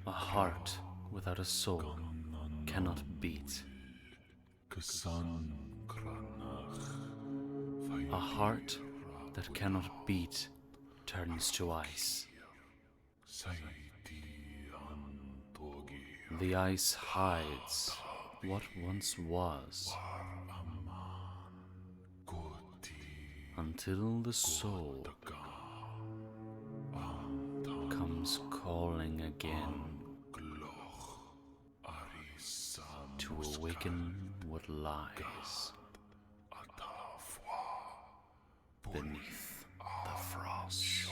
A heart without a soul cannot beat. A heart that cannot beat turns to ice. The ice hides what once was, until the soul comes calling again to awaken what lies beneath the frost.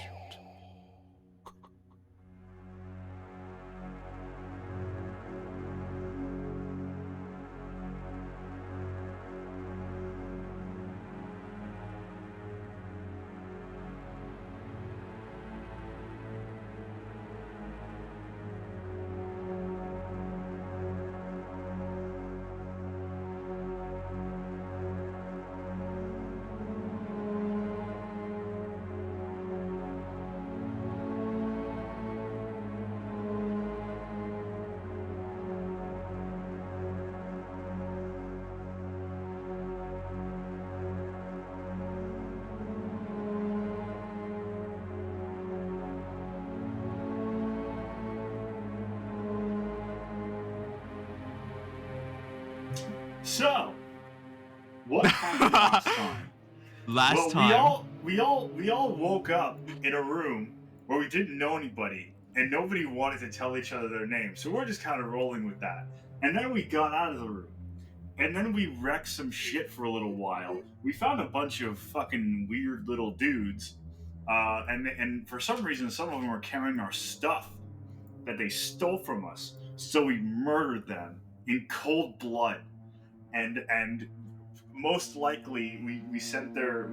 So, what happened last time? Last time, we all woke up in a room where we didn't know anybody, and nobody wanted to tell each other their names. So we're just kind of rolling with that. And then we got out of the room, and then we wrecked some shit for a little while. We found a bunch of fucking weird little dudes, and for some reason, some of them were carrying our stuff that they stole from us. So we murdered them in cold blood. And most likely we sent their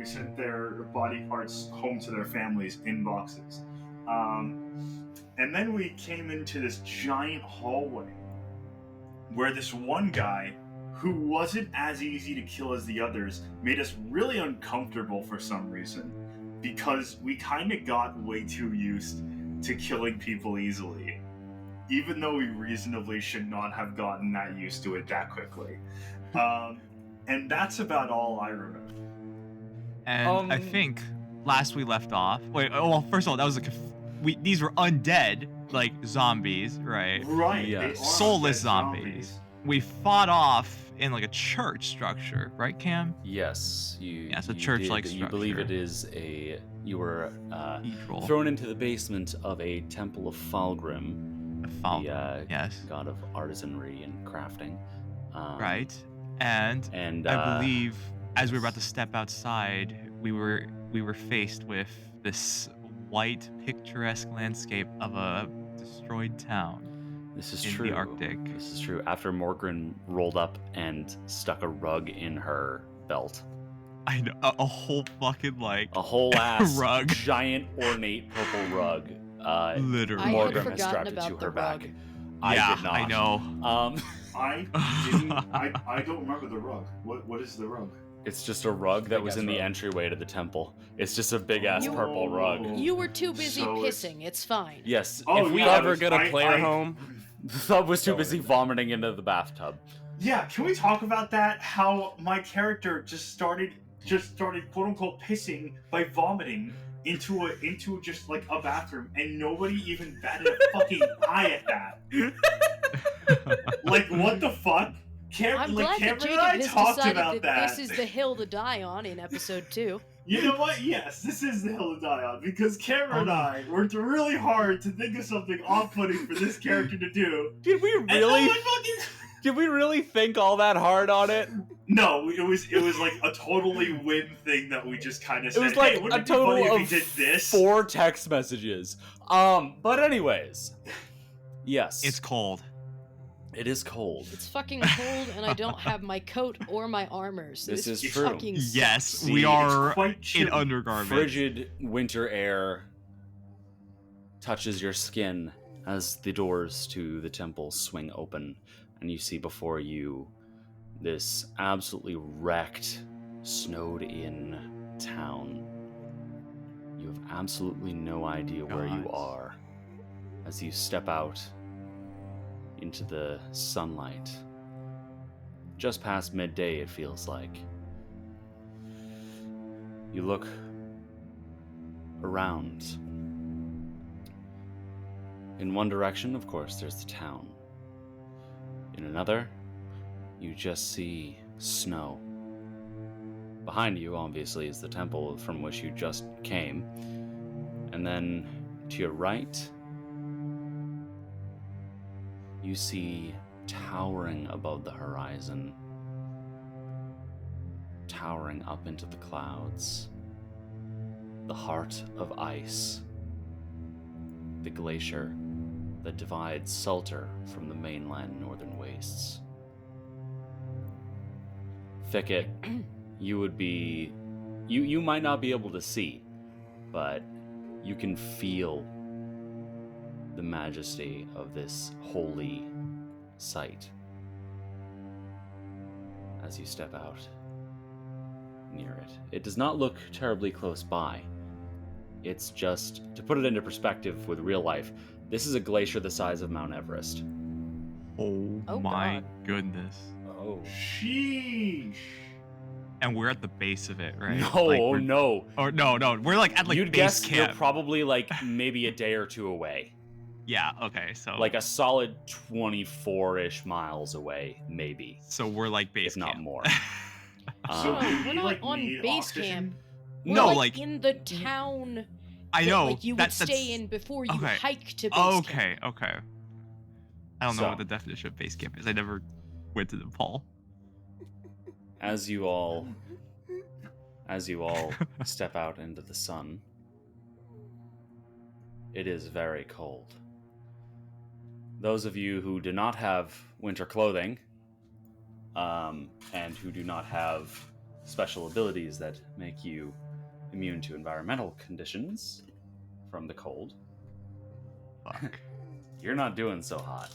body parts home to their families in boxes. And then we came into this giant hallway where this one guy, who wasn't as easy to kill as the others, made us really uncomfortable for some reason, because we kind of got way too used to killing people easily, even though we reasonably should not have gotten that used to it that quickly. And that's about all I remember. and I think last we left off. Wait, well, first of all, that was these were undead, like zombies, right? Right. Yes. They are Soulless undead zombies. We fought off in like a church structure, right, Cam? Yes, Yes, a you church-like did. You believe structure. it is you were Cathedral. thrown into the basement of a temple of Falgrim, Yes. god of artisanry and crafting. Right. And I believe as we were about to step outside, we were faced with this white, picturesque landscape of a destroyed town. This is in true. the Arctic. This is true. After Morgren rolled up and stuck a rug in her belt. I know, a whole fucking A whole ass rug. giant ornate purple rug. Literally. I had Morgren has forgotten strapped it about to the her back. rug. I did not. I know. I didn't. I don't remember the rug. What is the rug? It's just a rug that was in the entryway to the temple. It's just a big ass purple rug. You were too busy So pissing. It's fine. Yes. Oh, if we yeah, ever get a player home, the thub was too Sorry. busy vomiting into the bathtub. Yeah, can we talk about that? How my character just started quote unquote pissing by vomiting into just like a bathroom, and nobody even batted a fucking eye at that. Like, what the fuck? I'm glad that Cameron Jacob and I has talked decided about that this is the hill to die on in episode 2. You know what? Yes, this is the hill to die on, because Cameron and I worked really hard to think of something off-putting for this character to do. Did we And no really? one fucking... Did we really think all that hard on it? No, it was like a totally whim thing that we just kind of It said. was like hey, a wouldn't it be funny total if of we did this? 4 text messages. But anyways, yes, It's cold. It is cold. It's fucking cold, and I don't have my coat or my armor, so This this is true. fucking Yes, sucks. we See, are it's quite in chilly. undergarments. Frigid winter air touches your skin as the doors to the temple swing open, and you see before you this absolutely wrecked, snowed-in town. You have absolutely no idea where you God. are as you step out into the sunlight. Just past midday, it feels like. You look around. In one direction, of course, there's the town. In another, you just see snow. Behind you, obviously, is the temple from which you just came. And then, to your right, you see towering above the horizon, towering up into the clouds, the heart of ice, the glacier that divides Salter from the mainland northern wastes. Thicket, you might not be able to see, but you can feel the majesty of this holy site as you step out near it. It does not look terribly close by. It's just, to put it into perspective with real life, this is a glacier the size of Mount Everest. Oh my God. goodness. Oh. Sheesh. And we're at the base of it, right? No, no. Or no. We're like at You'd base guess camp. you're probably like maybe a day or two away. Yeah, okay, so Like a solid 24-ish miles away, maybe. so we're like base If not camp. more. So No, do we're we, not like, on need base oxygen? camp. We're No, like like in the town. I that, know like you would that's stay in before you okay. hike to base camp. Okay. I don't know So- what the definition of base camp is. I never went to Nepal. As you all step out into the sun, it is very cold. Those of you who do not have winter clothing, and who do not have special abilities that make you immune to environmental conditions from the cold, Fuck. you're not doing so hot.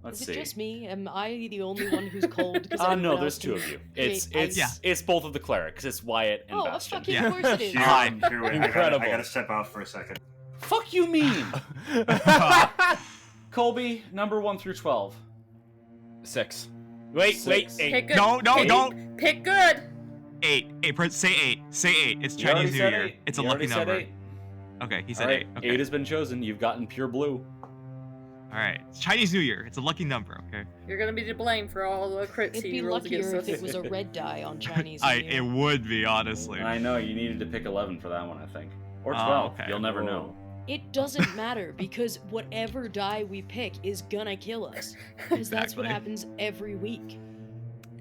Let's Is see. it just me? Am I the only one who's cold? No, there's two of you. It's both of the clerics. It's Wyatt and Oh, Bastion. fucking Yeah. of course it is. Here, Fine. here, wait, Incredible. I gotta step out for a second. Fuck you mean? Colby, number 1 through 12. 6. Wait, Six. Pick good. No, Pick- don't. Pick good. 8. Say 8. Say 8. It's You already Chinese New said Year. 8. It's a You lucky already said number. 8. Okay, he All said right, 8. Okay. 8 has been chosen. You've gotten pure blue. All right. It's Chinese New Year. It's a lucky number, okay? You're gonna be to blame for all the crits It'd be he rolled against luckier us. if it was a red die on Chinese New It Year. would be, honestly. I know, you needed to pick 11 for that one, I think. Or Oh, 12. okay. You'll never know. It doesn't matter because whatever die we pick is gonna kill us. Because that's what Exactly. happens every week.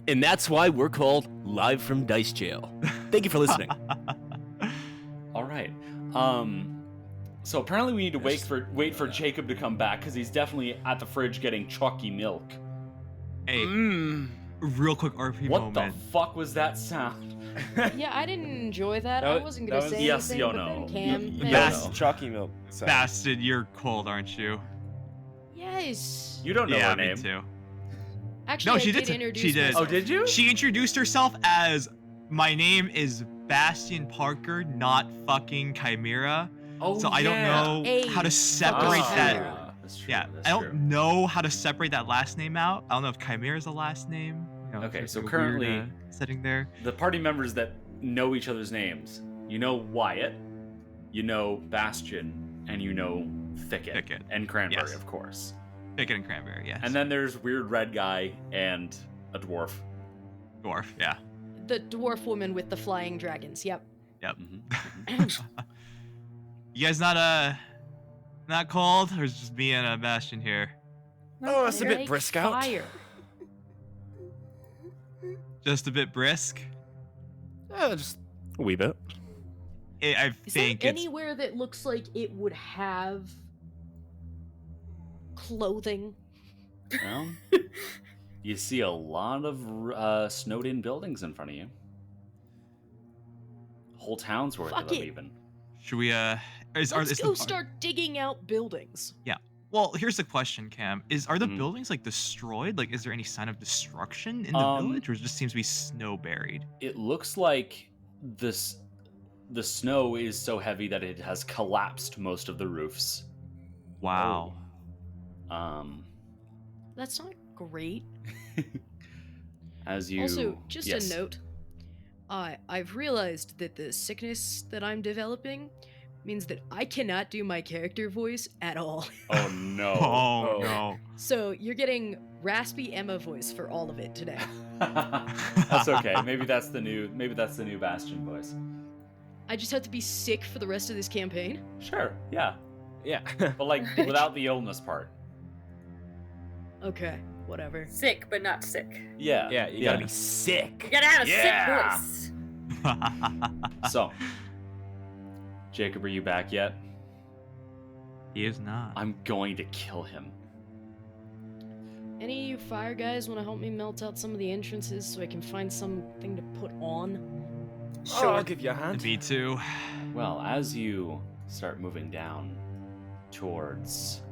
And that's why we're called Live from Dice Jail. Thank you for listening. All right. So apparently we need to wait for Jacob to come back because he's definitely at the fridge getting chalky milk. Hey, Mmm. real quick RP What moment. the fuck was that sound? Yeah, I didn't enjoy that. That I was- wasn't that gonna was- say yes, anything, but Yono. then Cam. Y- thanks. Yes. Best chalky milk. sound. Bastard, you're cold, aren't you? Yes. You don't know yeah, her me name. too. Actually, No, I she did did. introduce She did. myself. Oh, did you? She introduced herself as, "My name is Bastion Parker, not fucking Chimera." Oh, So I don't know Hey, how to separate Ah. that. That's true. Yeah, that's I don't true. know how to separate that last name out. I don't know if Chimera is the last name. You know, Okay, it's so a weird, currently- setting there. The party members that know each other's names. You know Wyatt, you know Bastion, and you know Thicket. And Cranberry, Yes. of course. Pickett and Cranberry, yes. And then there's Weird Red Guy and a dwarf. Dwarf, yeah. The dwarf woman with the flying dragons. Yep. Yep. Mhm. You guys not cold, or is it just me and Bastion here? Oh, it's a bit Like brisk out. Fire. Just a bit brisk. Just a wee bit. I Is there think it's anywhere that looks like it would have clothing? Well, you see a lot of snowed-in buildings in front of you. Whole towns worth Fuck of them, it. even. should we Let's go start digging out buildings. Well, here's the question, Cam. Are the Mhm. buildings like destroyed? Like, is there any sign of destruction in the village, or it just seems to be snow buried? It looks like the snow is so heavy that it has collapsed most of the roofs. Wow. That's not great. As you Also, just yes. a note. I've realized that the sickness that I'm developing means that I cannot do my character voice at all. Oh no. Oh, no. So you're getting raspy Emma voice for all of it today. That's okay. Maybe that's the new Bastion voice. I just have to be sick for the rest of this campaign. Sure. Yeah. Yeah. But like without the illness part. Okay, whatever. Sick, but not sick. Yeah. Yeah, you gotta be sick. You gotta have a Yeah. sick voice. So, Jacob, are you back yet? He is not. I'm going to kill him. Any of you fire guys want to help me melt out some of the entrances so I can find something to put on? Sure, I'll give you a hand. Me too. Well, as you start moving down towards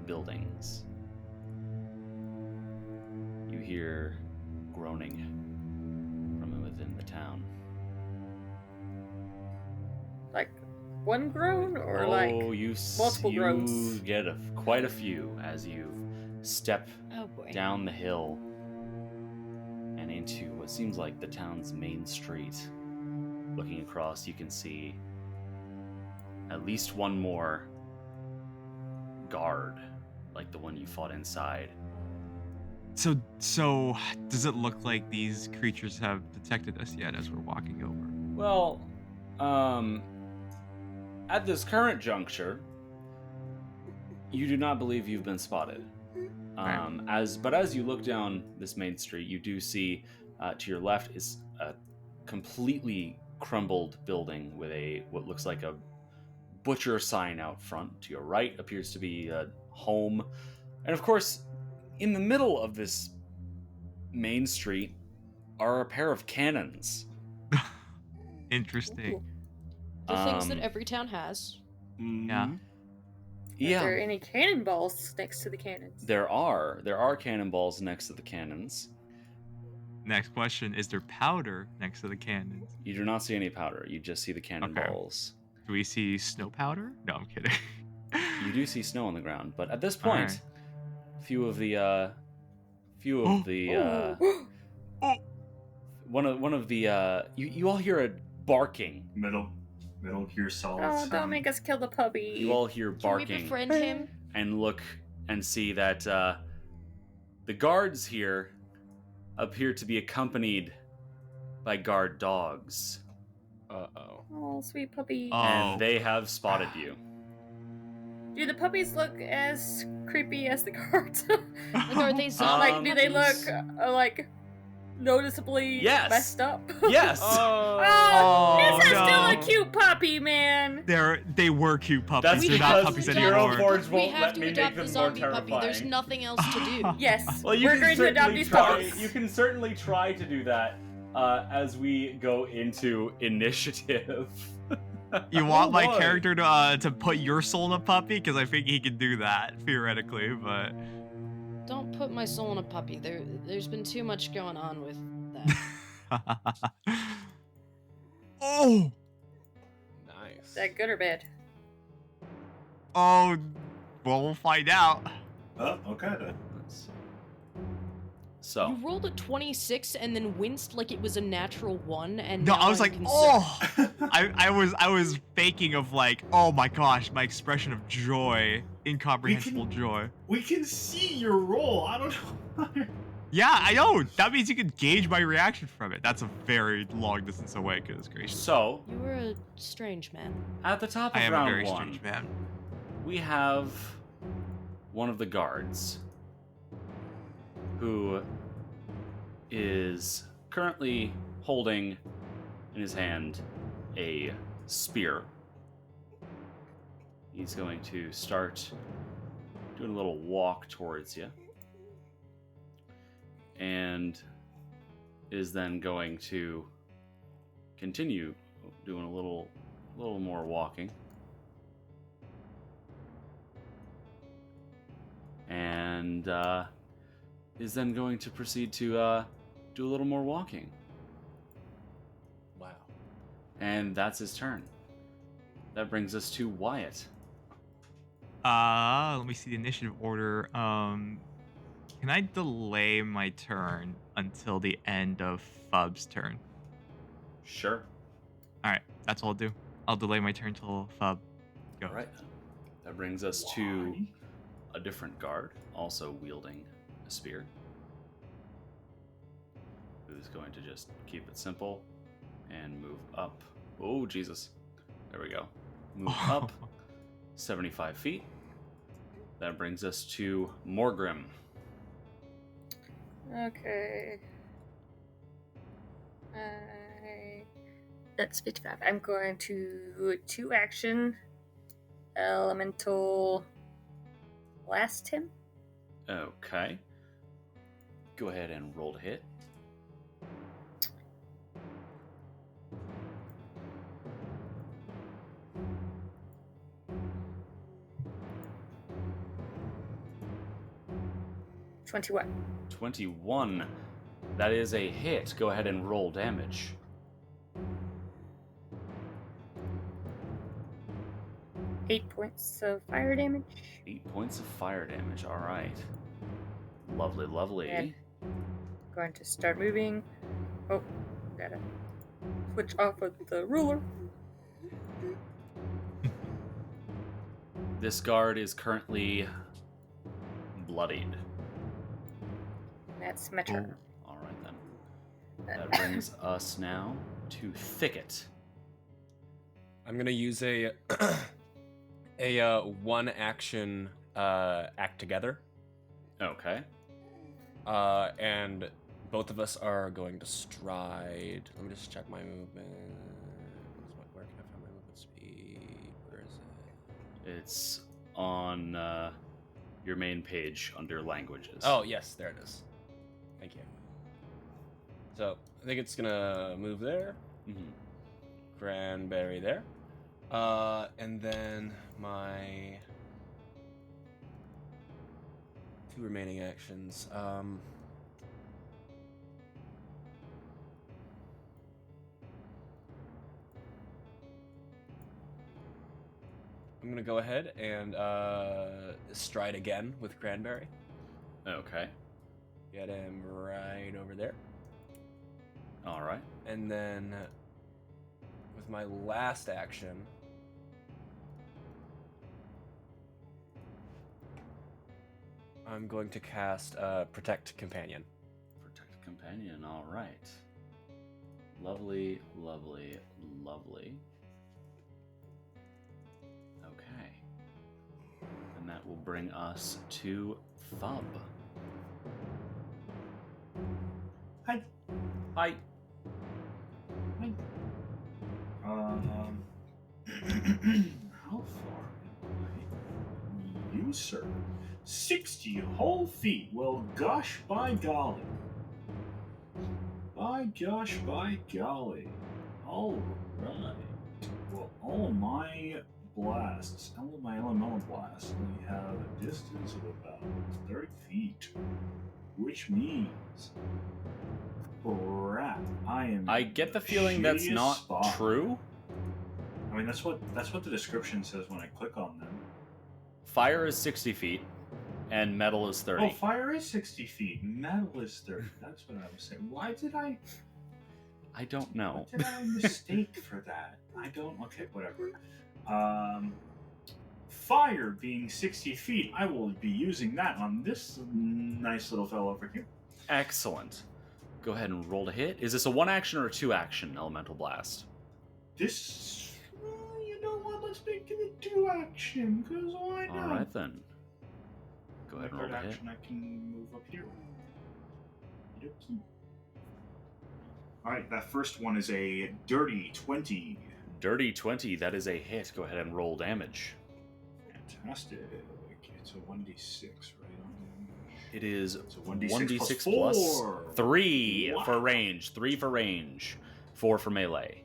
buildings, you hear groaning from within the town. Like one groan or multiple you groans? get quite a few as you step Oh boy. down the hill and into what seems like the town's main street. Looking across, you can see at least one more guard, like the one you fought inside. So does it look like these creatures have detected us yet as we're walking over? Well, at this current juncture, you do not believe you've been spotted. As you look down this main street, you do see to your left is a completely crumbled building with what looks like a butcher sign out front. To your right appears to be a home, and of course, in the middle of this main street are a pair of cannons. Interesting. The things that every town has. Yeah. Yeah. Are there any cannonballs next to the cannons? There are cannonballs next to the cannons. Next question, is there powder next to the cannons? You do not see any powder. You just see the cannonballs. Do we see snow powder? No, I'm kidding. You do see snow on the ground, but at this point, one of the you all hear a barking. Middle Gear Solid. Oh, don't make us kill the puppy. You all hear Can we barking befriend him? and look and see that the guards here appear to be accompanied by guard dogs. Uh-oh. Oh, sweet puppy. And they have spotted you. Do the puppies look as creepy as the guards? Like, are they zombie Like, do they look puppies? noticeably Yes. messed up? Yes! Oh, this is no. still a cute puppy, man. They were cute puppies. That's They're not puppies because Hero anymore. Forge We won't have let to me make adopt them the more zombie puppy. There's terrifying. nothing else to do. Yes, Well, you we're can going to adopt certainly these try. puppies. You can certainly try to do that as we go into initiative. You want my boy. character to put your soul in a puppy? Because I think he can do that, theoretically, but... Don't put my soul in a puppy. There's been too much going on with that. Oh! Nice. Is that good or bad? Oh, well, we'll find out. Oh, okay then. So, You rolled a 26 and then winced like it was a natural 1, and No, now I was I'm like, concerned. oh! I was faking of like, oh my gosh, my expression of joy, incomprehensible joy. We can see your roll. I don't know. Yeah, I know. That means you can gauge my reaction from it. That's a very long distance away, goodness gracious. so You were a strange man. at the top I of am a round very one, strange man. we have one of the guards who is currently holding in his hand a spear. He's going to start doing a little walk towards you and is then going to continue doing a little more walking. And is then going to proceed to do a little more walking. Wow. And that's his turn. That brings us to Wyatt. Let me see the initiative order. Can I delay my turn until the end of Fub's turn? Sure. All right, that's all I'll do. I'll delay my turn till Fub goes. All right. That brings us to a different guard, also wielding a spear, who's going to just keep it simple and move up. Oh, Jesus. There we go. Move up 75 feet. That brings us to Morgrim. Okay. That's 55. I'm going to 2 action. Elemental blast him. Okay. Go ahead and roll to hit. $21. 21. That is a hit. Go ahead and roll damage. Eight points of fire damage. 8 points of fire damage. All right. Lovely, lovely. And going to start moving. Oh, gotta switch off of the ruler. This guard is currently bloodied. That's my turn. All right, then. That brings us now to Thicket. I'm going to use a one action act together. Okay. And both of us are going to stride. Let me just check my movement. Where can I find my movement speed? Where is it? It's on your main page under languages. Oh, yes, there it is. Thank you. So, I think it's going to move there. Mm-hmm. Cranberry there. And then my 2 remaining actions. I'm gonna go ahead and stride again with Cranberry. Okay. Get him right over there. All right. And then with my last action, I'm going to cast Protect Companion. Protect Companion, all right. Lovely, lovely, lovely. Okay. And that will bring us to Fub. Hi. Hi. Hi. How far am I? You, sir. 60 whole feet. Well, gosh, by golly. By gosh, by golly. All right. Well, all my blasts, all of my elemental blasts, only have a distance of about 30 feet, which means, crap, I get the feeling that's not true. I mean, that's what the description says when I click on them. Fire is 60 feet, and metal is 30. Oh, fire is 60 feet, metal is 30. That's what I was saying. Why did I don't know. What did I mistake for that? I don't. Okay, whatever. Fire being 60 feet, I will be using that on this nice little fellow over here. Excellent. Go ahead and roll to hit. Is this a 1 action or a 2 action elemental blast? This, you know what? Let's make it a 2 action, because why not? All right then. Go ahead and roll third to hit. action, I can move up here. Okey-dokey. All right, that first one is a dirty 20. Dirty 20. That is a hit. Go ahead and roll damage. Fantastic. It's a 1d6, right? It is It's a 1d6 plus 4. 3 Wow. for range. 3 for range. 4 for melee.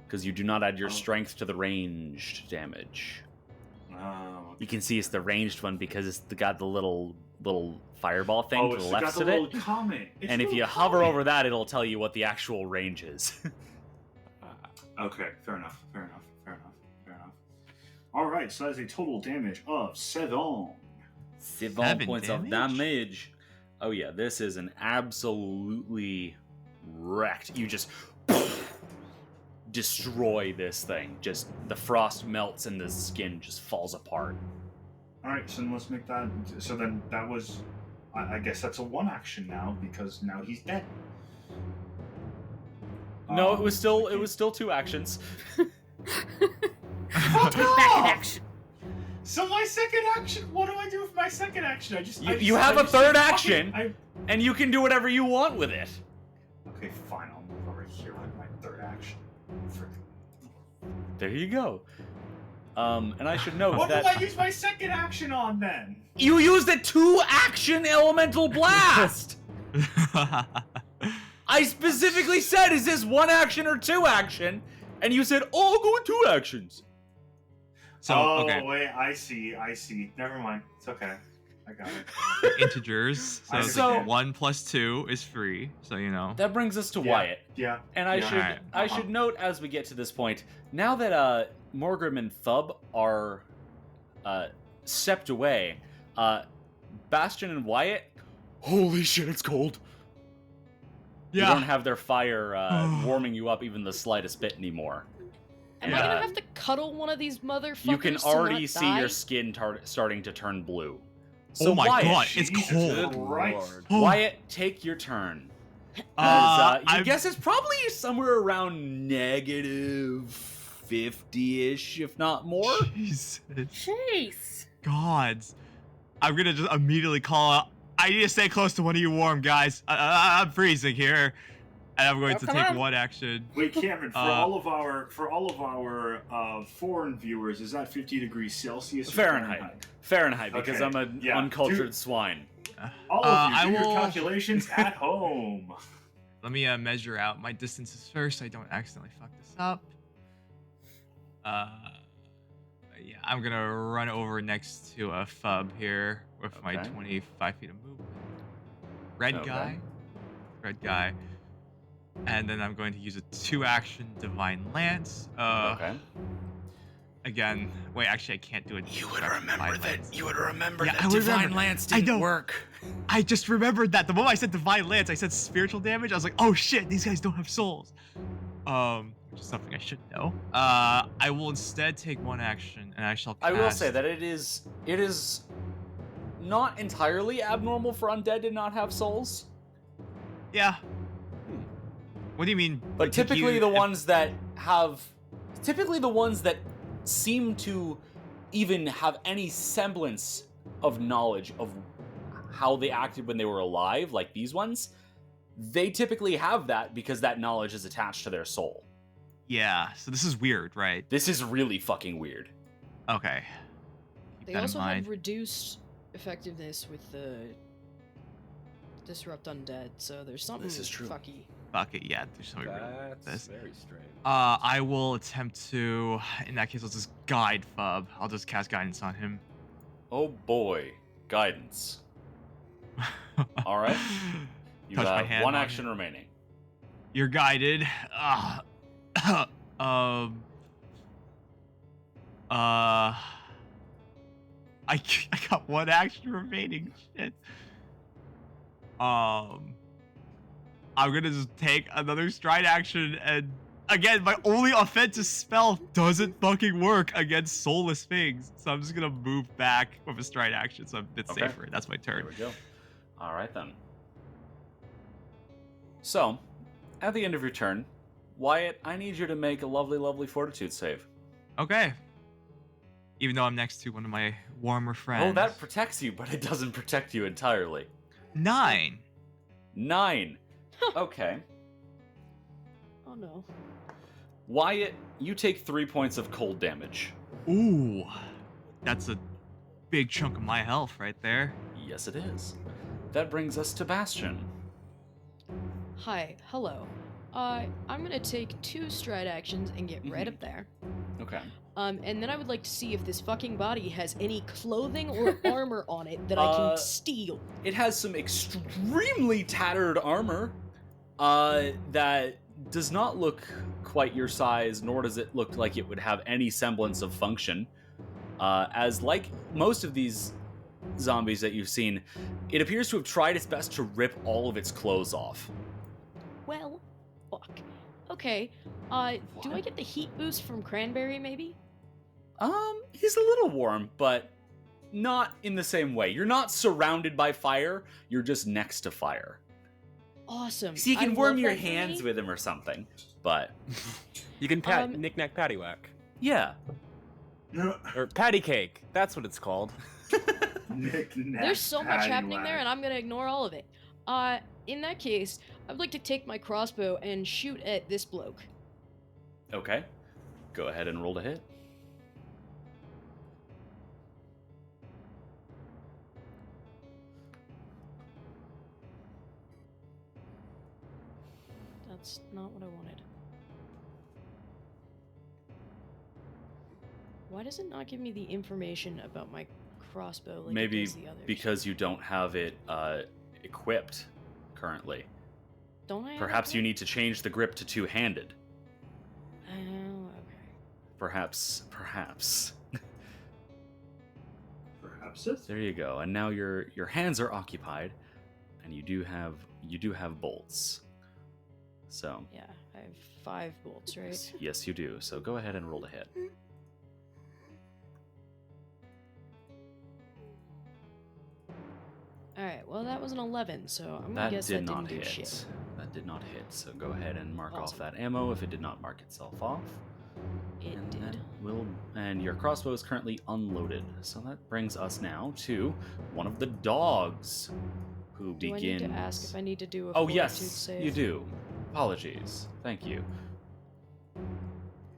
Because you do not add your strength to the ranged damage. Oh, You can see it's the ranged one because it's got the little fireball thing to the left got of the it. little comment. And if you hover over that, it'll tell you what the actual range is. Okay, fair enough. All right, so that's a total damage of 7. 7 points of damage. Oh yeah, this is an absolutely wrecked. You just destroy this thing. Just the frost melts and the skin just falls apart. All right, so then let's make that. So then that was, I guess that's a 1 action now because now he's dead. No, it was still 2 actions. Take back an action. So my second action, what do I do with my second action? You have a third action, and you can do whatever you want with it. Okay, fine. I'll move over here with my third action. There you go. And I should note what that... do I use my second action on then? You used a 2-action elemental blast! I specifically said, is this 1 action or 2 action? And you said, oh, I'll go with 2 actions. So, okay. Wait, I see. Never mind. It's okay. I got it. Integers. So 1 + 2 is 3. So you know. That brings us to Wyatt. Yeah. And I should note as we get to this point, now that Morgrim and Thub are stepped away, Bastion and Wyatt, holy shit, it's cold. Yeah. You don't have their fire warming you up even the slightest bit anymore. Am I gonna have to cuddle one of these motherfuckers? You can already to see not die? your skin starting to turn blue. So oh my Wyatt, god, it's Jesus cold. Christ. Wyatt, take your turn. I guess it's probably somewhere around -50-ish, if not more. Jesus. Jeez. Gods. I'm gonna just immediately call out. I need to stay close to one of you warm guys. I'm freezing here. And I'm going to take 1 action. Wait, Cameron, for all of our foreign viewers, is that 50 degrees Celsius? Or Fahrenheit, because I'm an uncultured swine. All of you, do your calculations at home. Let me measure out my distances first so I don't accidentally fuck this up. Yeah, I'm gonna run over next to a Fub here with my 25 feet of movement. Red guy. And then I'm going to use a 2-action Divine Lance. Again, wait, actually I can't do it. You would remember that I Divine Lance didn't work. I just remembered that. The moment I said Divine Lance, I said spiritual damage. I was like, oh shit, these guys don't have souls. Which is something I should know. I will instead take 1 action, and I shall cast... I will say that it is not entirely abnormal for undead to not have souls. Yeah. What do you mean? But typically the ones that seem to even have any semblance of knowledge of how they acted when they were alive, like these ones, they typically have that because that knowledge is attached to their soul. Yeah, so this is weird, right? This is really fucking weird. Okay. They also have reduced effectiveness with the Disrupt Undead, so there's something fucky. Fuck it, yeah, there's something weird with That's this. very strange. I will attempt to, in that case, I'll just guide Fub. I'll just cast guidance on him. Oh boy, guidance. All right. You have 1 action remaining. You're guided. I got 1 action remaining. Shit. I'm gonna just take another stride action, and again, my only offensive spell doesn't fucking work against soulless things. So I'm just gonna move back with a stride action, so I'm a bit safer. That's my turn. There we go. All right then. So, at the end of your turn, Wyatt, I need you to make a lovely, lovely fortitude save. Okay. Even though I'm next to one of my warmer friends. Oh, that protects you, but it doesn't protect you entirely. 9. 9. Okay. Oh no. Wyatt, you take 3 points of cold damage. Ooh. That's a big chunk of my health right there. Yes, it is. That brings us to Bastion. Hi, hello. I'm gonna take 2 stride actions and get right up there. Okay. And then I would like to see if this fucking body has any clothing or armor on it that I can steal. It has some extremely tattered armor that does not look quite your size, nor does it look like it would have any semblance of function. as like most of these zombies that you've seen, it appears to have tried its best to rip all of its clothes off. Well, fuck. Okay, do I get the heat boost from cranberry, maybe? He's a little warm, but not in the same way. You're not surrounded by fire, you're just next to fire. Awesome. So you can I warm love your that for hands me. with him or something, but... You can knick-knack paddywhack. Yeah. Or patty cake. That's what it's called. There's so much happening there, and I'm gonna ignore all of it. In that case, I'd like to take my crossbow and shoot at this bloke. Okay. Go ahead and roll to hit. That's not what I wanted. Why does it not give me the information about my crossbow like Maybe it does the others? because you don't have it equipped currently. Don't I have Perhaps it? you need to change the grip to two-handed. Oh, okay. Perhaps. Perhaps it. There you go. And now your hands are occupied, and you do have bolts. So Yeah, I have 5 bolts, right? yes, you do. So go ahead and roll to hit. Alright, well that was an 11, so I'm gonna That guess did that not didn't do hit. shit. That did not hit. So go ahead and mark off Awesome. that ammo if it did not mark itself off. It And did. that and your crossbow is currently unloaded. So that brings us now to one of the dogs who Do begins. I need to ask if I need to do a Oh fortitude yes, save? you do. Apologies. Thank you.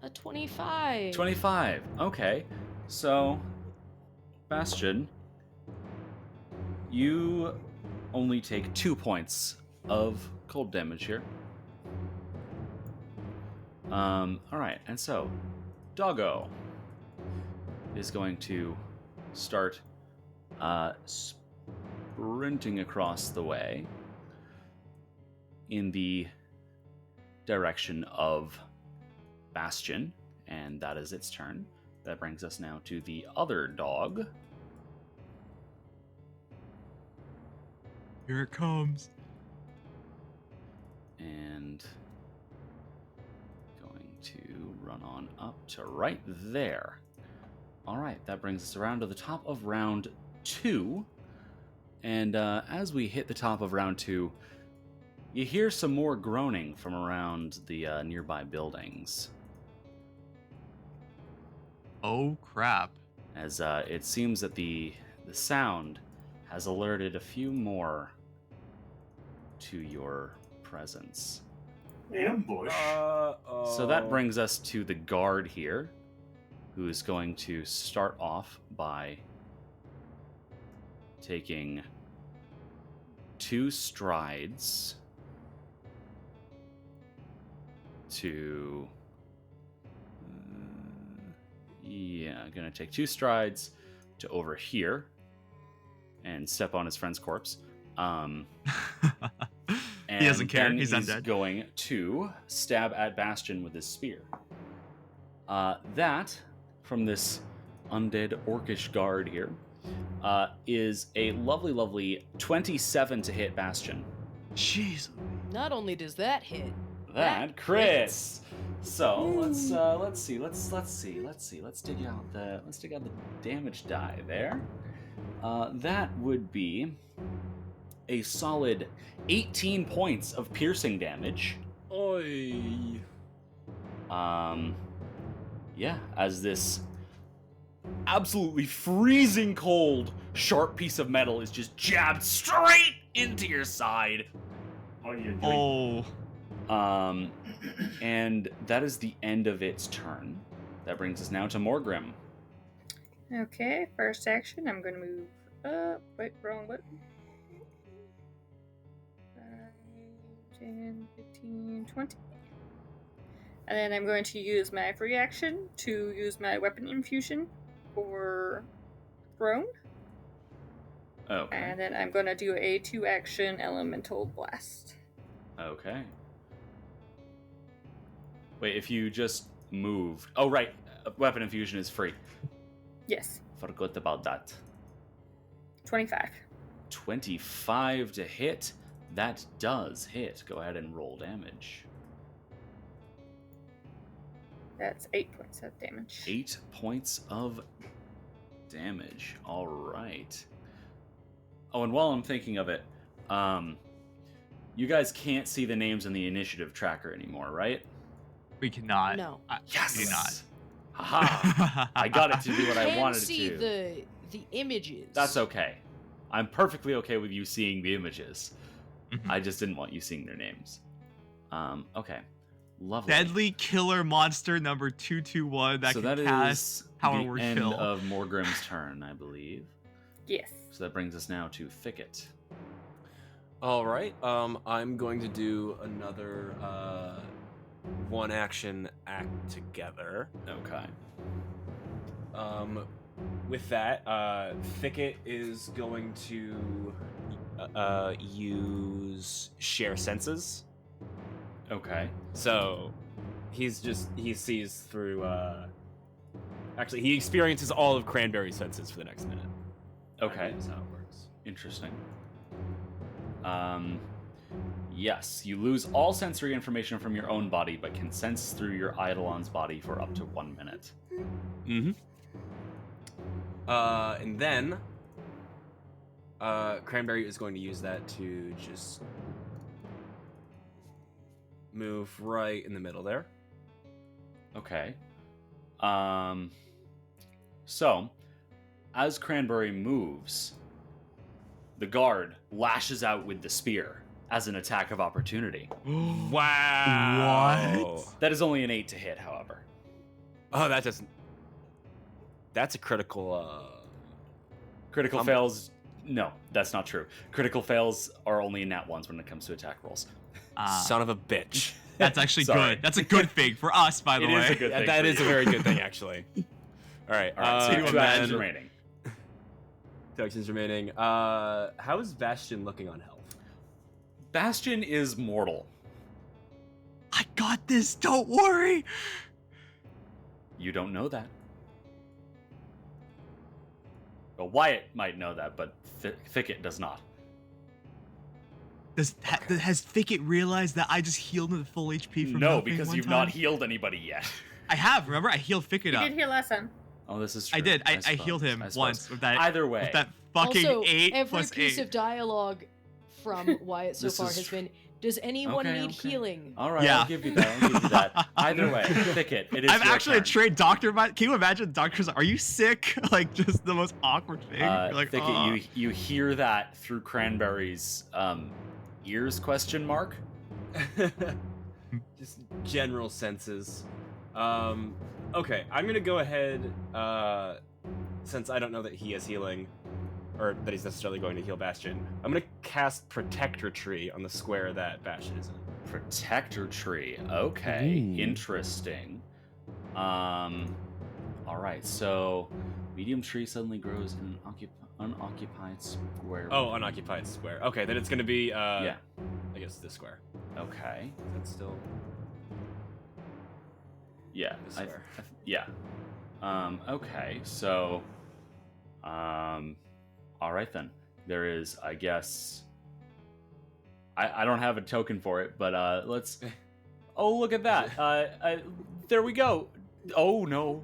A 25. 25. Okay. So, Bastion, you only take 2 points of cold damage here. Alright, and so, Doggo is going to start sprinting across the way in the direction of Bastion, and that is its turn. That brings us now to the other dog. Here it comes. And going to run on up to right there. All right, that brings us around to the top of round 2. And as we hit the top of round 2, you hear some more groaning from around the nearby buildings. Oh crap. As it seems that the sound has alerted a few more to your presence. Ambush. So that brings us to the guard here, who is going to start off by taking 2 strides to... gonna take 2 strides to over here and step on his friend's corpse. He doesn't care. Then He's undead. Going to stab at Bastion with his spear. That, from this undead orcish guard here, is a lovely, lovely 27 to hit Bastion. Jeez. Not only does that hit, That crits. So let's see. Let's dig out the damage die there. That would be a solid 18 points of piercing damage. Oi. Yeah, as this absolutely freezing cold sharp piece of metal is just jabbed straight into your side. Oh, yeah. Oh. And that is the end of its turn. That brings us now to Morgrim. Okay, first action, I'm going to move up. Wait, wrong button. 5, 10, 15, 20. And then I'm going to use my free action to use my weapon infusion for thrown. Okay. And then I'm going to do a 2-action elemental blast. Okay. Wait, if you just moved... Oh, right. Weapon infusion is free. Yes. Forgot about that. 25. 25 to hit. That does hit. Go ahead and roll damage. That's 8 points of damage. 8 points of damage. All right. Oh, and while I'm thinking of it, you guys can't see the names in the initiative tracker anymore, right? We cannot. No. Yes. We do not. Haha. I got it to do what I wanted it see to. the images. That's okay. I'm perfectly okay with you seeing the images. Mhm. I just didn't want you seeing their names. Okay. Lovely. Deadly killer monster number 221 that so can that cast is Power the Word end Chill. of Morgrim's turn, I believe. Yes. So that brings us now to Thicket. All right. I'm going to do another one action act together. Okay. With that, Thicket is going to use Share Senses. Okay. So he sees through. Actually, he experiences all of Cranberry's senses for the next minute. Okay. That's how it works. Interesting. Yes, you lose all sensory information from your own body, but can sense through your Eidolon's body for up to 1 minute. Mm-hmm. And then Cranberry is going to use that to just move right in the middle there. Okay. So, as Cranberry moves, the guard lashes out with the spear as an attack of opportunity. Wow. What? That is only an 8 to hit, however. Oh, that doesn't. That's a critical. Critical fails... No, that's not true. Critical fails are only nat 1s when it comes to attack rolls. Son of a bitch. That's actually Sorry. good. That's a good thing for us, by the It way. is a good thing. That for is a you. very good thing, actually. All right. All right, so you have 2 actions then- remaining. 2 actions remaining. How is Bastion looking on health? Bastion is mortal. I got this. Don't worry. You don't know that. Well, Wyatt might know that, but Thicket does not. Has Thicket realized that I just healed him at full HP from No, nothing because one you've time? not healed anybody yet. I have. Remember, I healed Thicket You up. did heal last time. Oh, this is true. I did. I suppose, healed him I suppose. once with that. Either way. with that fucking Also, 8 every plus piece 8. of dialogue from Wyatt so This far is has true. been, does anyone Okay, need okay. healing? All right, Yeah. I'll give you that. Either way, Thicket, it is I'm your actually turn. a trained doctor. But can you imagine doctors? Are you sick? Like just the most awkward thing. You're like, Thicket, "Oh." you hear that through Cranberry's ears? Question mark. Just general senses. Okay, I'm gonna go ahead. Since I don't know that he has healing, or that he's necessarily going to heal Bastion, I'm gonna cast Protector Tree on the square that Bastion is in. Protector tree. Okay, Ooh. interesting. All right. So, medium tree suddenly grows in an unoccupied square. Oh, unoccupied square. Okay, then it's gonna be yeah. I guess this square. Okay. That's still Yeah. this square. Yeah. Okay. So, all right then. There is, I guess. I don't have a token for it, but let's. Oh, look at that! There we go. Oh no!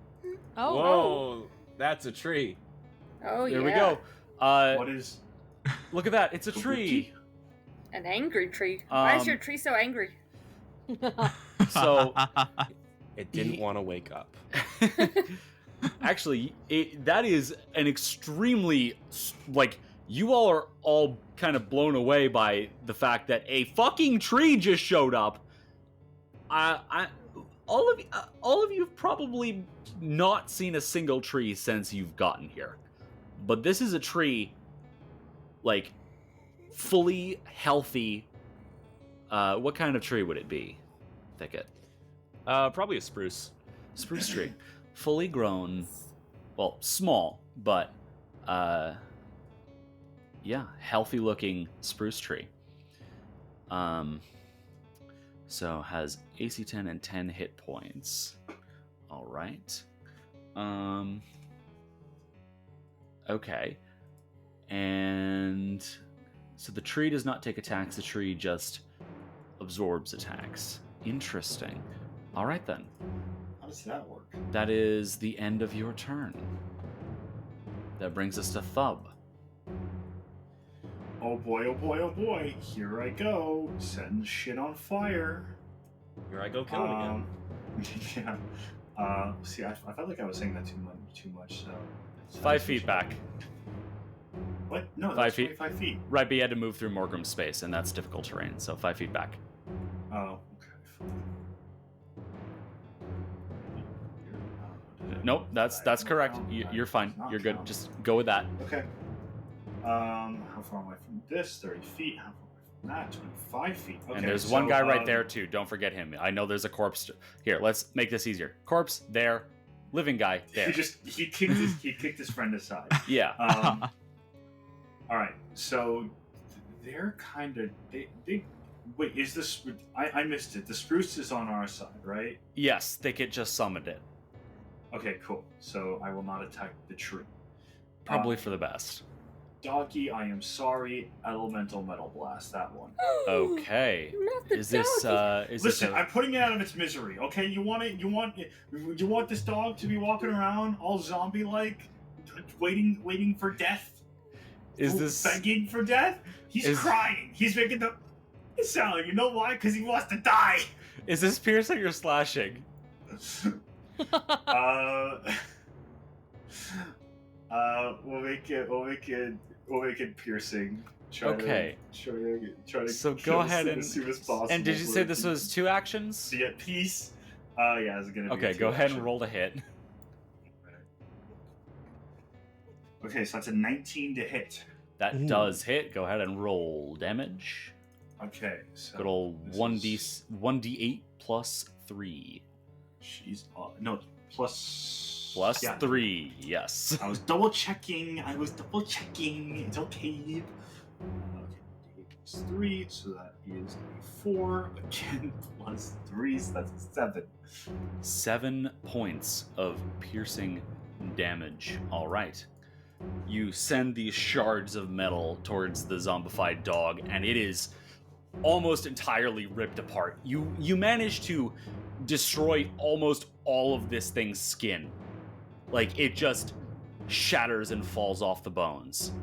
Oh, Whoa, that's a tree. Oh, yeah. There we go. What is? Look at that! It's a tree. An angry tree. Why is Um, your tree so angry? So It didn't want to wake up. actually, that is an extremely like. You all are all kind of blown away by the fact that a fucking tree just showed up. All of you have probably not seen a single tree since you've gotten here, but this is a tree, like, fully healthy. What kind of tree would it be? Thicket. Probably a spruce. Spruce tree, fully grown. Well, small, but yeah, healthy looking spruce tree. So has AC 10 and 10 hit points. All right. Okay. And so the tree does not take attacks. The tree just absorbs attacks. Interesting. All right, then. How does that work? That is the end of your turn. That brings us to Thub. Oh boy, oh boy, oh boy. Here I go. Setting shit on fire. Here I go killing again. Yeah. See, I felt like I was saying that too much. So 5 feet back. What? No, 5 that's feet. 25 feet. Right, but you had to move through Morgrim's space, and that's difficult terrain, so 5 feet back. Oh, okay. Nope, that's correct. You're fine. You're good. Just go with that. Okay. How far away from this? 30 feet. How far away from that? 25 feet. Okay, And there's one guy right there, too. Don't forget him. I know there's a corpse. Here, let's make this easier. Corpse, there. Living guy, there. He kicked his friend aside. Yeah. All right. So they're kind of they wait. Is this? I missed it. The spruce is on our side, right? Yes, Thicket just summoned it. Okay, cool. So I will not attack the tree. Probably for the best. Doggy, I am sorry. Elemental Metal Blast, that one. Okay. Not the Is this doggy. Listen, I'm putting it out of its misery. Okay, you want this dog to be walking around all zombie-like, waiting for death? Is this begging for death? He's crying. He's making the sound. You know why? Because he wants to die. Is this piercing or slashing? We'll make it piercing. Try to so kill go ahead as soon as possible. And did you say this was 2 actions? To get peace? Yeah, it's gonna be Okay, go ahead and roll to hit. Okay, so that's a 19 to hit. That does hit. Go ahead and roll damage. Okay, so good old 1d8 plus 3. She's no plus 3. Yes. I was double checking. It's okay. Okay, plus 3, so that is a 4 again plus 3, so that's a 7. 7 points of piercing damage. All right. You send these shards of metal towards the zombified dog, and it is almost entirely ripped apart. You manage to destroy almost all of this thing's skin. Like, it just shatters and falls off the bones.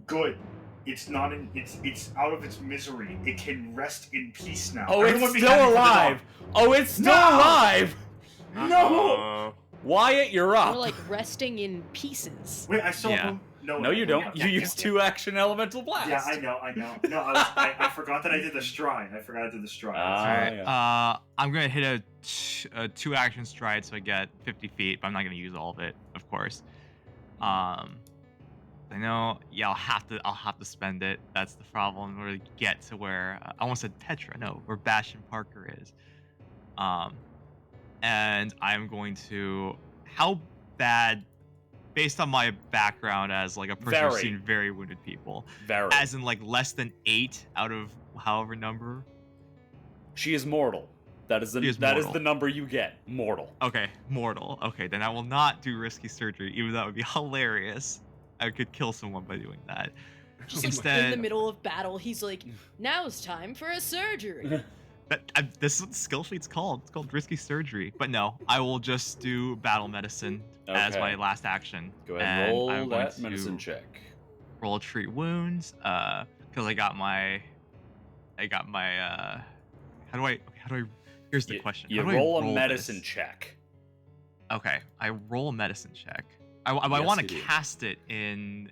Good. It's not in. It's out of its misery. It can rest in peace now. Oh, it's still alive. Oh, it's still alive. No. Wyatt, you're up. We're like resting in pieces. Wait, I still have No, you don't. You used 2 action elemental blast. Yeah, I know. No, I forgot that I did the stride. All right. I'm gonna hit a 2 action stride, so I get 50 feet, but I'm not gonna use all of it, of course. I know. Yeah, I'll have to spend it. That's the problem. In order to get to where I almost said Petra. No, where Bastion Parker is. And I'm going to. How bad? Based on my background as like a person who's seen very wounded people, as in like less than 8 out of however number. She is mortal. That is the number you get. Mortal. Okay, mortal. Okay, then I will not do risky surgery, even though that would be hilarious. I could kill someone by doing that. Just instead, in the middle of battle, he's like, "Now's time for a surgery." This is what the skill sheet's called. It's called risky surgery. But no, I will just do battle medicine as my last action. Go ahead and roll that medicine check. Roll treat wounds, because I got my. How do I? Here's the question. You roll a medicine check. Okay, I roll a medicine check. I want to cast it in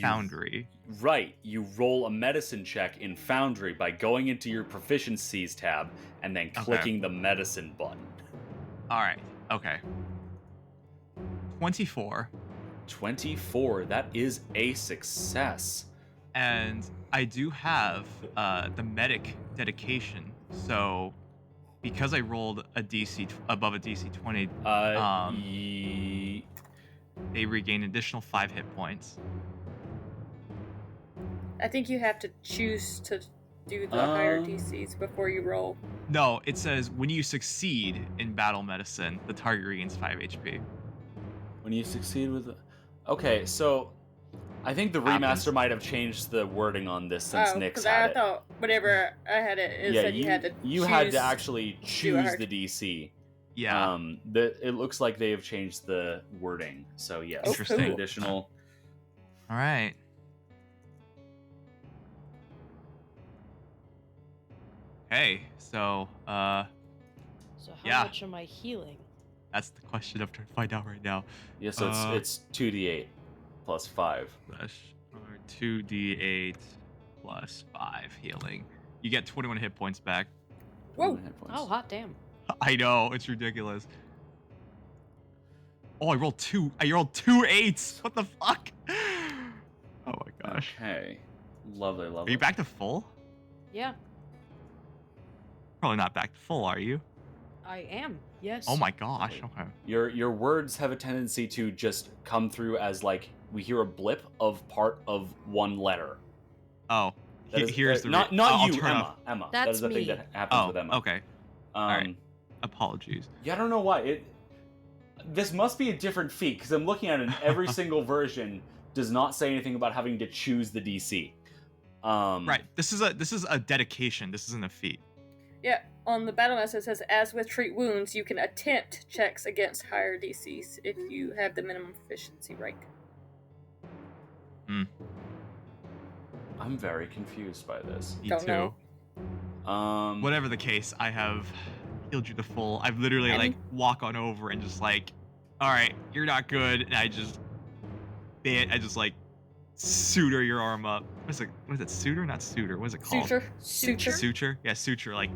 Foundry. Right. You roll a medicine check in Foundry by going into your proficiencies tab and then clicking the medicine button. All right. Okay. 24. 24. That is a success. And I do have the medic dedication. So because I rolled a DC above a DC 20, they regain additional 5 hit points. I think you have to choose to do the higher DCs before you roll. No, it says when you succeed in battle medicine, the target regains 5 HP. When you succeed with... Okay, so I think the remaster might have changed the wording on this since Nick's had it. Because I thought whenever I had it, it said you had to had to actually choose the DC. Yeah. It looks like they have changed the wording. So yes, Interesting. Additional. All right. Hey, so So how yeah. much am I healing? That's the question I'm trying to find out right now. Yeah, so it's 2d8 plus 5. Or 2d8 plus 5 healing. You get 21 hit points back. Whoa! Oh, hot damn. I know, it's ridiculous. Oh, I rolled 2 8s. What the fuck? Oh my gosh. Okay. Lovely, lovely. Are you back to full? Yeah, Probably not back to full, are you? I am. Yes. Oh my gosh. Okay. Your words have a tendency to just come through as like we hear a blip of part of one letter. Oh, here's the not I'll you, turn Emma. off. Emma. That's that is the me. thing that happens Oh, with Emma. okay. All right. Apologies. Yeah, I don't know why this must be a different feat because I'm looking at it and every single version does not say anything about having to choose the DC. Right. This is a dedication. This isn't a feat. Yeah, on the battle message it says, as with treat wounds, you can attempt checks against higher DCs if you have the minimum proficiency rank. I'm very confused by this. Me Don't too. know. Whatever the case, I have healed you to full. I've literally like walk on over and just like, all right, you're not good, and I just like suture your arm up. What is it? Suture? Not suture. What is it called? Suture. Suture? Yeah, suture. Like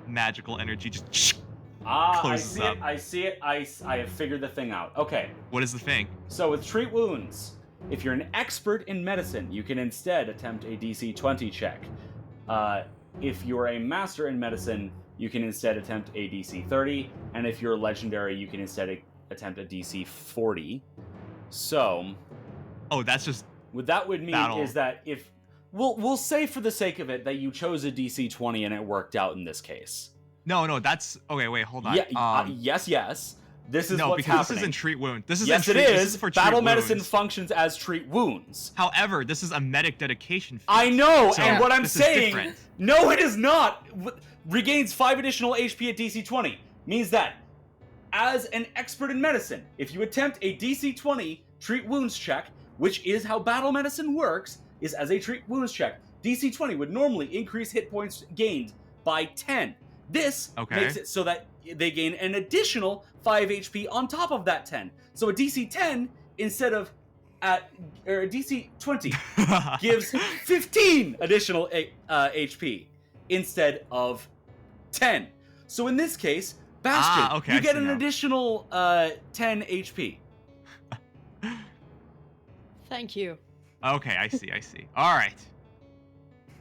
magical energy just I closes see up. it. I see it. I have figured the thing out. Okay. What is the thing? So with treat wounds, if you're an expert in medicine, you can instead attempt a DC 20 check. If you're a master in medicine, you can instead attempt a DC 30, and if you're legendary, you can instead attempt a DC 40. So, That's just what that would mean battle. is that if we'll say for the sake of it that you chose a DC 20 and it worked out in this case. No, that's okay. Wait, hold on. Yeah, yes. This is what's because happening. this isn't treat wound. This is yes, treat, it is. This is for Battle treat medicine wounds. functions as treat wounds. However, this is a medic dedication feat. I know, So and what I'm this is saying, different. no, it is not. Regains 5 additional HP at DC 20 means that, as an expert in medicine, if you attempt a DC 20 treat wounds check, which is how battle medicine works, is as a treat wounds check, DC 20 would normally increase hit points gained by 10. This makes it so that they gain an additional 5 HP on top of that 10. So a DC 10 instead of a DC 20 gives 15 additional HP instead of 10. So in this case, Bastion, you get an additional 10 HP. Thank you. Okay, I see. All right.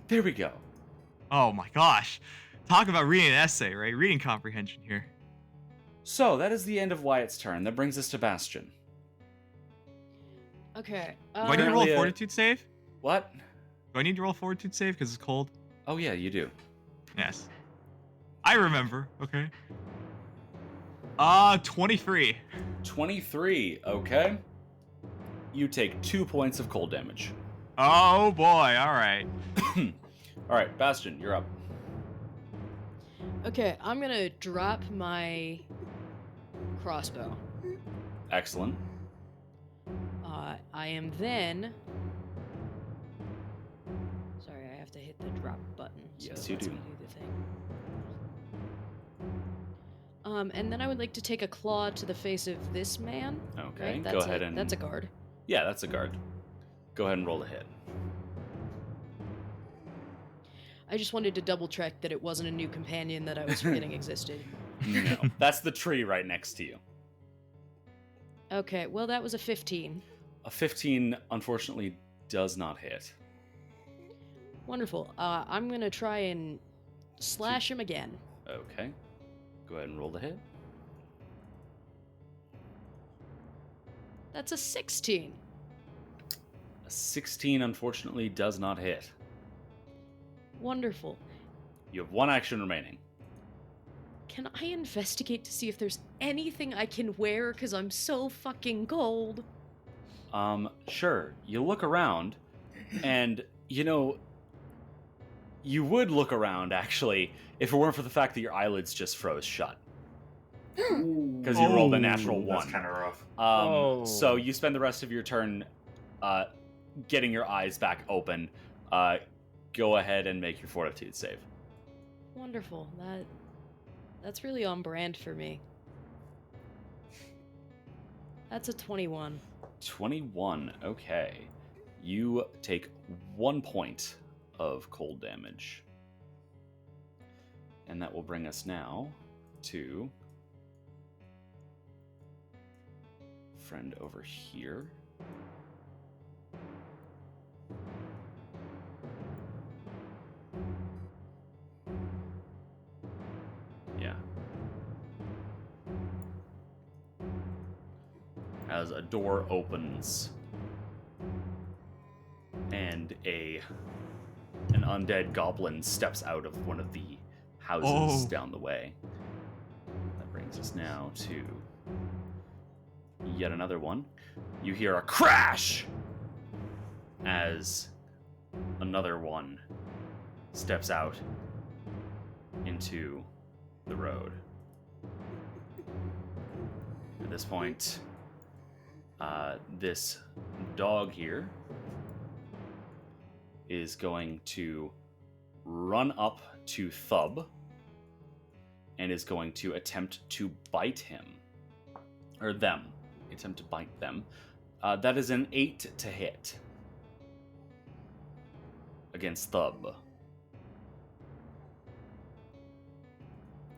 There we go. Oh my gosh. Talk about reading an essay, right? Reading comprehension here. So, that is the end of Wyatt's turn. That brings us to Bastion. Okay. Do I need to roll a fortitude save? What? Do I need to roll a fortitude save because it's cold? Oh yeah, you do. Yes. I remember. Okay. 23. 23, okay. You take 2 points of cold damage. Oh boy, alright. Alright, Bastion, you're up. Okay, I'm gonna drop my crossbow. Excellent. I am then... Sorry, I have to hit the drop button. Yes, you do. The thing. And then I would like to take a claw to the face of this man. Okay, right? go ahead and... That's a guard. Yeah, that's a guard. Go ahead and roll a hit. I just wanted to double check that it wasn't a new companion that I was forgetting existed. No, that's the tree right next to you. Okay, well that was a 15. A 15, unfortunately, does not hit. Wonderful. I'm gonna try and slash him again. Okay. Go ahead and roll the hit. That's a 16. A 16, unfortunately, does not hit. Wonderful. You have 1 action remaining. Can I investigate to see if there's anything I can wear? Because I'm so fucking cold. Sure. You look around, and, you would look around, actually, if it weren't for the fact that your eyelids just froze shut. Because you rolled a natural 1. That's kind of rough. So you spend the rest of your turn getting your eyes back open. Go ahead and make your fortitude save. Wonderful. That's really on brand for me. That's a 21. 21. Okay. You take 1 point of cold damage. And that will bring us now to friend over here. Yeah. As a door opens and an undead goblin steps out of one of the houses down the way. That brings us now to yet another one. You hear a crash as another one steps out into the road. At this point, this dog here is going to run up to Thub and is going to attempt to bite him. Or them. Attempt to bite them. That is an 8 to hit. Against Thub.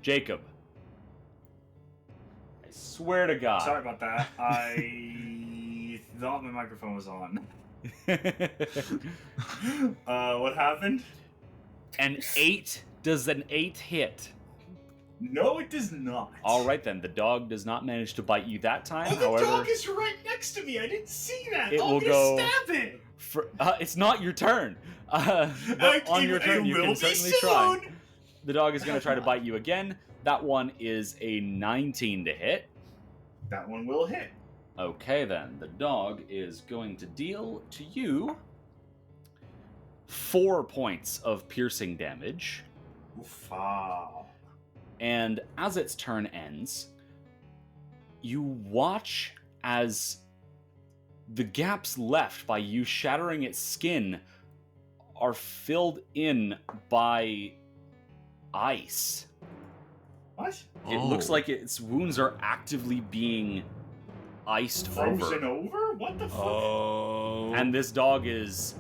Jacob. I swear to God. Sorry about that. I thought my microphone was on. What happened? Does an 8 hit? No, it does not. All right, then. The dog does not manage to bite you that time. Oh, the However, dog is right next to me. I didn't see that. It I'll will just go stab it. It's not your turn. But on your turn, you can certainly try. The dog is going to try to bite you again. That one is a 19 to hit. That one will hit. Okay, then. The dog is going to deal to you 4 points of piercing damage. Oofa. And as its turn ends, you watch as the gaps left by you shattering its skin are filled in by ice. What? It looks like its wounds are actively being iced Frozen over? What the fuck? Oh. And this dog is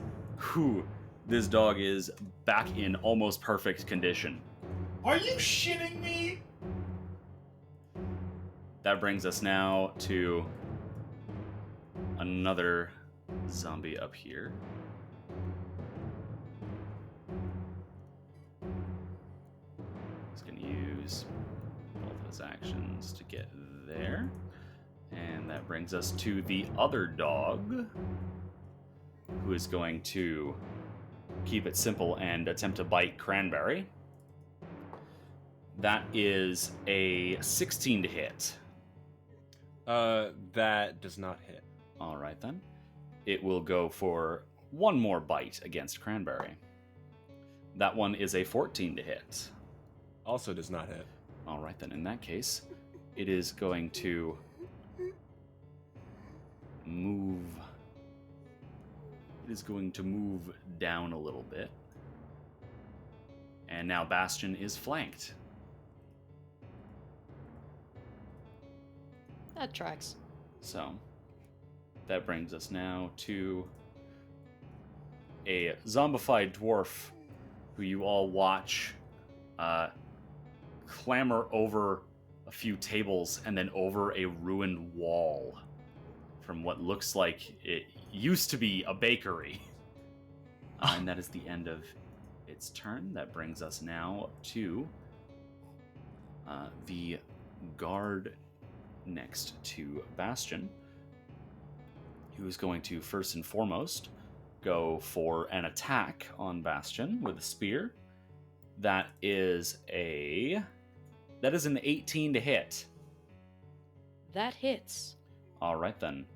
back in almost perfect condition. Are you shitting me? That brings us now to another zombie up here. He's going to use both of his actions to get there. And that brings us to the other dog, who is going to keep it simple and attempt to bite Cranberry. That is a 16 to hit. That does not hit. All right, then. It will go for one more bite against Cranberry. That one is a 14 to hit. Also does not hit. All right, then. In that case, it is going to move. It is going to move down a little bit. And now Bastion is flanked. That tracks. So, that brings us now to a zombified dwarf who you all watch clamber over a few tables and then over a ruined wall from what looks like it used to be a bakery. And that is the end of its turn. That brings us now to the guard next to Bastion, who is going to first and foremost go for an attack on Bastion with a spear. That is an 18 to hit. That hits. All right, then.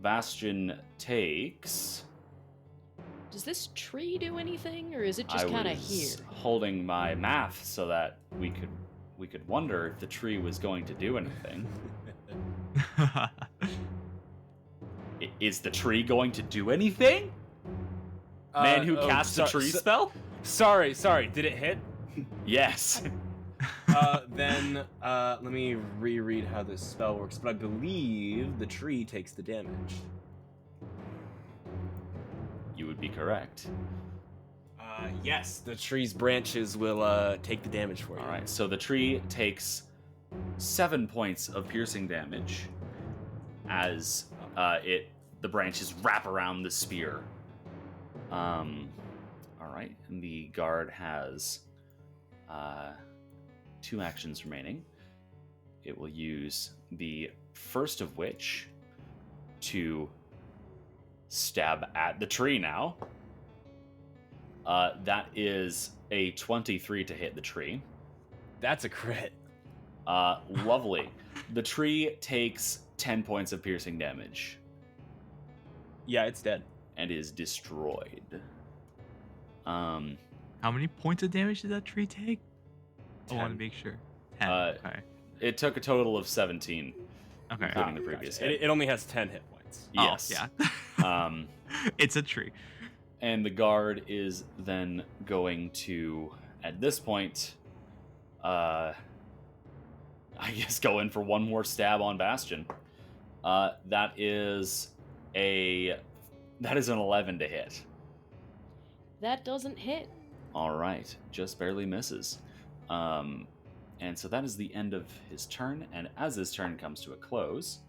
Bastion takes... Does this tree do anything, or is it just kind of here? Holding my math so that we could wonder if the tree was going to do anything. Is the tree going to do anything? Man who casts a tree spell? Sorry. Did it hit? Yes. Then let me reread how this spell works, but I believe the tree takes the damage. You would be correct. Yes, the tree's branches will take the damage for you. All right, so the tree takes 7 points of piercing damage as the branches wrap around the spear. All right, and the guard has 2 actions remaining. It will use the first of which to stab at the tree now. That is a 23 to hit the tree. That's a crit. Lovely. The tree takes 10 points of piercing damage. Yeah, it's dead. And is destroyed. How many points of damage did that tree take? 10. I want to make sure. 10. Okay. It took a total of 17. Okay. Including the previous hit. It only has 10 hit points. Yes. Oh, yeah. It's a tree. And the guard is then going to, at this point, I guess go in for one more stab on Bastion. That is an 11 to hit. That doesn't hit. All right, just barely misses. And so that is the end of his turn, and as his turn comes to a close,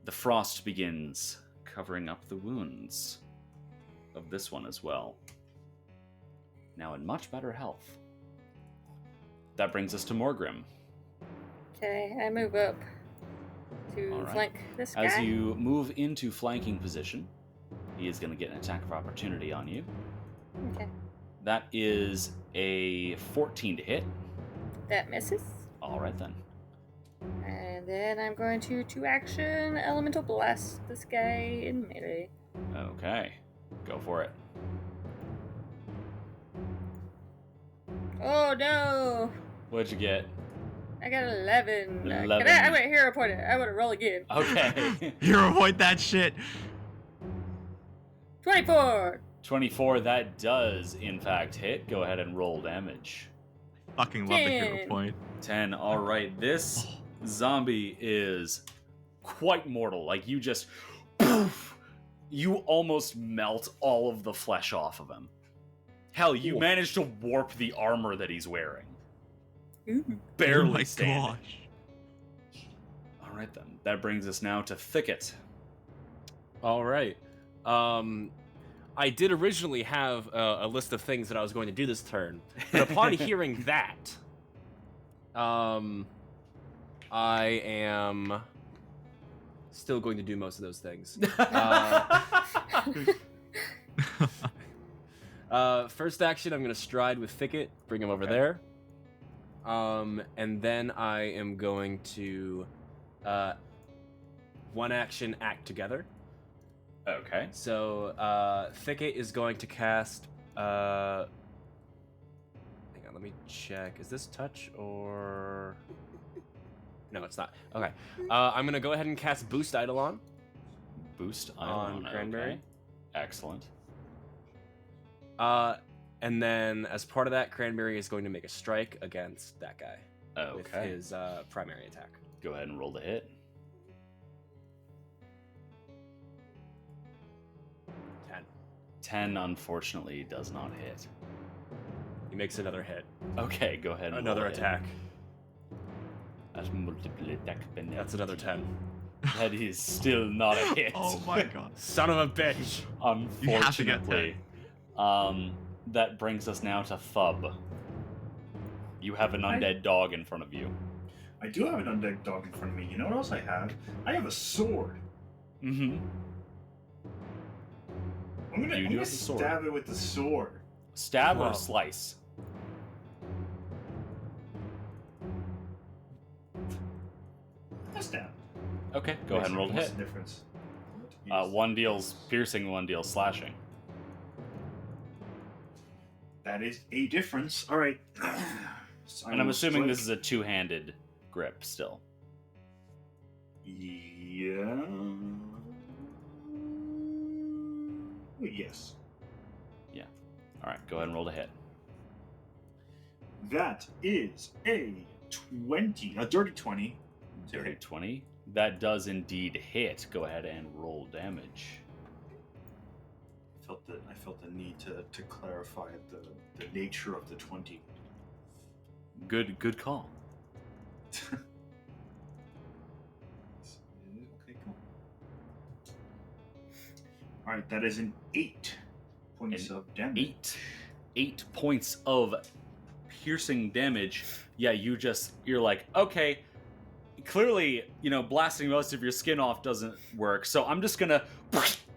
the frost begins covering up the wounds of this one as well. Now in much better health. That brings us to Morgrim. Okay, I move up to flank this guy. As you move into flanking position, he is going to get an attack of opportunity on you. Okay. That is a 14 to hit. That misses. All right then. And then I'm going to 2-action Elemental Blast this guy in melee. Okay, go for it. Oh no! What'd you get? I got 11. 11. I'm gonna hero point it. I want to roll again. Okay. Hero point that shit. 24. 24, that does in fact hit. Go ahead and roll damage. Fucking love the hero point. 10. All right, this zombie is quite mortal. Like you just, poof, you almost melt all of the flesh off of him. Hell, you managed to warp the armor that he's wearing. Ooh. Barely oh my standing. gosh. All right then, that brings us now to Thicket. All right. I did originally have a list of things that I was going to do this turn, but upon hearing that, I am still going to do most of those things. First action, I'm going to stride with Thicket, bring him over there. And then I am going to one action act together. Okay. So Thicket is going to cast. Hang on, let me check. Is this touch or? No, it's not. Okay. I'm gonna go ahead and cast Boost Eidolon. Boost on Cranberry. Okay. Excellent. And then as part of that, Cranberry is going to make a strike against that guy with his primary attack. Go ahead and roll the hit. 10 unfortunately does not hit. He makes another hit. Okay, go ahead and another roll attack. That's multiple attack penalty. That's another 10. That is still not a hit. Oh my god. Son of a bitch. Unfortunately. You have to get 10. That brings us now to Thub. You have an undead dog in front of you. I do have an undead dog in front of me. You know what else I have? I have a sword. Mm-hmm. I'm gonna stab it with the sword. Stab or slice? A stab. Okay, go ahead and roll to What's hit. the difference? One deals piercing, one deals slashing. That is a difference. All right. So And I'm assuming this is a two-handed grip still. Yeah. Yes. All right, go ahead and roll to hit. That is a 20, a dirty 20. Dirty 20. That does indeed hit. Go ahead and roll damage. I felt the need to clarify the nature of the 20. Good call. Okay, cool. All right, that is an 8 points of damage. 8 points of piercing damage. Yeah, you're like, okay, clearly, blasting most of your skin off doesn't work, so I'm just gonna,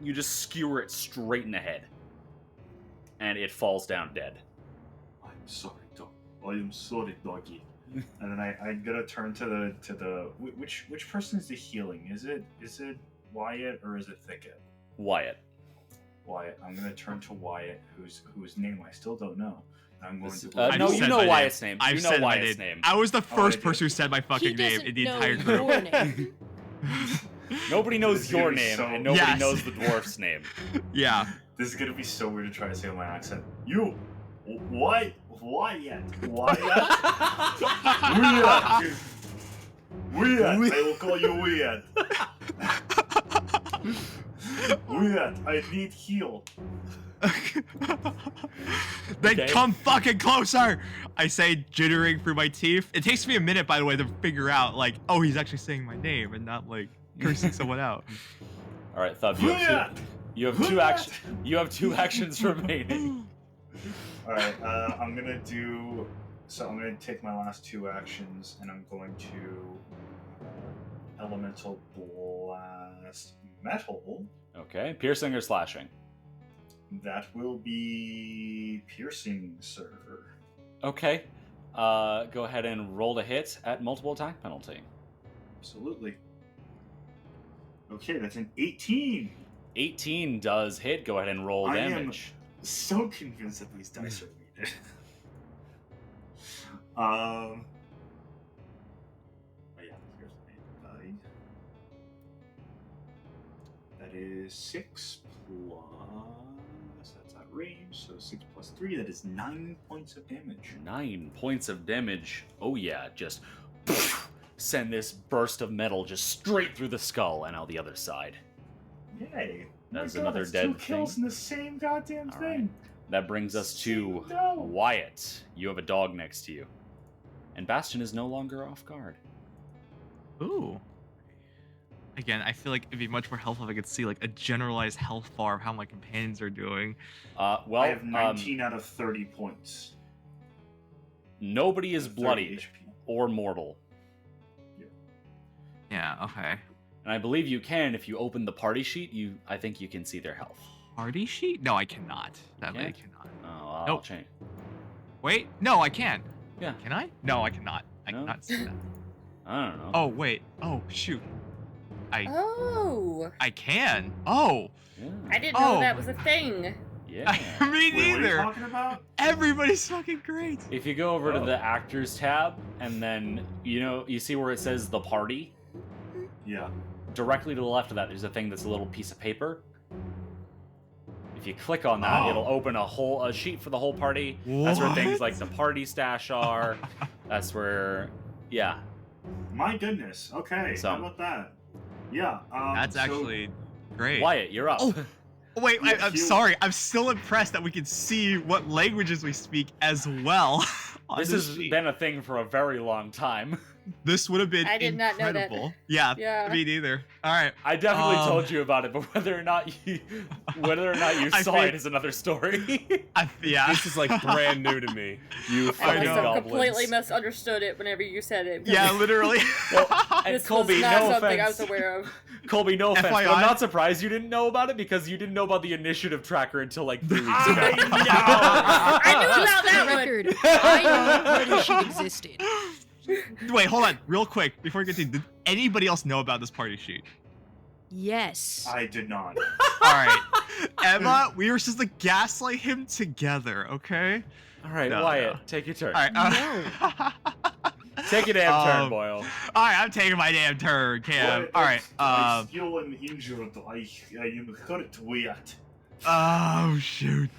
you just skewer it straight in the head. And it falls down dead. I'm sorry, dog. I am sorry, doggy. And then I'm gonna turn to the which person is the healing? Is it Wyatt or is it Thicket? Wyatt. Wyatt. I'm gonna turn to Wyatt, whose name I still don't know. I'm going to. No, you know Wyatt's name. I've said Wyatt's name. I was the first I person who said my fucking name in the entire group. Your name. Nobody knows This is your gonna be name, so- and nobody Yes. knows the dwarf's name. Yeah. This is gonna be so weird to try to say with my accent. You, Wyatt, Wyatt. Wyatt. I will call you Wyatt. Wyatt, I need heal. Then Okay. come fucking closer! I say, jittering through my teeth. It takes me a minute, by the way, to figure out, like, oh, he's actually saying my name and not, like, cursing someone out. All right, Thub, you have two actions remaining. All right, I'm gonna take my last 2 actions, and I'm going to elemental blast metal. Okay, piercing or slashing? That will be piercing, sir. Okay, go ahead and roll to hit at multiple attack penalty. Absolutely. Okay, that's an 18. 18 does hit. Go ahead and roll I am- damage. So convinced that these dice are needed. Oh yeah, here's the die. That is 6 plus. That's at range, so 6 plus 3. That is 9 points of damage. 9 points of damage. Oh yeah, just send this burst of metal just straight through the skull and out the other side. Yay! That's My God, another that's dead 2 kills thing. in the same goddamn All thing. right. That brings us to No. Wyatt. You have a dog next to you. And Bastion is no longer off guard. Ooh. Again, I feel like it'd be much more helpful if I could see, like, a generalized health bar of how my companions are doing. Well, I have 19 out of 30 points. nobody is 30 bloodied HP. or mortal. Yeah, okay. And I believe you can, if you open the party sheet, I think you can see their health. Party sheet? No, I cannot. That way I can't? cannot. Oh, I'll Nope. change. Wait, no, I can. Yeah. Can I? No, I cannot. I No? cannot see that. I don't know. Oh, wait. Oh, shoot. Oh, I can. Oh. Yeah. I didn't know Oh. that was a thing. Yeah. Me Wait, what are you neither. talking about? Everybody's fucking great. If you go over to Oh. the actors tab, and then, you see where it says the party? Yeah. Directly to the left of that, there's a thing that's a little piece of paper. If you click on that, Oh. it'll open a sheet for the whole party. That's where things like the party stash are. That's where, yeah. My goodness. Okay. So- How about that? Yeah. That's so- actually great. Wyatt, you're up. Oh. Wait, Yeah, I'm you- sorry. I'm still impressed that we can see what languages we speak as well. on This has sheet. been a thing for a very long time. This would have been I did not know that. incredible. Yeah, Yeah. me neither. All right. I definitely Um, told you about it, but whether or not you I saw think- it is another story. Yeah. This is like brand new to me. You I fucking must have goblins. completely misunderstood it whenever you said it. Yeah, literally. And This Colby, was not no something I offense. was aware of. Colby, no offense, but FYI. I'm not surprised you didn't know about it because you didn't know about the initiative tracker until like 3 weeks ago. I knew about For that the one. record, I knew the party sheet existed. Wait, hold on, real quick before we continue. Did anybody else know about this party sheet? Yes. I did not. All right, Emma, we were supposed to gaslight him together, okay? All right, No, Wyatt, no. take your turn. All right. Take a damn turn, Boyle. All right, I'm taking my damn turn, Cam. All right. I feel I'm injured. I am hurt weird. Oh shoot.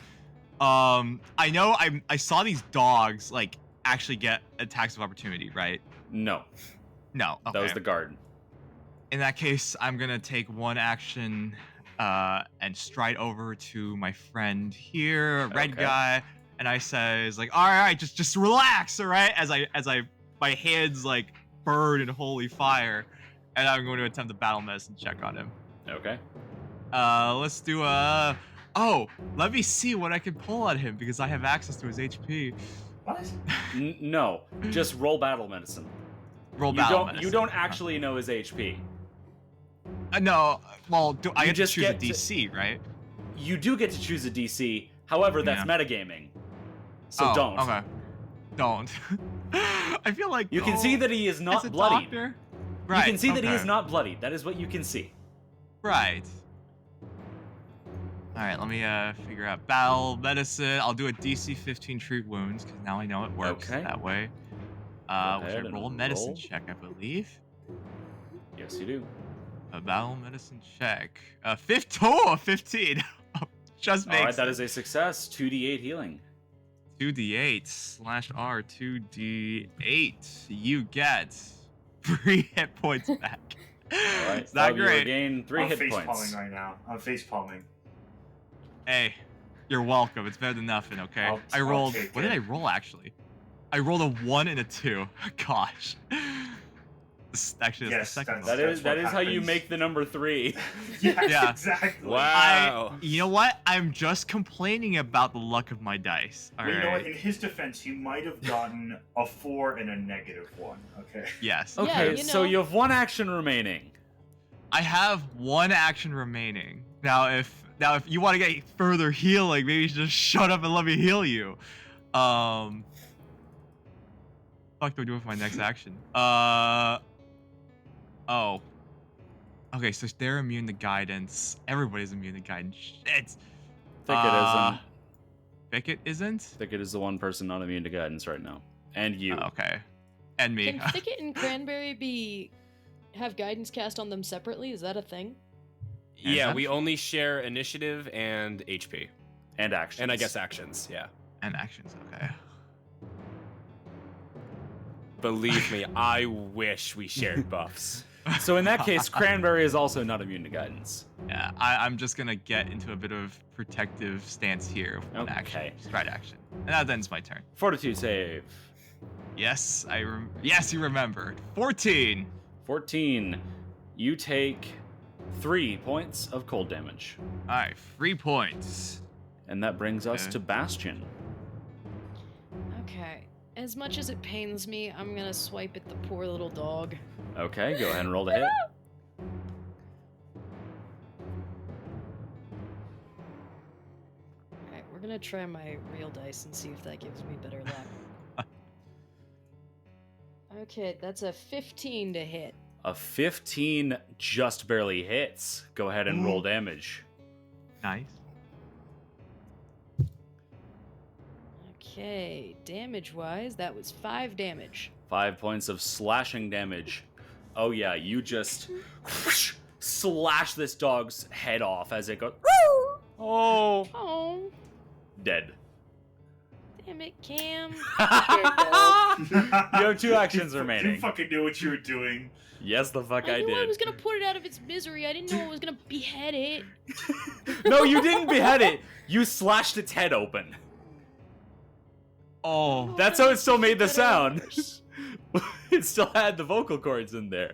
I know I saw these dogs like actually get attacks of opportunity, right? No, No. Okay. that was the guard. In that case, I'm gonna take one action and stride over to my friend here, red Okay. guy, and I says like, all right, just relax, all right? As I my hands like burn in holy fire, and I'm going to attempt a battle medicine check on him. Okay. Let's do a. Oh, let me see what I can pull on him because I have access to his HP. What? No, just roll battle medicine. Roll You battle don't. medicine. You don't actually know his HP. No. Well, I You have to just choose a get to- DC, right? You do get to choose a DC. However, that's Yeah. metagaming. So Oh, don't. Okay. Don't. I feel like You can see that he is as not a bloodied. doctor. Right. You can see that he okay. is not bloodied. That is what you can see. Right. All right. Let me figure out battle medicine. I'll do a DC 15 treat wounds because now I know it works Okay. that way. Go Which ahead I and roll a medicine roll. check, I believe. Yes, you do. A battle medicine check. 15. Just All right, makes that it. is a success. 2d8 healing. 2d8 /R 2d8. You get 3 hit points back. All right, It's not Fab, you great. regain 3 I'm hit face points. palming right now. I'm face palming. Hey, you're welcome. It's better than nothing, okay? I'll I rolled. take What did it. I roll actually? I rolled a 1 and a 2. Gosh. Actually, that's Yes, the second that's- one. That is what how you happens. make the number 3. Yes, Yeah. exactly. Wow. You know what? I'm just complaining about the luck of my dice. All Well, you know what? right. In his defense, he might have gotten a 4 and a -1. Okay. Yes. Okay, you so know- you have 1 action remaining. I have 1 action remaining. Now if you want to get further healing, maybe you should just shut up and let me heal you. Fuck do I do with my next action? Oh. Okay, so they're immune to guidance. Everybody's immune to guidance. Shit. Thicket isn't. Thicket isn't? Thicket is the one person not immune to guidance right now. And you. Okay. And me. Can Thicket and Cranberry have guidance cast on them separately? Is that a thing? Yeah, And we only share initiative and HP. And actions. And I guess actions, yeah. And actions, okay. Believe me, I wish we shared buffs. So in that case, Cranberry is also not immune to guidance. Yeah, I'm just gonna get into a bit of protective stance here with one action. Okay. Stride action. And that ends my turn. Fortitude save. Yes, yes, you remembered. 14. 14. You take 3 points of cold damage. Alright, 3 points. And that brings us Okay. to Bastion. Okay. As much as it pains me, I'm gonna swipe at the poor little dog. Okay, go ahead and roll the hit. Alright, we're gonna try my real dice and see if that gives me better luck. Okay, that's a 15 to hit. A 15 just barely hits. Go ahead and roll damage. Nice. Okay, damage-wise, that was 5 damage. 5 points of slashing damage. Oh yeah, you just slash this dog's head off as it goes. Oh, Oh, dead. damn it, Cam. You have 2 actions You remaining. fucking knew what you were doing. Yes, the fuck I I knew I did. was gonna put it out of its misery. I didn't know I was gonna behead it. No, you didn't behead it. You slashed its head open. Oh. That's how it still made the Better sound. worse. It still had the vocal cords in there.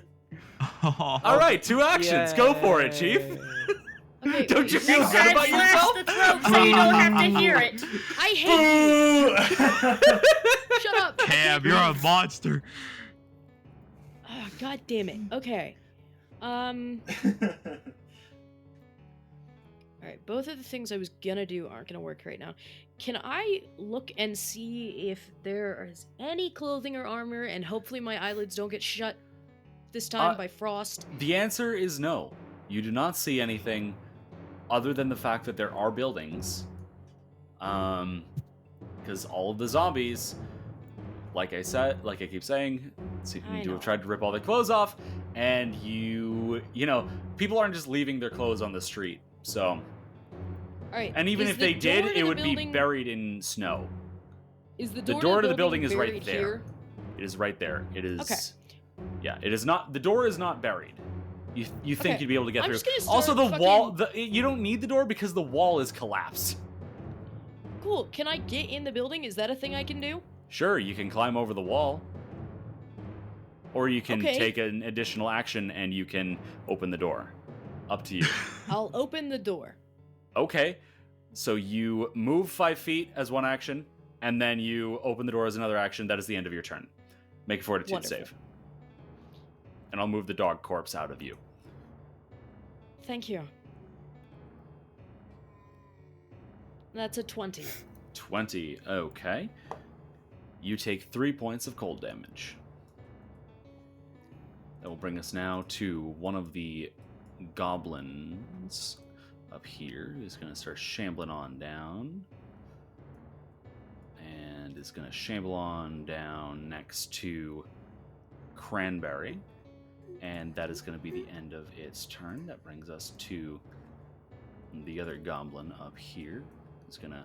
All right, 2 actions. Go for it, Chief. Okay, Don't wait, you feel Next good time, about slash yourself? the throat so you don't have to hear it. I hate you. Shut up. Cam, you're a monster. Oh, God damn it. Okay. Alright, both of the things I was gonna do aren't gonna work right now. can I look and see if there is any clothing or armor, and hopefully my eyelids don't get shut this time by frost? The answer is no. You do not see anything other than the fact that there are buildings. Because all of the zombies, like I keep saying, seem to have tried to rip all their clothes off, and you know, people aren't just leaving their clothes on the street, so. All right. And even if they did, it would be buried in snow. Is the door to the building is right buried there. here? It is right there. It is. Okay. Yeah, it is not. The door is not buried. You think you'd be able to get I'm through? just gonna start Also, the fucking- wall. You don't need the door because the wall is collapsed. Cool. Can I get in the building? Is that a thing I can do? Sure, you can climb over the wall. Or you can Okay. take an additional action and you can open the door. Up to you. I'll open the door. Okay. So you move 5 feet as one action, and then you open the door as another action. That is the end of your turn. Make a fortitude Wonderful. save. And I'll move the dog corpse out of you. Thank you. That's a 20. 20. Okay. You take 3 points of cold damage. That will bring us now to one of the goblins up here, who's going to start shambling on down. And is going to shamble on down next to Cranberry. And that is going to be the end of its turn. That brings us to the other goblin up here. He's going to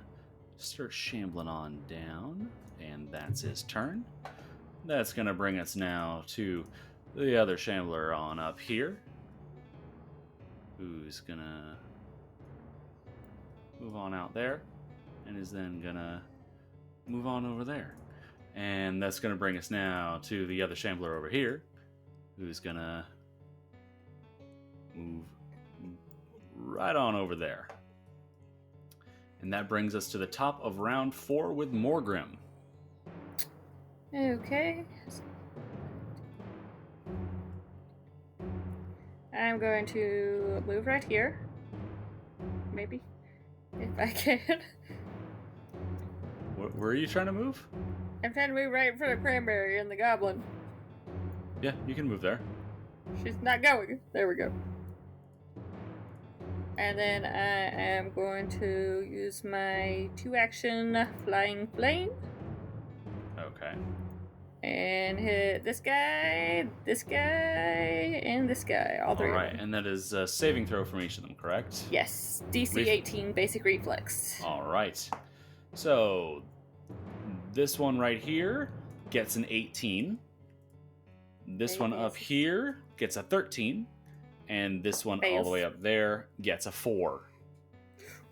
start shambling on down. And that's his turn. That's going to bring us now to the other shambler on up here, who's going to move on out there, and is then going to move on over there. And that's going to bring us now to the other shambler over here, who's going to move right on over there. And that brings us to the top of round 4 with Morgrim. Okay. I'm going to move right here. Maybe. If I can. Where are you trying to move? I'm trying to move right in front of Cranberry and the goblin. Yeah, you can move there. She's not going. There we go. And then I am going to use my 2-action flying flame. Okay. And hit this guy, and this guy. All three. All right, of them. and that is a saving throw from each of them, correct? Yes. DC 18 basic reflex. All right. So this one right here gets an 18. This one up here gets a 13. And this one all the way up there gets a 4.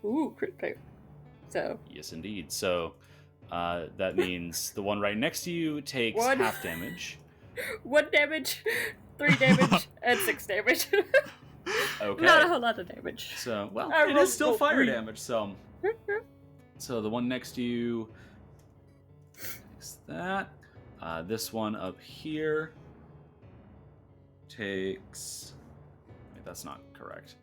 Ooh, crit fail. So. Yes, indeed. So that means the one right next to you takes half damage. 1 damage, 3 damage, and 6 damage. Okay. Not a whole lot of damage. So, well, I it is still rolled fire 3. damage, so. So the one next to you takes that. This one up here takes. Wait, that's not correct.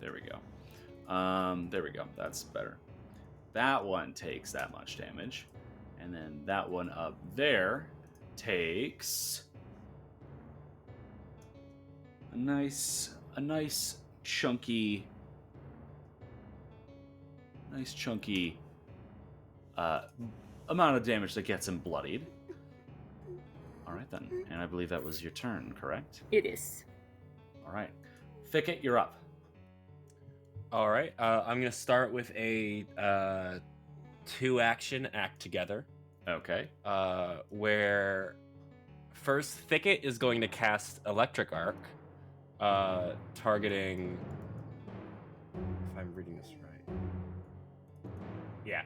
There we go. There we go. That's better. That one takes that much damage. And then that one up there takes a nice chunky amount of damage that gets him bloodied. All right then. And I believe that was your turn, correct? It is. All right. Thicket, you're up. All right. I'm going to start with a 2-action act together. Okay. Where first Thicket is going to cast Electric Arc, targeting. If I'm reading this right. Yeah.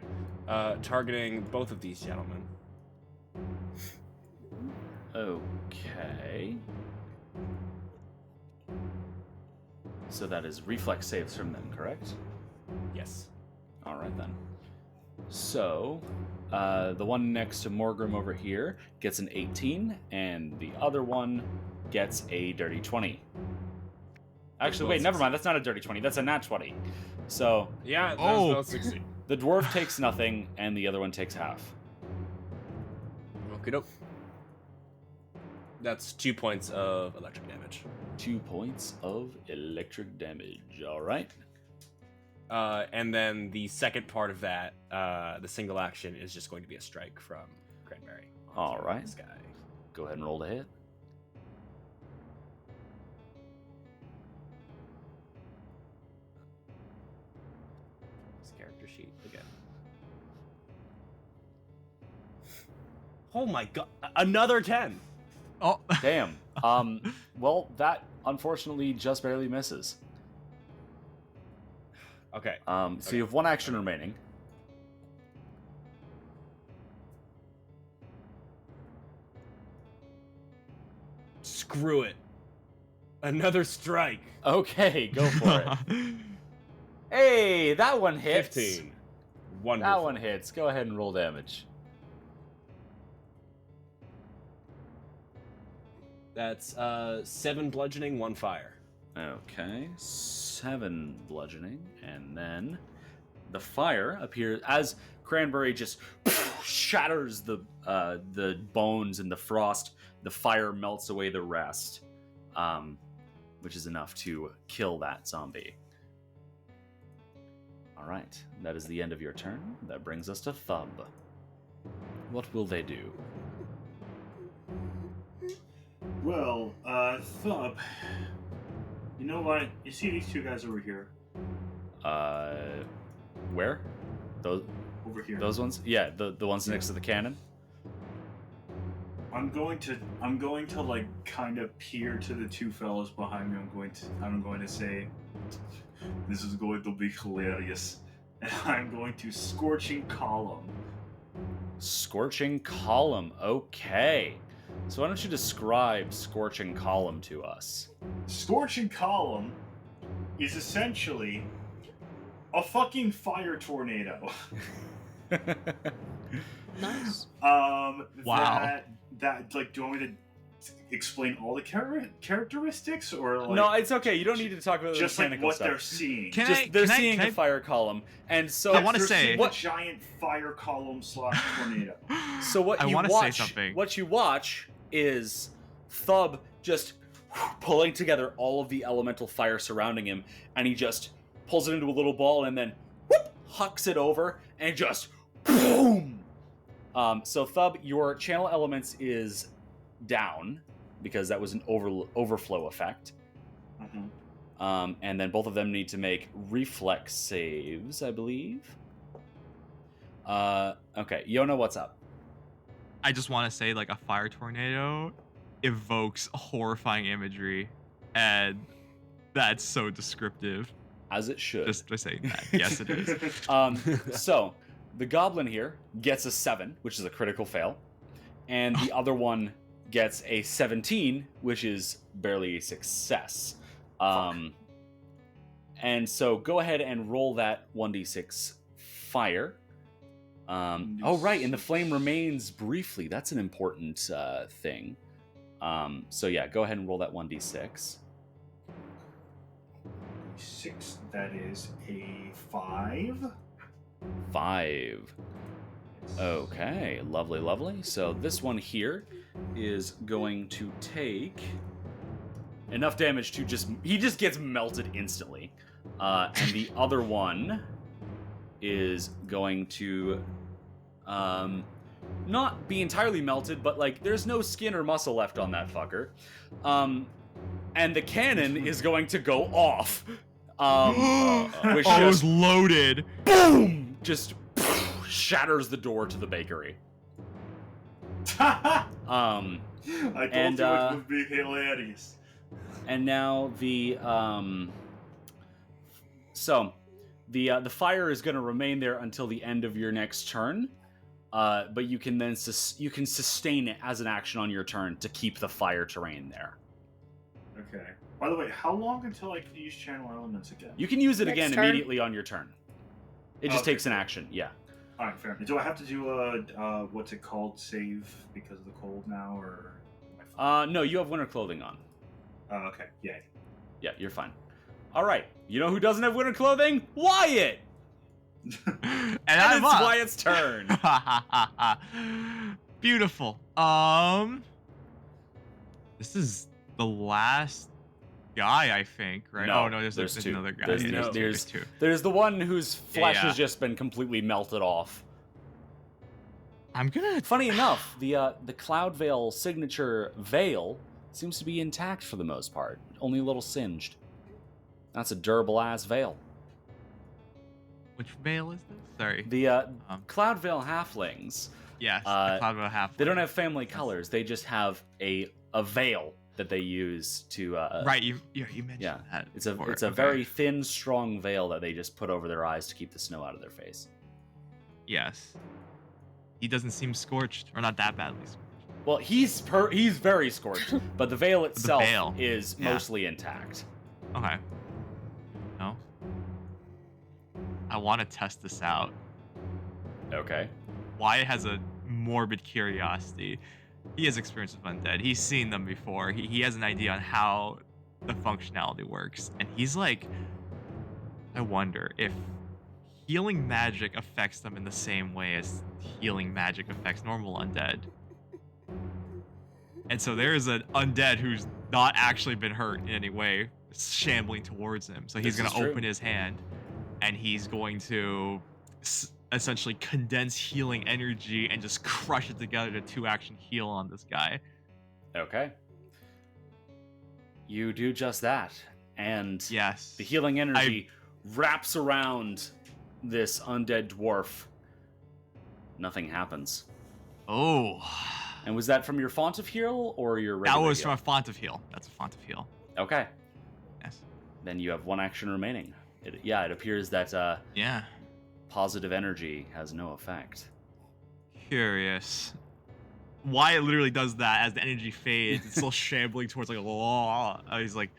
Targeting both of these gentlemen. Okay. So that is reflex saves from them, correct? Yes. All right then. So, the one next to Morgrim over here gets an 18, and the other one gets a dirty 20. Actually, wait, never mind. That's not a dirty 20. That's a nat 20. So Yeah, that's Oh. both succeed. the dwarf takes nothing, and the other one takes half. Okie doke. That's 2 points of electric damage. 2 points of electric damage. All right. And then the second part of that, the single action, is just going to be a strike from Cranberry. All right. This guy. Go ahead and roll to hit. His character sheet again. Oh my god! Another 10. Oh. Damn. Well, that unfortunately just barely misses. Okay. So you have one action remaining. Screw it. Another strike. Okay, go for it. Hey, that one hits. 15. Wonderful. That one hits. Go ahead and roll damage. That's 7 bludgeoning, 1 fire. Okay, 7 bludgeoning, and then the fire appears as Cranberry just shatters the bones and the frost. The fire melts away the rest, which is enough to kill that zombie. All right, that is the end of your turn. That brings us to Thub. What will they do? Well, Thub, you know what? You see these two guys over here? Where? Those Over here. those ones? Yeah, the ones next to the cannon. I'm going to like kind of peer to the two fellows behind me. I'm going to say, this is going to be hilarious, and I'm going to scorching column. Scorching column. Okay. So why don't you describe scorching column to us? Scorching column is essentially a fucking fire tornado. Nice. Wow. That like, do you want me to explain all the characteristics, or like No, it's okay. You don't need to talk about the just like mechanical what stuff. they're seeing? They're seeing the fire column, and so I wanna They're say- seeing what- a giant fire column / tornado. So what I you wanna watch? say something. What you watch is Thub just pulling together all of the elemental fire surrounding him, and he just pulls it into a little ball, and then whoop, hucks it over, and just boom. So Thub, your channel elements is down because that was an overflow effect. Mhm. And then both of them need to make reflex saves, I believe. Okay, Yona, what's up? I just want to say, like, a fire tornado evokes horrifying imagery, and that's so descriptive. As it should. Just saying that. Yes, it is. So the goblin here gets a 7, which is a critical fail, and the other one gets a 17, which is barely a success. And so go ahead and roll that 1d6 fire. Oh, right, and the flame remains briefly. That's an important thing. So yeah, go ahead and roll that 1d6. 6. That is a 5. 5. Okay, lovely, lovely. So this one here is going to take enough damage to he just gets melted instantly. And the other one is going to not be entirely melted, but like there's no skin or muscle left on that fucker. And the cannon is going to go off. Which Oh, it was just loaded. boom, just shatters the door to the bakery. I told And, you it would be hilarious. And now the fire is going to remain there until the end of your next turn, but you can then you can sustain it as an action on your turn to keep the fire terrain there. Okay. By the way, how long until I can use channel elements again? You can use it Next again turn? immediately on your turn. It just Okay. takes an action. Yeah. All right, fair enough. Do I have to do a what's it called, save because of the cold now, or? No, you have winter clothing on. Okay. Yay. Yeah, you're fine. All right. You know who doesn't have winter clothing? Wyatt! and And I'm it's up. Wyatt's turn. Beautiful. This is the last guy, I think, right? No, oh no, there's two. another guy. There's two. There's the one whose flesh Yeah. has just been completely melted off. I'm gonna. Funny enough, the Cloud Veil signature veil seems to be intact for the most part, only a little singed. That's a durable ass veil. Which veil is this? Sorry. The Cloud Veil halflings. Yes, the Cloud Veil half. They don't have family colors. They just have a veil that they use to. Right, you mentioned that. It's a before. it's a very thin, strong veil that they just put over their eyes to keep the snow out of their face. Yes. He doesn't seem scorched, or not that badly scorched. Well, he's very scorched, but the veil itself is Yeah. mostly intact. Okay. No. I want to test this out. Okay. Wyatt has a morbid curiosity. He has experience with undead. He's seen them before. He has an idea on how the functionality works. And he's like, I wonder if healing magic affects them in the same way as healing magic affects normal undead. And so there is an undead who's not actually been hurt in any way, shambling towards him. So he's going to open his hand, and he's going to essentially condense healing energy and just crush it together to 2-action heal on this guy. Okay. You do just that, and yes, the healing energy wraps around this undead dwarf. Nothing happens. Oh. And was that from your font of heal or your regular That was heal? from a font of heal. That's a font of heal. Okay. Yes. Then you have 1 action remaining. It appears that positive energy has no effect. Curious. Wyatt literally does that as the energy fades. It's still shambling towards he's like,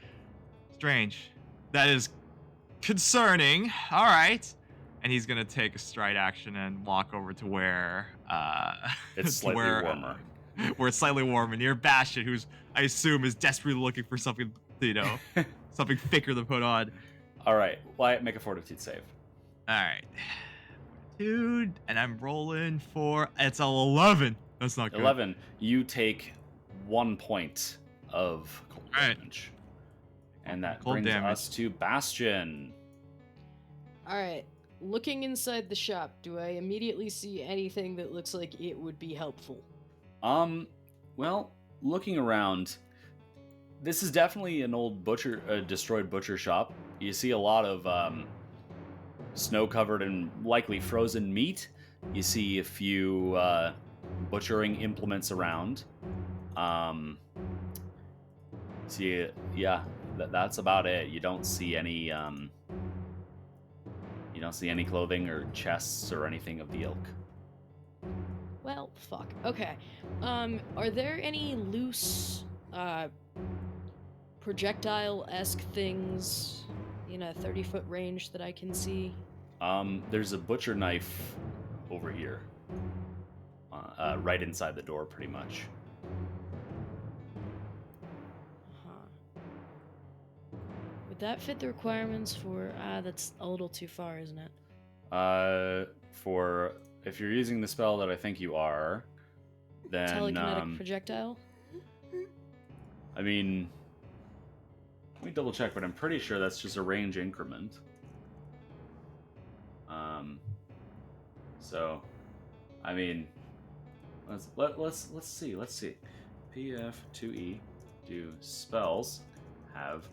strange. That is concerning. All right. And he's gonna take a stride action and walk over to where it's slightly warmer. Where it's slightly warmer near Bastion, who's I assume is desperately looking for something, something thicker to put on. All right, Wyatt, make a fortitude save. All right, dude, and I'm rolling for it's an 11. That's not good. 11. You take 1 point of cold damage, and that brings us to Bastion. All right. Looking inside the shop, do I immediately see anything that looks like it would be helpful? Well, looking around, this is definitely an old destroyed butcher shop. You see a lot of snow-covered and likely frozen meat. You see a few butchering implements around. That's about it. You don't see any clothing or chests or anything of the ilk. Well, fuck. Okay. Are there any loose, projectile-esque things in a 30-foot range that I can see? There's a butcher knife over here. Right inside the door, pretty much. Would that fit the requirements for... that's a little too far, isn't it? For... If you're using the spell that I think you are, then... Telekinetic projectile? I mean... Let me double check, but I'm pretty sure that's just a range increment. So... I mean... Let's see. PF2E. Do spells have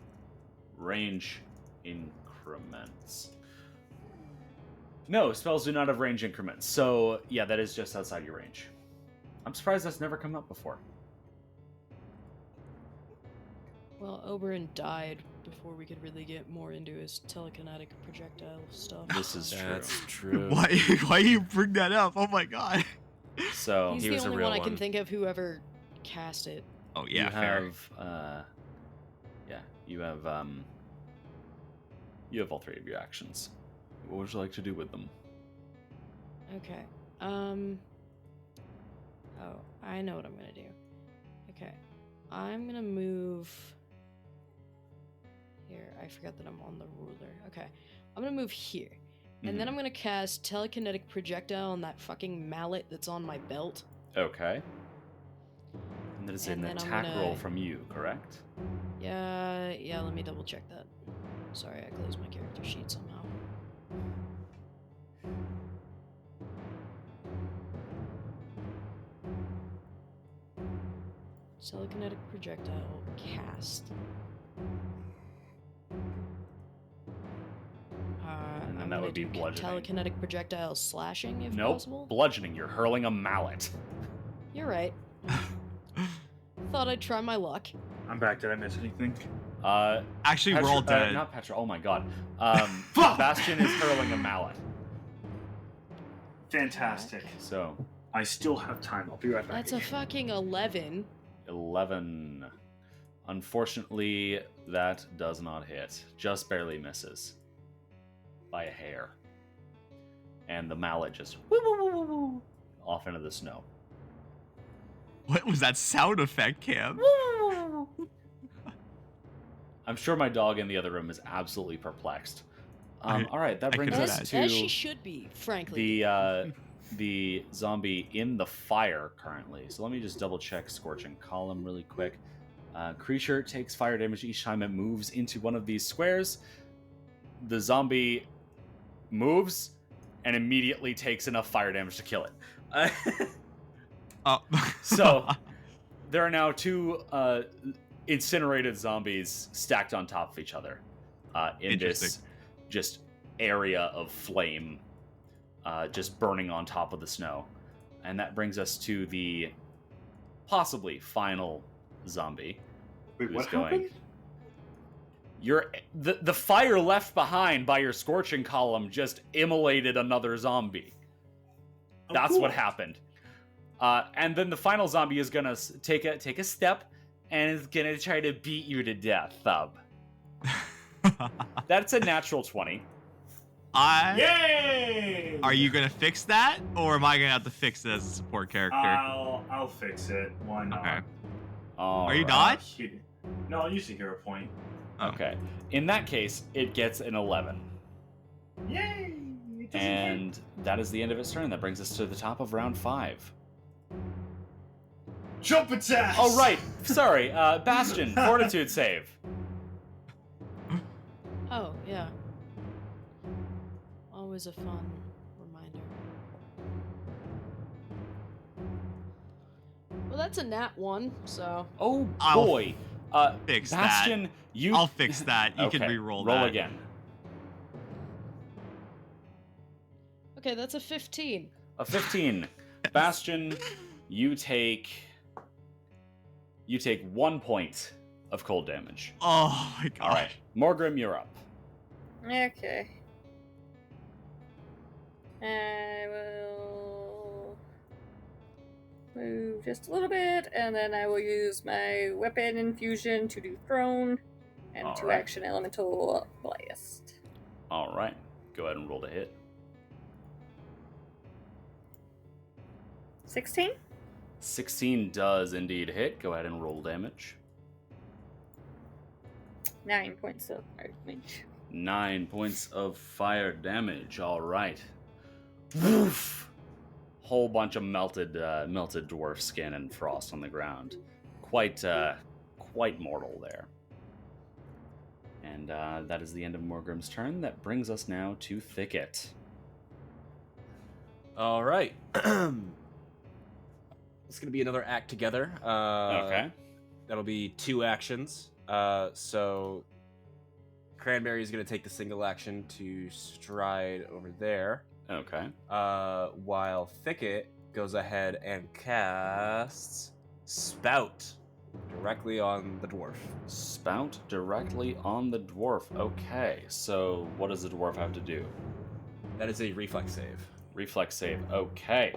range increments? No, spells do not have range increments. So, yeah, that is just outside your range. I'm surprised that's never come up before. Well, Oberon died before we could really get more into his telekinetic projectile stuff. This is true. That's true. Why you bring that up? Oh my god. So he's he the was a only real one I can one. think of who ever cast it. Oh yeah, you fair. you have all 3 of your actions. What would you like to do with them? Okay. Oh, I know what I'm gonna do. Okay. I'm gonna move Here, I forgot that I'm on the ruler. Okay, I'm gonna move here. And then I'm gonna cast telekinetic projectile on that fucking mallet that's on my belt. Okay. And that is an attack roll from you, correct? Yeah, let me double check that. Sorry, I closed my character sheet somehow. Telekinetic projectile cast. And then that would be bludgeoning. Telekinetic projectile slashing, if possible? Nope, bludgeoning. You're hurling a mallet. You're right. Thought I'd try my luck. I'm back. Did I miss anything? Actually, we're all dead. Not Petra. Oh my god. Bastion is hurling a mallet. Fantastic. So I still have time. I'll be right back. That's a fucking 11. 11. Unfortunately, that does not hit. Just barely misses. By a hair. And the mallet just off into the snow. What was that sound effect, Cam? I'm sure my dog in the other room is absolutely perplexed. All right, that brings us to as she should be, frankly. The zombie in the fire currently. So let me just double check Scorching Column really quick. Creature takes fire damage each time it moves into one of these squares. The zombie moves and immediately takes enough fire damage to kill it. So there are now two incinerated zombies stacked on top of each other in this just area of flame, just burning on top of the snow. And that brings us to the possibly final zombie. Wait, what happened? The fire left behind by your Scorching Column just immolated another zombie. That's what happened. And then the final zombie is gonna take a step and is gonna try to beat you to death, Thub. That's a natural 20. Yay! Are you gonna fix that, or am I gonna have to fix it as a support character? I'll fix it. Why not? Okay. Are you not? No, I'll use the hero point. Okay. In that case, it gets an 11. Yay! And that is the end of its turn. That brings us to the top of round 5. Jump attack! Oh, right. Sorry. Bastion, fortitude save. Oh, yeah. Always a fun reminder. Well, that's a nat 1, so... Oh, boy. Fix Bastion, that. you... I'll fix that. You okay. can re-roll that. Roll that. again. Okay, that's a 15. A 15. Bastion, you take 1 point of cold damage. Oh my god. All right. Morgrim, you're up. Okay. I will move just a little bit, and then I will use my weapon infusion to do thrown, and All 2 right. action elemental blast. All right. Go ahead and roll to hit. 16? 16 does indeed hit. Go ahead and roll damage. 9 points of fire damage. 9 points of fire damage. All right. Woof! Whole bunch of melted dwarf skin and frost on the ground. Quite mortal there. And that is the end of Morgrim's turn. That brings us now to Thicket. All right. It's going to be another act together. Okay. That'll be 2 actions. So Cranberry is going to take the single action to stride over there. Okay. While Thicket goes ahead and casts Spout directly on the dwarf. Spout directly on the dwarf. Okay. So what does the dwarf have to do? That is a reflex save. Reflex save. Okay.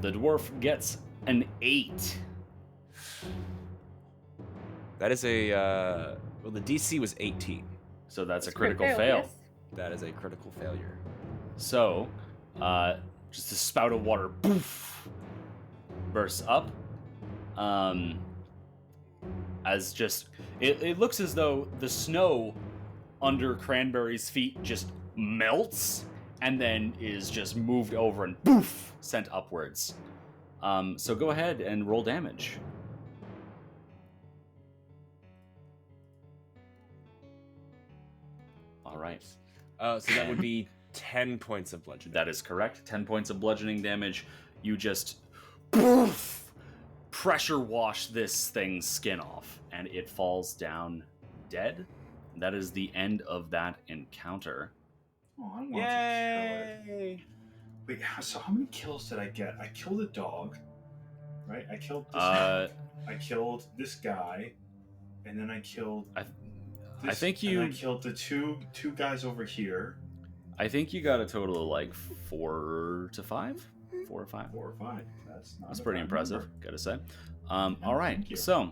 The dwarf gets an 8. That is a well, the DC was 18. So that's a It's crit critical fail. yes. That is a critical failure. So, just a spout of water, poof, bursts up. as just it looks as though the snow under Cranberry's feet just melts and then is just moved over and poof, sent upwards. So go ahead and roll damage. All right. So that would be 10 points of bludgeoning. That is correct. 10 points of bludgeoning damage. You just poof, pressure wash this thing's skin off, and it falls down dead. That is the end of that encounter. Oh, I want to kill it. Wait, so how many kills did I get? I killed a dog, right? I killed this I killed this guy, and then I killed I think you... And I killed the two guys over here. I think you got a total of like 4 to 5? 4 or 5? 4 or 5. That's pretty impressive, number. gotta say. All right, so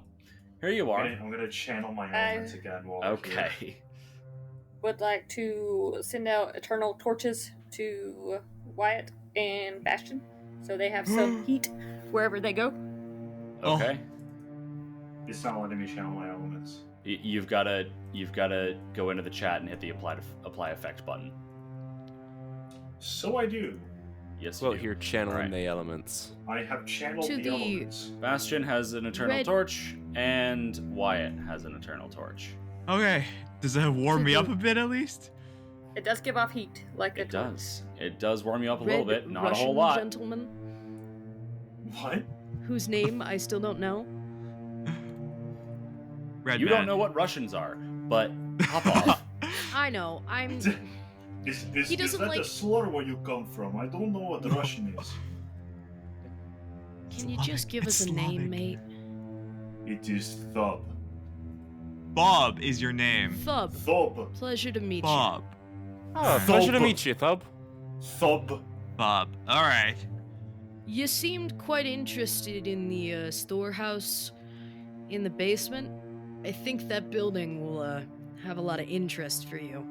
here you are. I'm gonna channel my elements again. Okay. Would like to send out eternal torches to Wyatt and Bastion, so they have some heat wherever they go. Okay. It's not letting me channel my elements. You've got to go into the chat and hit the apply effect button. So I do. Yes, Well, you do. you're channeling Right. the elements. I have channeled To the the- elements. Bastion has an eternal Red- torch, and Wyatt has an eternal torch. Okay. Does that warm me up a bit at least? It does give off heat, like a It torch. does. It does warm you up a Red little bit, not Russian a whole lot. gentleman What? whose name I still don't know. Red You man. don't know what Russians are, but hop off. I know. I'm. Is He doesn't that like- the slur where you come from? I don't know what Russian is. Can you Slavic. just give It's us a name, Slavic. mate? It is Thub. Bob is your name. Thub. Thub. Pleasure to meet Bob. Oh, pleasure to Thub. meet you, Thub. Thub. Bob. All right. you. You seemed quite interested in the storehouse in the basement. I think that building will have a lot of interest for you.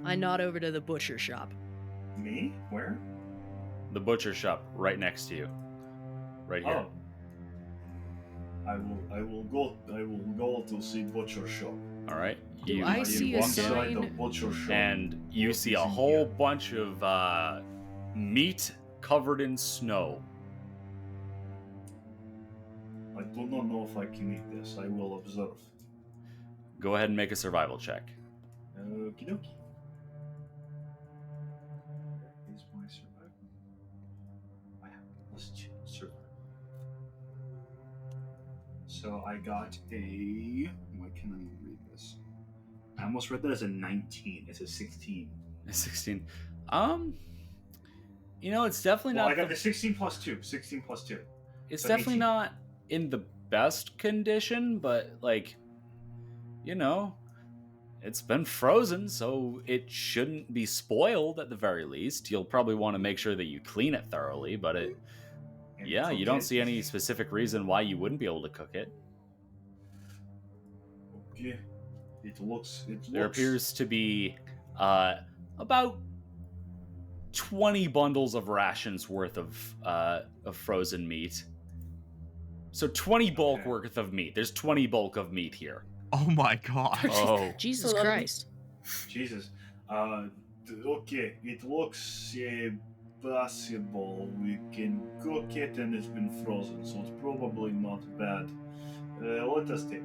I nod over to the butcher shop. Me? Where? The butcher shop right next to you. Right here. Oh. I will go to see butcher shop. All right. Do I see a walk inside the sign? butcher shop. And you see a whole bunch of meat covered in snow. I do not know if I can eat this. I will observe. Go ahead and make a survival check. Okie dokie. Where is my survival? I have +2 survival. So I got a. Why can I read this? I almost read that as a 19. It's a 16. 16. You know, it's definitely Well, not. I got the 16 plus 2. 16 plus 2. It's so definitely 18. not in the best condition, but like, you know, it's been frozen, so it shouldn't be spoiled at the very least. You'll probably want to make sure that you clean it thoroughly, but it. And Yeah, cook you don't it. see any specific reason why you wouldn't be able to cook it. Okay. It looks. There appears to be about 20 bundles of rations worth of frozen meat. So 20 bulk Okay. worth of meat. There's 20 bulk of meat here. Oh my gosh. Oh. Jesus So let me- Christ. Jesus. Okay, it looks possible. We can cook it and it's been frozen, so it's probably not bad. Let us take.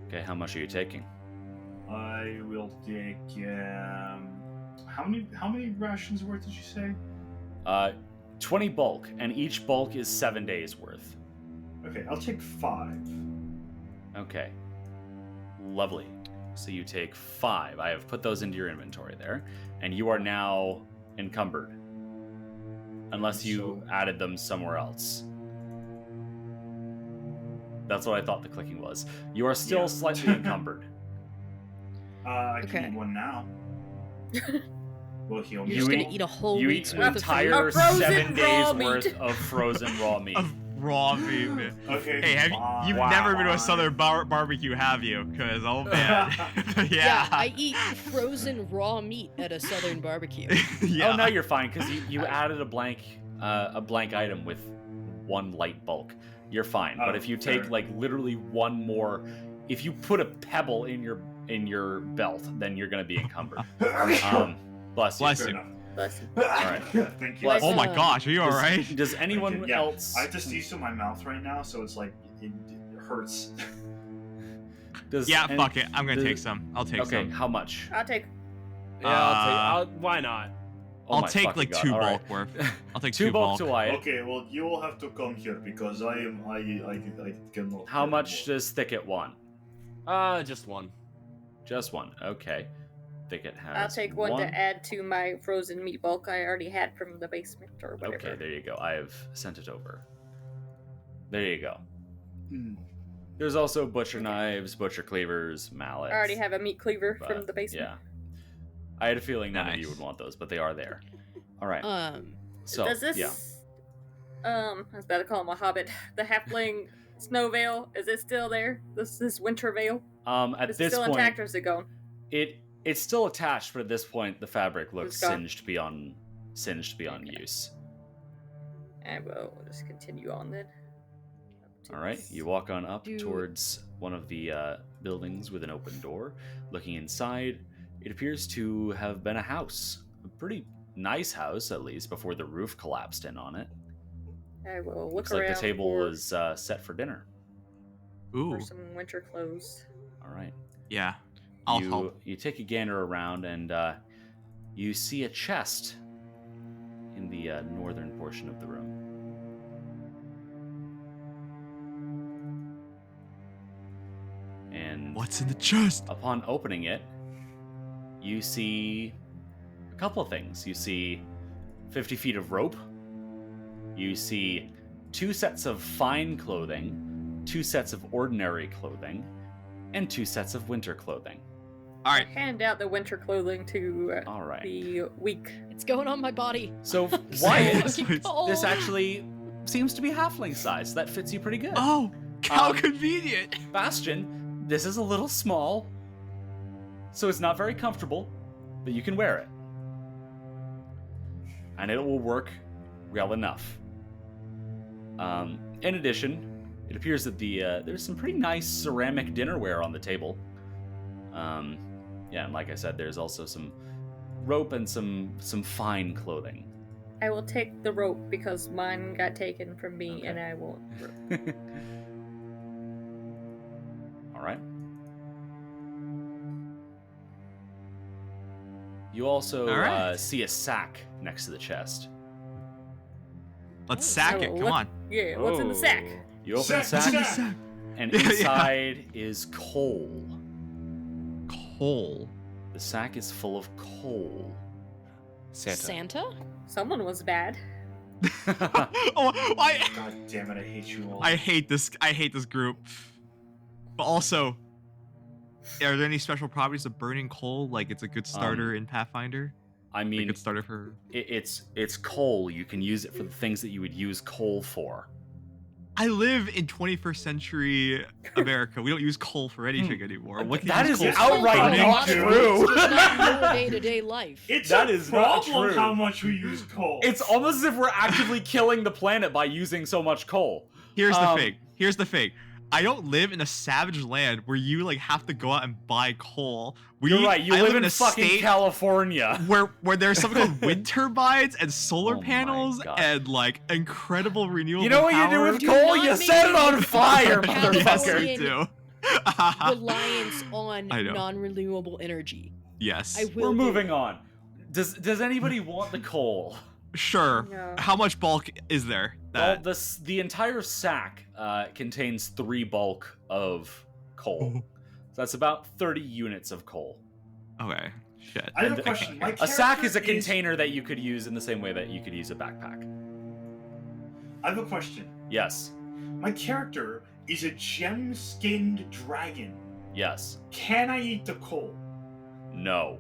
Okay, how much are you taking? I will take. How many rations worth did you say? 20 bulk, and each bulk is 7 days worth. Okay, I'll take 5. Okay. Lovely. So you take 5. I have put those into your inventory there, and you are now encumbered. Unless you added them somewhere else. That's what I thought the clicking was. You are still Yeah. slightly encumbered. I Okay. can eat one now. Will heal me. You're just You gonna eat a whole You week's eat an worth of entire A frozen 7 days raw meat. worth of frozen raw meat. Of raw meat. Man. Okay. Hey, you've fine. never been to a southern barbecue, have you? Cause oh man. yeah. I eat frozen raw meat at a southern barbecue. yeah. Oh no, you're fine because you added a blank item with 1 light bulk. you're fine. But if you take fair. like literally one more, if you put a pebble in your belt, then you're gonna be encumbered. Bless you. Bless Fair you. enough. Bless you. All right. Thank you. Bless Oh my Uh, gosh, are you alright? Does anyone Thank you. Yeah, else? I have to seize in my mouth right now, so it's like it hurts. Does Yeah, any- fuck it. I'm gonna does- take some. I'll take Okay, some. how much? I'll take. Yeah, why not? Oh I'll my take fucking like God. 2 All right. bulk worth. I'll take 2 2 bulk bulk. to Wyatt. Okay, well you will have to come here because I cannot. How much does Thicket want? Just one. Just one. Okay. Thicket has. I'll take one to add to my frozen meat bulk I already had from the basement or whatever. Okay, there you go. I have sent it over. There you go. Hmm. There's also butcher knives, butcher cleavers, mallets. I already have a meat cleaver but, from the basement. Yeah. I had a feeling none of you Nice. would want those, but they are there. All right. So, Does this? yeah. I was about to call him a hobbit. The halfling snow veil, is it still there? This winter veil. At Is it this still point, intact or is it gone? it's still attached, but at this point, the fabric looks It's gone. singed beyond use. And we'll just continue on then. All right, you walk on up Do- towards one of the buildings with an open door. Looking inside, it appears to have been a house. A pretty nice house, at least, before the roof collapsed in on it. I will look Looks around like the table for, is set for dinner. Ooh, for some winter clothes. All right. yeah. I'll help. You take a gander around and you see a chest in the northern portion of the room. And What's in the chest? upon opening it, you see a couple of things. You see 50 feet of rope. You see 2 sets of fine clothing, 2 sets of ordinary clothing, and 2 sets of winter clothing. All right. Hand out the winter clothing to All right. the weak. It's going on my body. So So Wyatt, fucking cold. this actually seems to be halfling size. That fits you pretty good. Oh, how Um, convenient. Bastion, this is a little small, so it's not very comfortable, but you can wear it. And it will work well enough. In addition, it appears that there's some pretty nice ceramic dinnerware on the table. Yeah, and like I said, there's also some rope and some fine clothing. I will take the rope because mine got taken from me, Okay. and I won't. All right. You also All right. see a sack next to the chest. Let's I sack will it. Come look- on. Yeah, what's in the sack? You open the Sack, sack, sack. and Yeah, yeah. inside is coal. Coal. The sack is full of coal. Santa? Someone was bad. Oh, God damn it! I hate you all. I hate this. I hate this group. But also, are there any special properties of burning coal? Like it's a good starter in Pathfinder. I A mean, good starter for. it's coal. You can use it for the things that you would use coal for. I live in 21st century America. We don't use coal for anything anymore. What can you That use is coal for? outright Burning not too. true. It's not your day-to-day life. It's That a is not problem true. how much we use coal. It's almost as if we're actively killing the planet by using so much coal. Here's the Um, thing. Here's the thing. I don't live in a savage land where you like have to go out and buy coal. You're right. You I live in a fucking state California. where there's something called wind turbines and solar Oh my panels God. and like incredible renewable You know what you do power. with Do coal? not You make set it me on fire, Yes, motherfucker. we do. Reliance on I know. non-renewable energy. Yes. I will We're do. moving on. Does anybody want the coal? Sure. No. How much bulk is there? Well, That the entire sack contains 3 bulk of coal. Oh. So that's about 30 units of coal. okay. Shit. I have And a question. My A sack is a character container that you could use in the same way that you could use a backpack. I have a question. Yes. My character is a gem-skinned dragon. Yes. Can I eat the coal? No.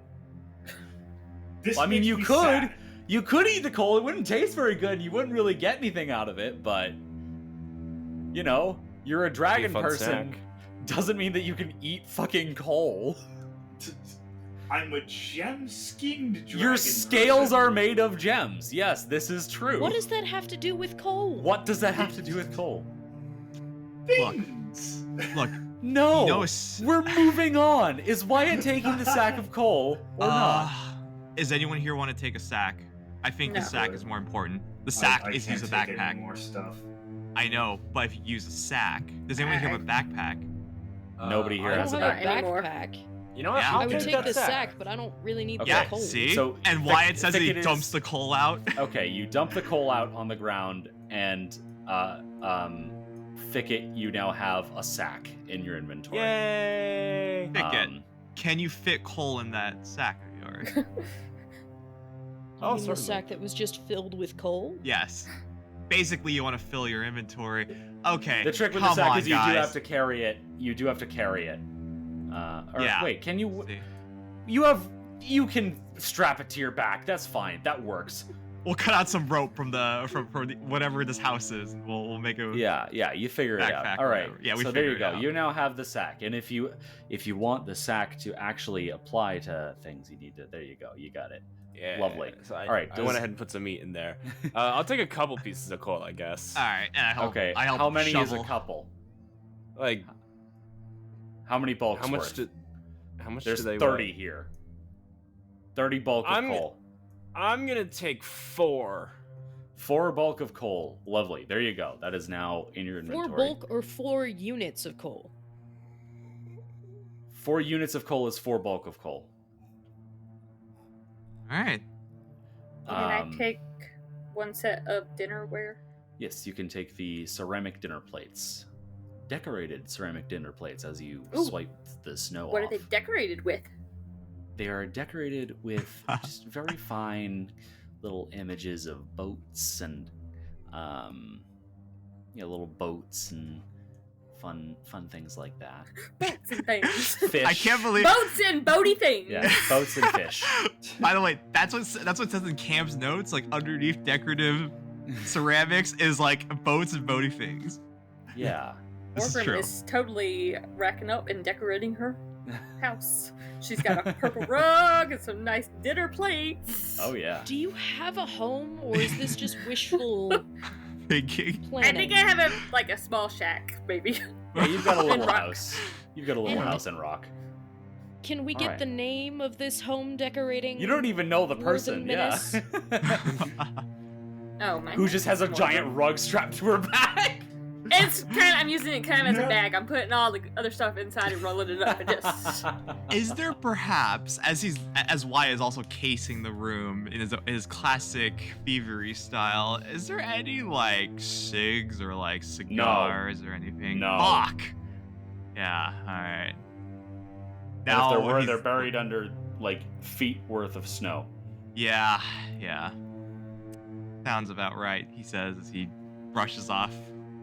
This Well, I mean, makes you me could. sad. You could eat the coal. It wouldn't taste very good. You wouldn't really get anything out of it, but you know, you're a dragon fun person. snack. Doesn't mean that you can eat fucking coal. I'm a gem-skinned dragon. Your scales person. are made of gems. Yes, this is true. What does that have to do with coal? What does that have to do with coal? Things. Look. No, No, we're moving on. Is Wyatt taking the sack of coal or not? Does anyone here want to take a sack? I think the No. sack is more important. The sack I is can't use a take any backpack. more stuff. I know, but if you use a sack, does anyone here have a backpack? Nobody here I has don't a have backpack. a anymore. backpack. You know what? Yeah. I'll I would take take that the sack, but I don't really need Okay. Yeah, the coal. see? So, and Thick- Wyatt says that he Thicket is- dumps the coal out. Okay, you dump the coal out on the ground, and Thicket, you now have a sack in your inventory. Yay! Thicket, Um, can you fit coal in that sack of yours? Oh, You mean the certainly. sack that was just filled with coal? Yes. Basically, you want to fill your inventory. Okay. The trick with the come sack on, is you do guys. have to carry it. You do have to carry it. Yeah. Wait, can you? See. You can strap it to your back. That's fine. That works. We'll cut out some rope from the whatever this house is. And we'll make a Yeah. You figure it backpack out. or All right. whatever. Yeah, we so there you figured it go. out. You now have the sack, and if you want the sack to actually apply to things, you need to. There you go. You got it. Yeah. Lovely. So I, All right, I does- went ahead and put some meat in there. I'll take a couple pieces of coal, I guess. All right. And I help, Okay. I help How many shovel. is a couple? Like, How many bulks how much worth? do? How much There's do they 30 weigh? here. 30 bulk of I'm- coal. I'm gonna take 4. 4 bulk of coal. Lovely. There you go. That is now in your 4 inventory. bulk or 4 units of coal? 4 units of coal is 4 bulk of coal. All right. Can I take one set of dinnerware? Yes, you can take the ceramic dinner plates. Decorated ceramic dinner plates as you Ooh. swipe the snow What off. are they decorated with? They are decorated with just very fine little images of boats and little boats and fun things like that. Boats and things. Fish. I can't believe. Boats and boaty things. Yeah, boats and fish. By the way, that's what it says in Cam's notes. Like underneath decorative ceramics is like boats and boaty things. Yeah. This is Morgan true. is totally racking up and decorating her house. She's got a purple rug and some nice dinner plates. Oh yeah. Do you have a home, or is this just wishful Thinking. I planning? think I have a small shack, maybe. Yeah, you've got a little And rock. house. You've got a little And- house in Rock. Can we All get right. the name of this home decorating? You don't even know the More person, than yeah. Oh my. Who just has a Morgan. giant rug strapped to her back. It's I'm using it kind of as a bag. I'm putting all the other stuff inside and rolling it up and just. Is there perhaps, as Wyatt is also casing the room in his classic thievery style, is there any like cigs or like cigars or anything? No. Fuck. Yeah. All right. And if there were, he's- they're buried under like feet worth of snow. Yeah. Yeah. Sounds about right. He says as he brushes off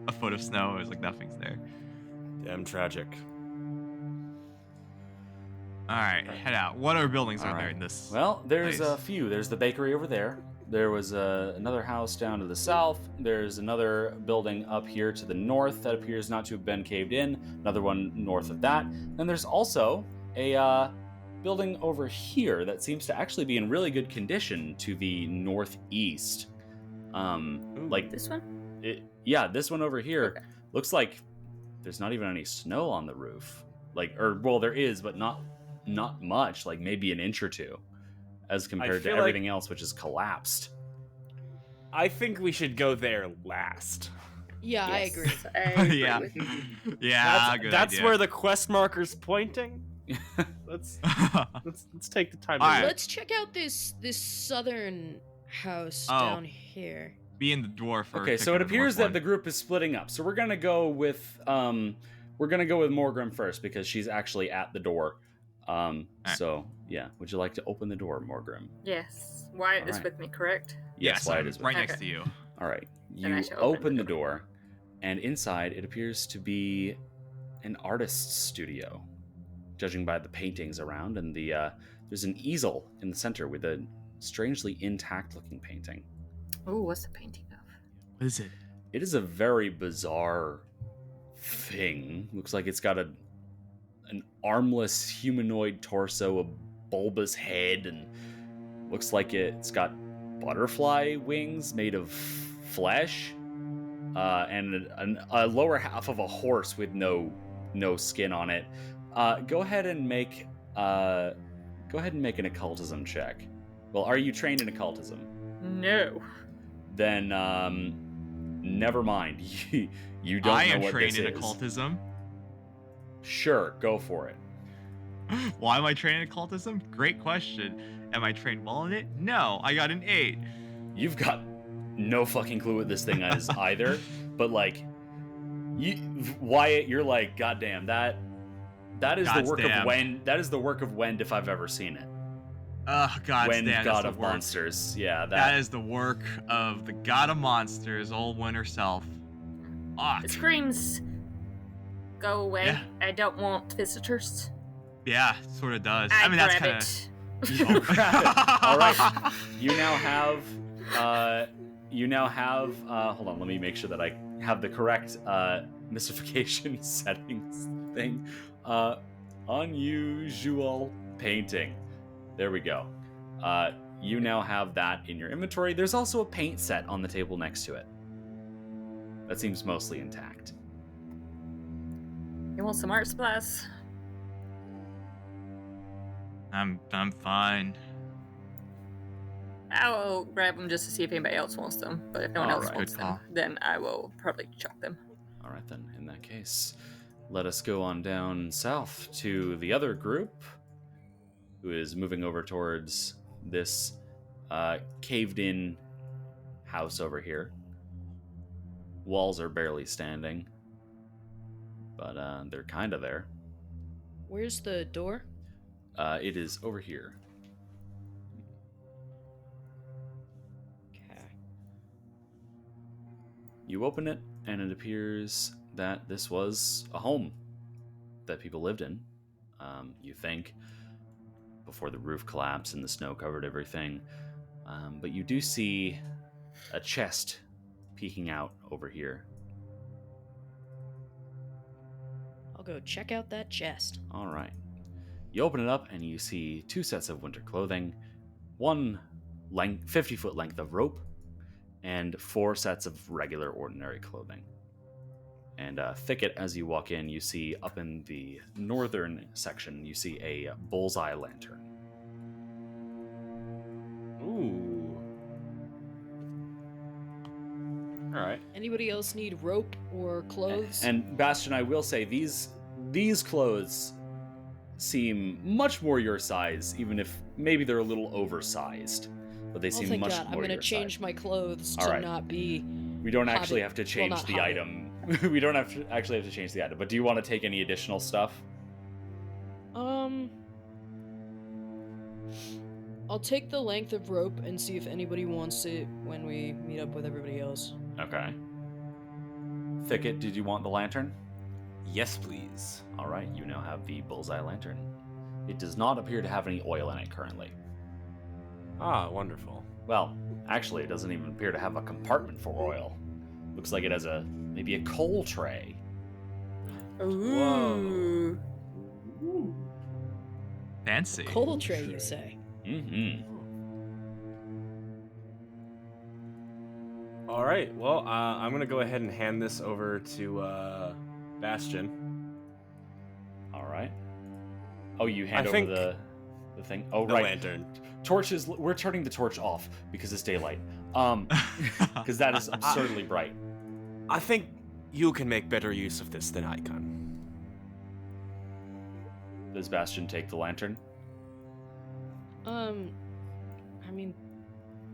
a foot of snow. It's like nothing's there. Damn tragic. All right, head out. What other buildings All are there right. in this? Well, there's place? a few. There's the bakery over there. There was another house down to the south. There's another building up here to the north that appears not to have been caved in. Another one north of that. And there's also a building over here that seems to actually be in really good condition to the northeast. Like This one? this one over here Okay. looks like there's not even any snow on the roof. Well, there is, but not much. Like maybe an inch or two, as compared to feel like- everything else, which is collapsed. I think we should go there last. Yeah, I Yes, agree. I agree Yeah. with you. Yeah, good That's idea. where the quest marker's pointing. Let's take the time. All to right. look. Let's check out this southern house Oh. down here. Be in the dwarf. Or Okay, check so out it the appears dwarf that one. the group is splitting up. So we're gonna go with Morgrim first because she's actually at the door. So yeah, would you like to open the door, Morgrim? Yes. Wyatt is Alright. with me, correct? Yes, Wyatt I'm is with right you. next Okay. to you. All right, Then I you shall open the door, and inside it appears to be an artist's studio, judging by the paintings around, and there's an easel in the center with a strangely intact-looking painting. Oh, what's the painting of? What is it? It is a very bizarre thing. Looks like it's got an armless humanoid torso, a bulbous head, and looks like it's got butterfly wings made of flesh. and a lower half of a horse with no skin on it. Go ahead and make an occultism check. Well, are you trained in occultism? No. Then never mind. You don't I know am what trained this in is. occultism. Sure, go for it. Why am I trained in occultism? Great question. Am I trained well in it? No, I got an 8. You've got no fucking clue what this thing is either. But like, Wyatt, you're like, goddamn, that is the work of Wend. That is the work of Wend if I've ever seen it. Oh, God, Wend, god of monsters. Yeah, that is the work of the god of monsters, old Wend herself. It screams, "Go away! Yeah. I don't want visitors." Yeah, sort of does. I mean, that's grab kind of. it. You grab it. All right. You now have. Hold on. Let me make sure that I have the correct mystification settings thing. Unusual painting. There we go. You now have that in your inventory. There's also a paint set on the table next to it. That seems mostly intact. You want some art supplies? I'm fine. I will grab them just to see if anybody else wants them. But if no one else Alright, wants good them, call. then I will probably chuck them. All right, then. In that case, let us go on down south to the other group, who is moving over towards this caved-in house over here. Walls are barely standing, but they're kind of there. Where's the door? It is over here. Okay. You open it, and it appears that this was a home that people lived in. You think, before the roof collapsed and the snow covered everything. But you do see a chest peeking out over here. I'll go check out that chest. All right. You open it up and you see 2 sets of winter clothing, 1 50-foot length of rope, and 4 sets of regular ordinary clothing. And thicket, as you walk in, you see up in the northern section, you see a bullseye lantern. Ooh. All right. Anybody else need rope or clothes? And Bastion, I will say, these clothes seem much more your size, even if maybe they're a little oversized. But they seem much more I'm gonna your change size. my clothes All to right. not be. We don't actually have to Well, change not the hobbit. item. We don't actually have to change the item. But do you want to take any additional stuff? I'll take the length of rope and see if anybody wants it when we meet up with everybody else. Okay. Thicket, did you want the lantern? Yes, please. All right, you now have the bullseye lantern. It does not appear to have any oil in it currently. Ah, wonderful. Well, actually, it doesn't even appear to have a compartment for oil. Looks like it has maybe a coal tray. Ooh. Ooh. Fancy. Coal tray, you say? Mm-hmm. All right. Well, I'm gonna go ahead and hand this over to Bastion. All right. Oh, you hand I over think the thing. Oh, The right. lantern. Torches. We're turning the torch off because it's daylight. Because that is absurdly bright. I think you can make better use of this than I can. Does Bastion take the lantern? I mean,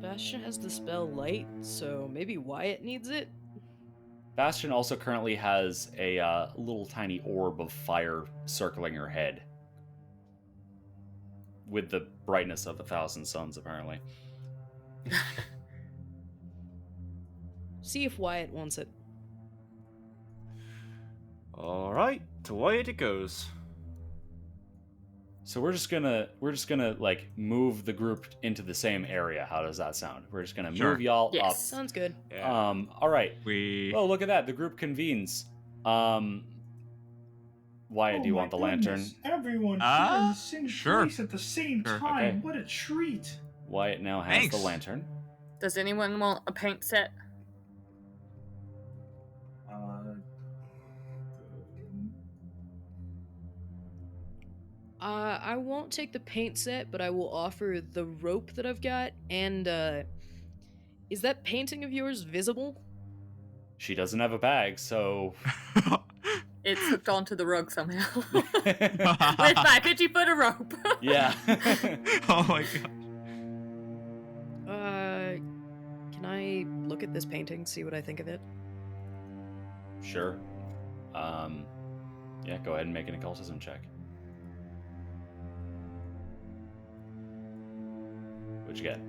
Bastion has the spell light, so maybe Wyatt needs it? Bastion also currently has a little tiny orb of fire circling her head. With the brightness of 1,000 suns, apparently. See if Wyatt wants it. All right. To Wyatt it goes. So we're just gonna like move the group into the same area. How does that sound? We're just gonna Sure. move y'all Yes. Sounds good. Yeah. All right. We. Oh, look at that. The group convenes. Wyatt, do you my want the lantern? goodness, everyone Ah, here in the same sure. place at the same Sure. time. Okay. What a treat! Wyatt now has Thanks. the lantern. Does anyone want a paint set? I won't take the paint set, but I will offer the rope that I've got. And is that painting of yours visible? She doesn't have a bag, so It's hooked onto the rug somehow. With my 50-foot of rope. yeah. Oh my god. Can I look at this painting, see what I think of it? Sure. Yeah, go ahead and make an occultism check. What'd you get?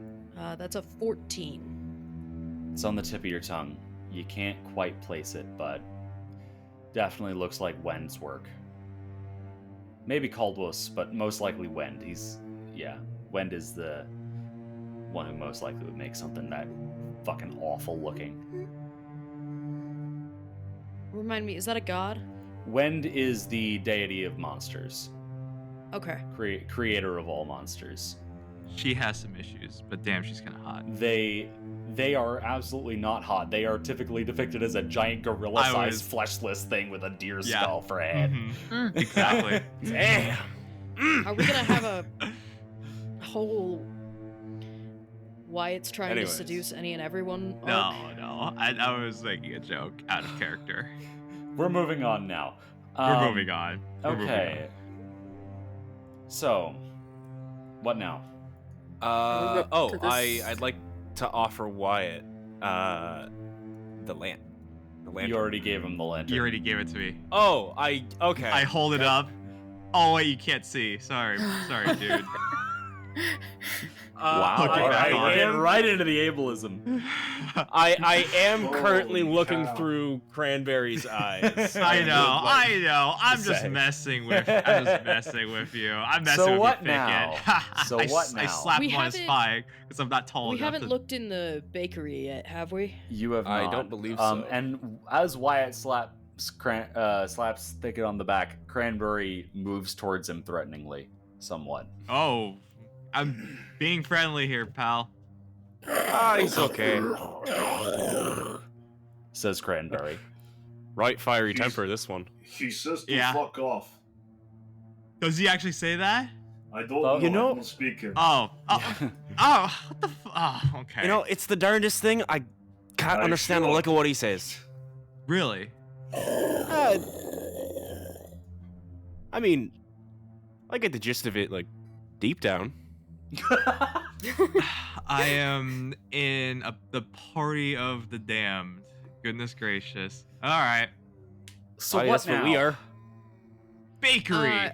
That's a 14. It's on the tip of your tongue. You can't quite place it, but definitely looks like Wen's work. Maybe Caldwell's, but most likely Wend. Wend is the one who most likely would make something that fucking awful looking. Remind me, is that a god? Wend is the deity of monsters. Okay. Creator of all monsters. She has some issues, but damn, she's kind of hot. They are absolutely not hot. They are typically depicted as a giant gorilla-sized fleshless thing with a deer skull for a head. Mm-hmm. Exactly. Damn. Are we gonna have a whole Wyatt's trying to seduce any and everyone arc? No. I was making a joke out of character. We're moving on now. We're moving on. Okay. So, what now? I'd like to offer Wyatt the lantern. You already gave him the lantern. You already gave it to me. Oh, okay. I hold it up. Oh wait, you can't see. Sorry, dude. Wow! Okay, right into the ableism. I am currently looking through Cranberry's eyes. I know. I'm just messing with you. I'm messing with you, what Pickett. now? So what now? I slapped him on his spine because I'm not tall We enough. haven't looked in the bakery yet, have we? You have not. I don't believe so. And as Wyatt slaps Thicket on the back, Cranberry moves towards him threateningly, somewhat. Oh, I'm being friendly here, pal. He's okay. Says Cranberry. Right fiery temper, this one. He says to fuck off. Does he actually say that? I don't know. I don't speak him. What the okay. It's the darndest thing. I can't understand a lick of what he says. Really? I mean, I get the gist of it, like, deep down. I am in the party of the damned. Goodness gracious. All right. So that's what we are. Bakery.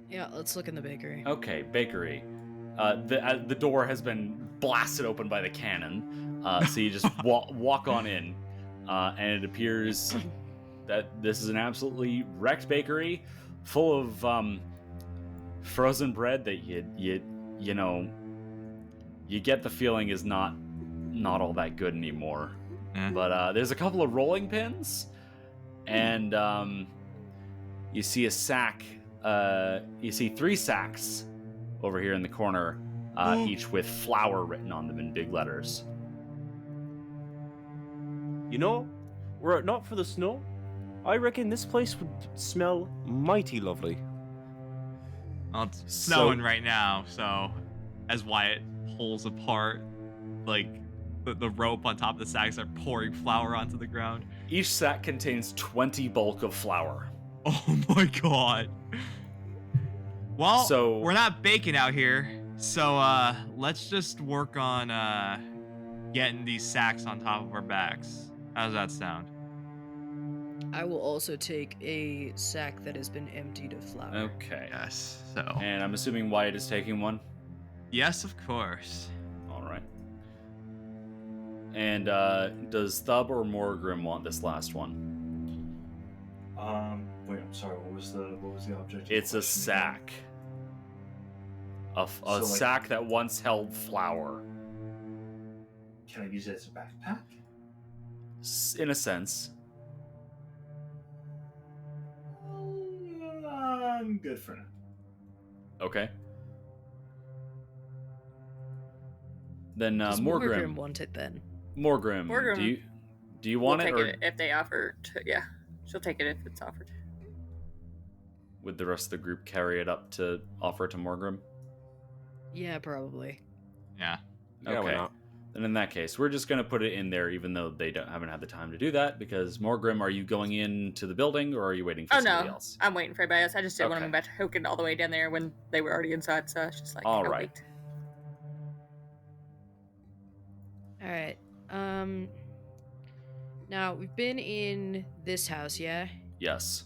Yeah, let's look in the bakery. Okay, bakery. The door has been blasted open by the cannon, so you just walk on in, and it appears that this is an absolutely wrecked bakery, full of frozen bread that you get the feeling is not all that good anymore. But there's a couple of rolling pins, and you see a sack. You see 3 sacks over here in the corner, each with flour written on them in big letters. Were it not for the snow, I reckon this place would smell mighty lovely. Well, it's snowing right now, so as Wyatt pulls apart, like, the rope on top of the sacks are pouring flour onto the ground. Each sack contains 20 bulk of flour. Oh my god. Well, we're not baking out here, so let's just work on getting these sacks on top of our backs. How does that sound? I will also take a sack that has been emptied of flour. Okay. Yes. So. And I'm assuming Wyatt is taking one? Yes, of course. All right. And does Thub or Morgrim want this last one? Wait, I'm sorry. What was the object? It's a sack. A sack that once held flour. Can I use it as a backpack? In a sense. I'm good for now. Okay. Then Does Morgrim want it then. Morgrim, do you want it? We'll Or take it if they offer to, yeah. She'll take it if it's offered. would the rest of the group carry it up to offer it to Morgrim? Yeah, probably. Yeah. Yeah, why Okay. not? Then in that case, we're just going to put it in there, even though they haven't had the time to do that. Because Morgrim, are you going into the building, or are you waiting for Oh somebody no, else? I'm waiting for everybody else. I just didn't want Okay. to move Token all the way down there when they were already inside, so I was just like, All I'll right. wait. All right. Now we've been in this house, yeah. Yes.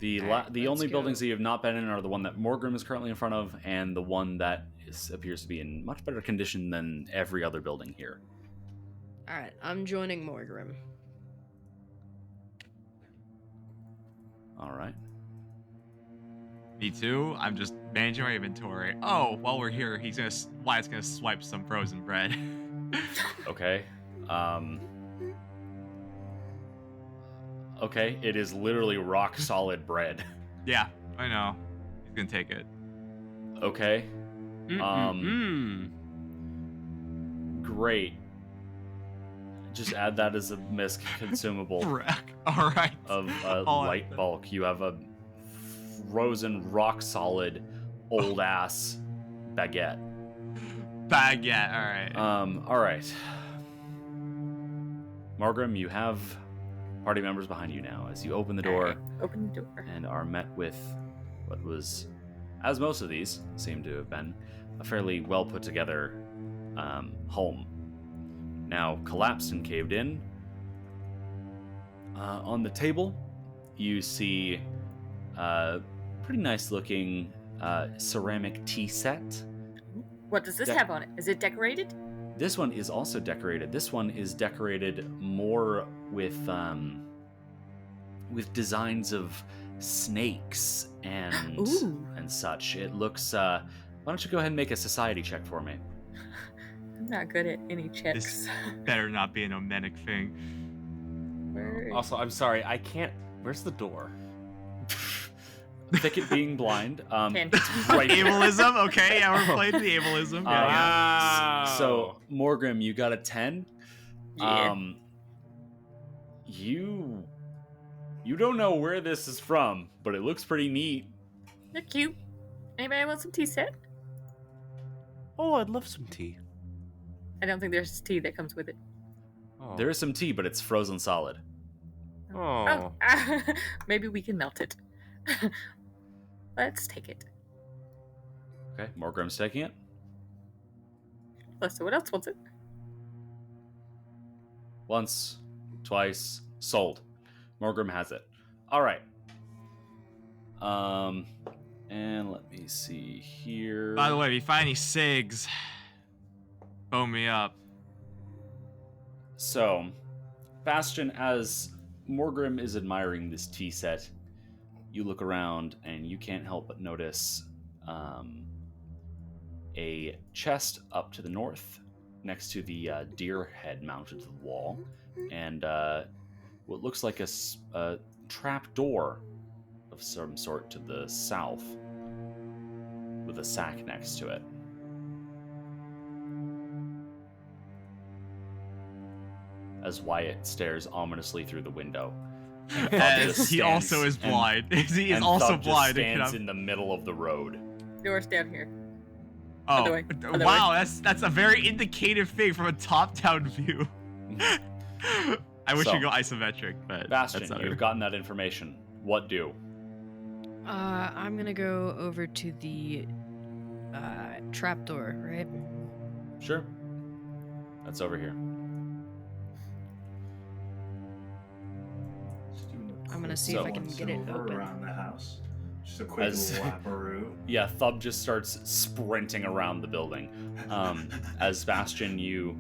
The Alright, the let's only go. buildings that you have not been in are the one that Morgrim is currently in front of, and the one that appears to be in much better condition than every other building here. All right, I'm joining Morgrim. All right. Me too. I'm just managing my inventory. Oh, while we're here, Wyatt's gonna swipe some frozen bread. Okay. Okay, it is literally rock solid bread. Yeah, I know. He's gonna take it. Okay. Great. Just add that as a misc consumable All right. of I'll add light that. bulk. You have a frozen, rock solid, old ass baguette. Baguette. All right. All right. Morgrim, you have party members behind you now as you open the door. Alright, open the door. And are met with what was, as most of these seem to have been, a fairly well put together home. Now collapsed and caved in. On the table, you see a pretty nice looking ceramic tea set. What does this have on it? Is it decorated? This one is also decorated. This one is decorated more with designs of snakes and Ooh. and such. It looks. Why don't you go ahead and make a society check for me? I'm not good at any checks. This better not be an omenic thing. Where is- Also, I'm sorry, I can't. Where's the door? Thicket being blind. Can. It's right here. Ableism. Okay, yeah, we're playing the ableism. Yeah, yeah. Wow. So Morgrim, you got a 10. Yeah. You don't know where this is from, but it looks pretty neat. They're cute. Anybody want some tea set? Oh, I'd love some tea. I don't think there's tea that comes with it. Oh. There is some tea, but it's frozen solid. Oh. Maybe we can melt it. Let's take it. Okay, Morgrim's taking it. Let's see what else wants it. Once, twice, sold. Morgrim has it. All right. And let me see here. By the way, if you find any cigs, phone me up. So, Bastion, as Morgrim is admiring this tea set, you look around and you can't help but notice a chest up to the north next to the deer head mounted to the wall, and what looks like a trap door of some sort to the south with a sack next to it. As Wyatt stares ominously through the window. And Thub As just he stands- also is and- blind. He is and also Thub just blind. stands in the middle of the road. Door's down here. Oh, Other way. Other wow, that's a very indicative thing from a top-down view. I wish So, you go isometric, but Bastion, that's not you've gotten that information. What do? I'm gonna go over to the trapdoor, right? Sure. That's over here. I'm gonna see if I can Once get it over open. around the house. Just a quick As- little lapperoo. Yeah, Thub just starts sprinting around the building. As Bastion, you...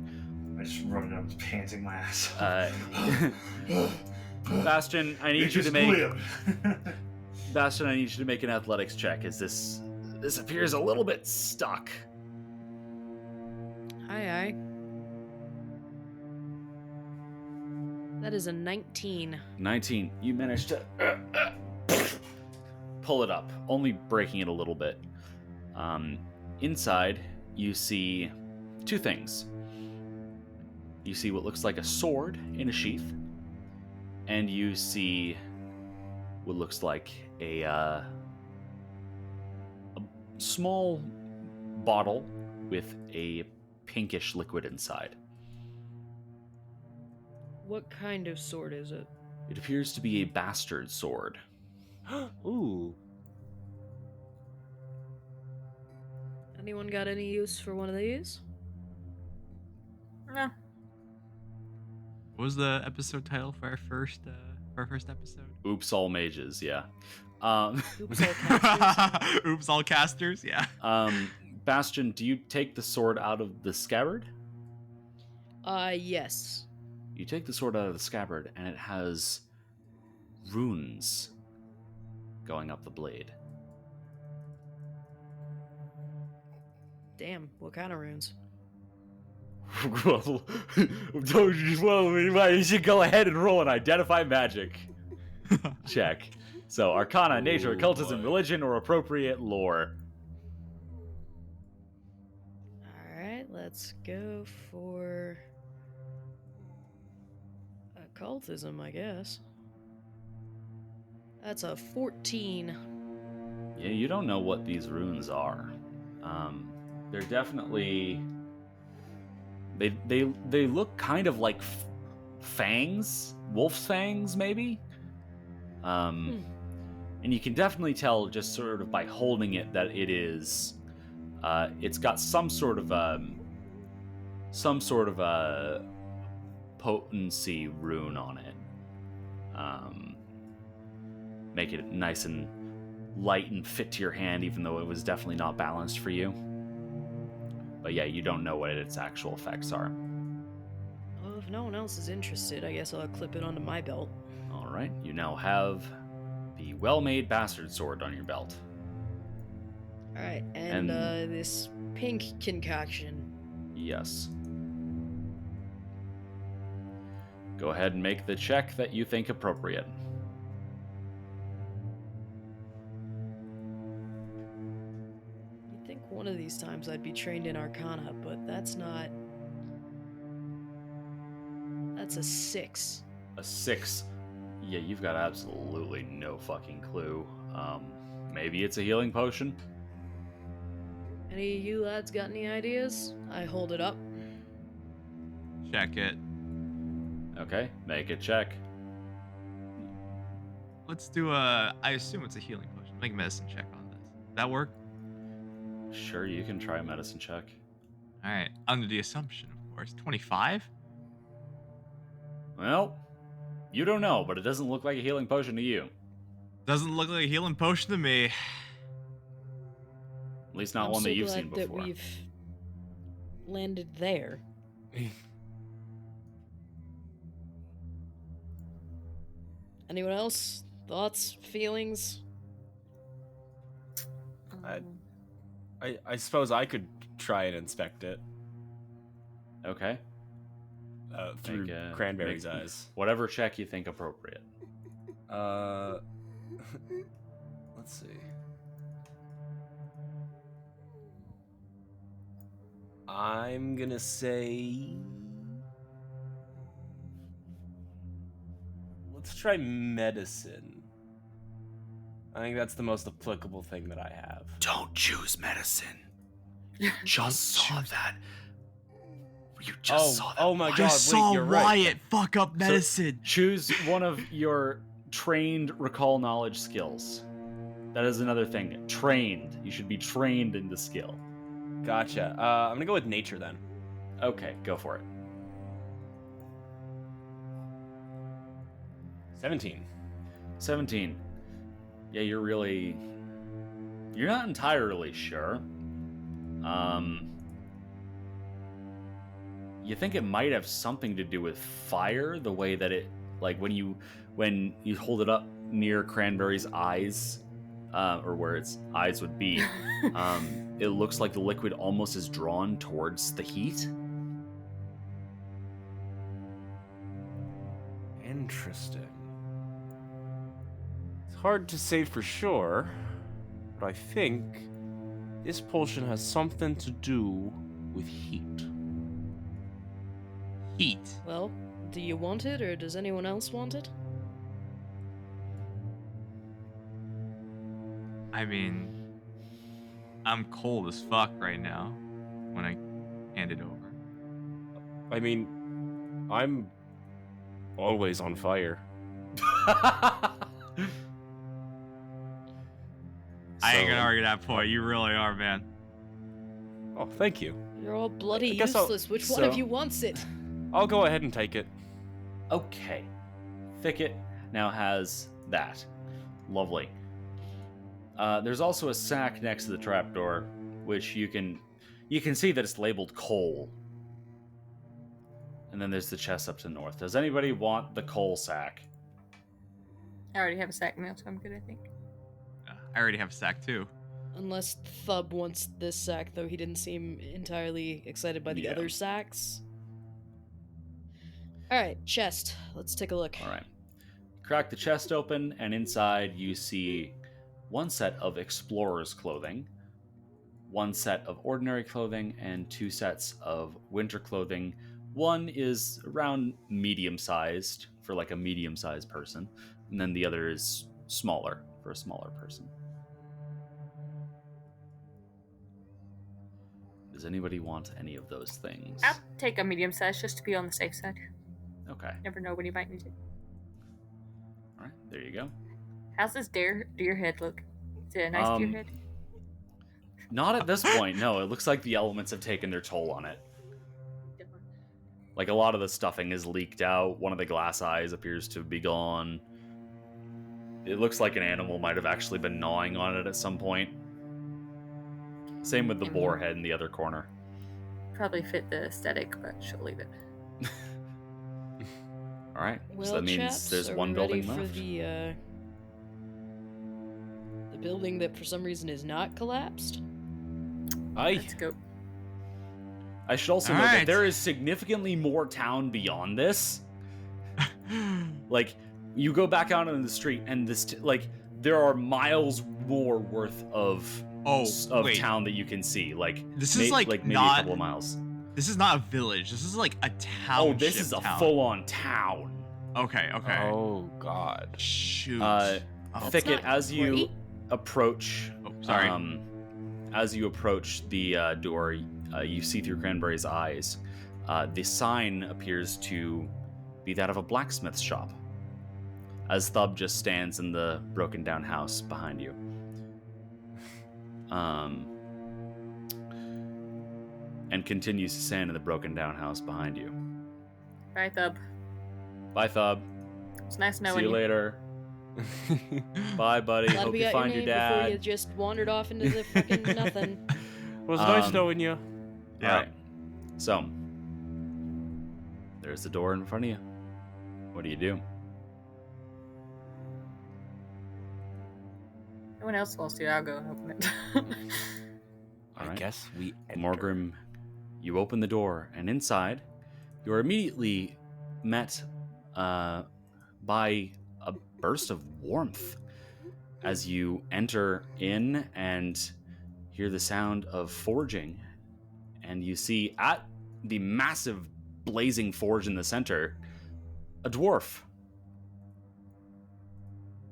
I just run down, panting my ass. Bastion, I need It you to just make... live. Bastion, I need you to make an athletics check, as this appears a little bit stuck. Aye. That is a 19. 19. You managed to pull it up, only breaking it a little bit. Inside, you see two things. You see what looks like a sword in a sheath, and you see what looks like a small bottle with a pinkish liquid inside. What kind of sword is it? It appears to be a bastard sword. Ooh. Anyone got any use for one of these? No. What was the episode title for our first episode? Oops, all mages, yeah. Oops, all casters. Oops, all casters, yeah. Bastion, do you take the sword out of the scabbard? Yes. You take the sword out of the scabbard, and it has runes going up the blade. Damn, what kind of runes? Well, you should go ahead and roll an identify magic check. So, Arcana, Nature, Ooh, Occultism, boy. Religion, or appropriate lore. Alright, let's go for occultism, I guess. That's a 14. Yeah, you don't know what these runes are. They're definitely... They look kind of like fangs, wolf's fangs, maybe. And you can definitely tell just sort of by holding it that it is. It's got some sort of a potency rune on it. Make it nice and light and fit to your hand, even though it was definitely not balanced for you. But yeah, you don't know what its actual effects are. Well, if no one else is interested, I guess I'll clip it onto my belt. All right, you now have the well-made bastard sword on your belt. Alright, and this pink concoction. Yes. Go ahead and make the check that you think appropriate. You'd think one of these times I'd be trained in Arcana, but that's not. That's a 6. A 6. Yeah, you've got absolutely no fucking clue. Maybe it's a healing potion? Any of you lads got any ideas? I hold it up. Check it. Okay, make a check. Let's do I assume it's a healing potion. Make a medicine check on this. That work? Sure, you can try a medicine check. Alright. Under the assumption, of course. 25? Well, you don't know, but it doesn't look like a healing potion to you. Doesn't look like a healing potion to me. At least not I'm one so that you've glad seen before. that we've landed there. Anyone else? Thoughts? Feelings? I suppose I could try and inspect it Okay. through Make Cranberry's eyes. Whatever check you think appropriate. Let's see. I'm gonna say. Let's try medicine. I think that's the most applicable thing that I have. Don't choose medicine. You just saw that. You just saw that. Oh my I god, just wait, saw you're right. Wyatt fuck up medicine. Choose one of your trained recall knowledge skills. That is another thing. Trained. You should be trained in the skill. Gotcha. I'm gonna go with nature then. Okay, go for it. 17. 17. Yeah, you're not entirely sure. You think it might have something to do with fire, the way that it, like when you hold it up near Cranberry's eyes, or where its eyes would be, it looks like the liquid almost is drawn towards the heat. Interesting. It's hard to say for sure, but I think this potion has something to do with heat. Heat. Well, do you want it, or does anyone else want it? I mean, I'm cold as fuck right now when I hand it over. I mean, I'm always on fire. I ain't gonna argue that point. You really are, man. Oh, thank you. You're all bloody I guess I'll- useless. Which one of you wants it? I'll go ahead and take it. Okay. Thicket now has that. Lovely. There's also a sack next to the trapdoor, which you can see that it's labeled coal. And then there's the chest up to the north. Does anybody want the coal sack? I already have a sack now, so I'm good, I think. I already have a sack too. Unless Thub wants this sack, though he didn't seem entirely excited by the other sacks. Alright, chest. Let's take a look. Alright. Crack the chest open, and inside you see one set of explorer's clothing, one set of ordinary clothing, and two sets of winter clothing. One is around medium-sized for like a medium-sized person, and then the other is smaller for a smaller person. Does anybody want any of those things? I'll take a medium size just to be on the safe side. Okay. Never know when you might need it. All right, there you go. How's this deer head look? Is it a nice deer head? Not at this point, no. It looks like the elements have taken their toll on it. Like, a lot of the stuffing is leaked out. One of the glass eyes appears to be gone. It looks like an animal might have actually been gnawing on it at some point. Same with the boar head in the other corner. Probably fit the aesthetic, but she'll leave it. All right, Well, so that means chaps, there's are one we ready building for left. the building that for some reason is not collapsed? Aye. Let's go. I should also All note that right. there is significantly more town beyond this. Like, you go back out on the street, and this there are miles more worth of wait. town that you can see. Like, This is like maybe not- a couple of miles. This is not a village. This is like a town. Oh, this is a full-on town. Okay. Oh God. Shoot. Uh, Oh, Thicket, not as you great. approach, sorry. As you approach the door, you see through Cranberry's eyes. The sign appears to be that of a blacksmith shop, as Thub just stands in the broken-down house behind you. And continues to stand in the broken-down house behind you. Bye, Thub. Bye, Thub. It's nice knowing See you later. Bye, buddy. Glad Hope we you got find your your name before dad. you just wandered off into the fucking nothing. Was nice Um, knowing you. Yeah. All right. So, there's the door in front of you. What do you do? No one else wants to. I'll go and open it. All I right. guess we enter. Morgrim, you open the door, and inside, you are immediately met by a burst of warmth as you enter in and hear the sound of forging. And you see at the massive blazing forge in the center, a dwarf.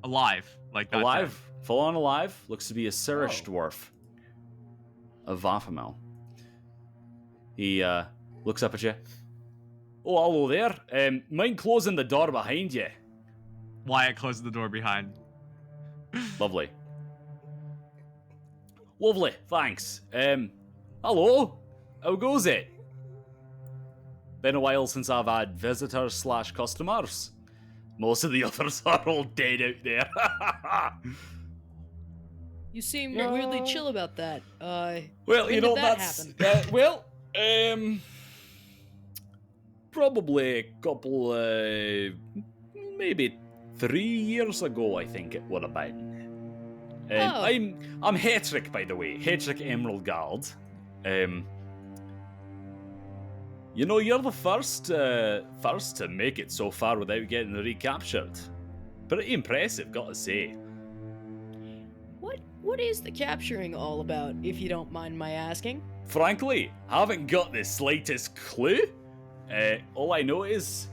Alive. Like that. Alive, full on alive, looks to be a Sirish Oh. dwarf of Vafamel. He looks up at you. Oh, hello there. Mind closing the door behind you? Wyatt closed the door behind. Lovely. Lovely, thanks. Hello? How goes it? Been a while since I've had visitors / customers. Most of the others are all dead out there. You seem weirdly chill about that. Well, When you know, did that that's probably a couple, maybe 3 years ago, I think it would have been. Oh. I'm Hetrick, by the way, Hetrick Emerald Guard. You know, you're the first to make it so far without getting recaptured. Pretty impressive, gotta say. What is the capturing all about, if you don't mind my asking? Frankly, haven't got the slightest clue. All I know is,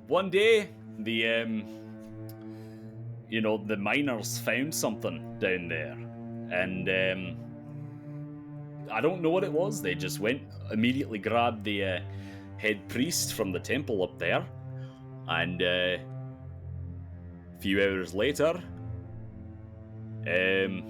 one day, the miners found something down there. and I don't know what it was. They just immediately grabbed the head priest from the temple up there, and a few hours later, the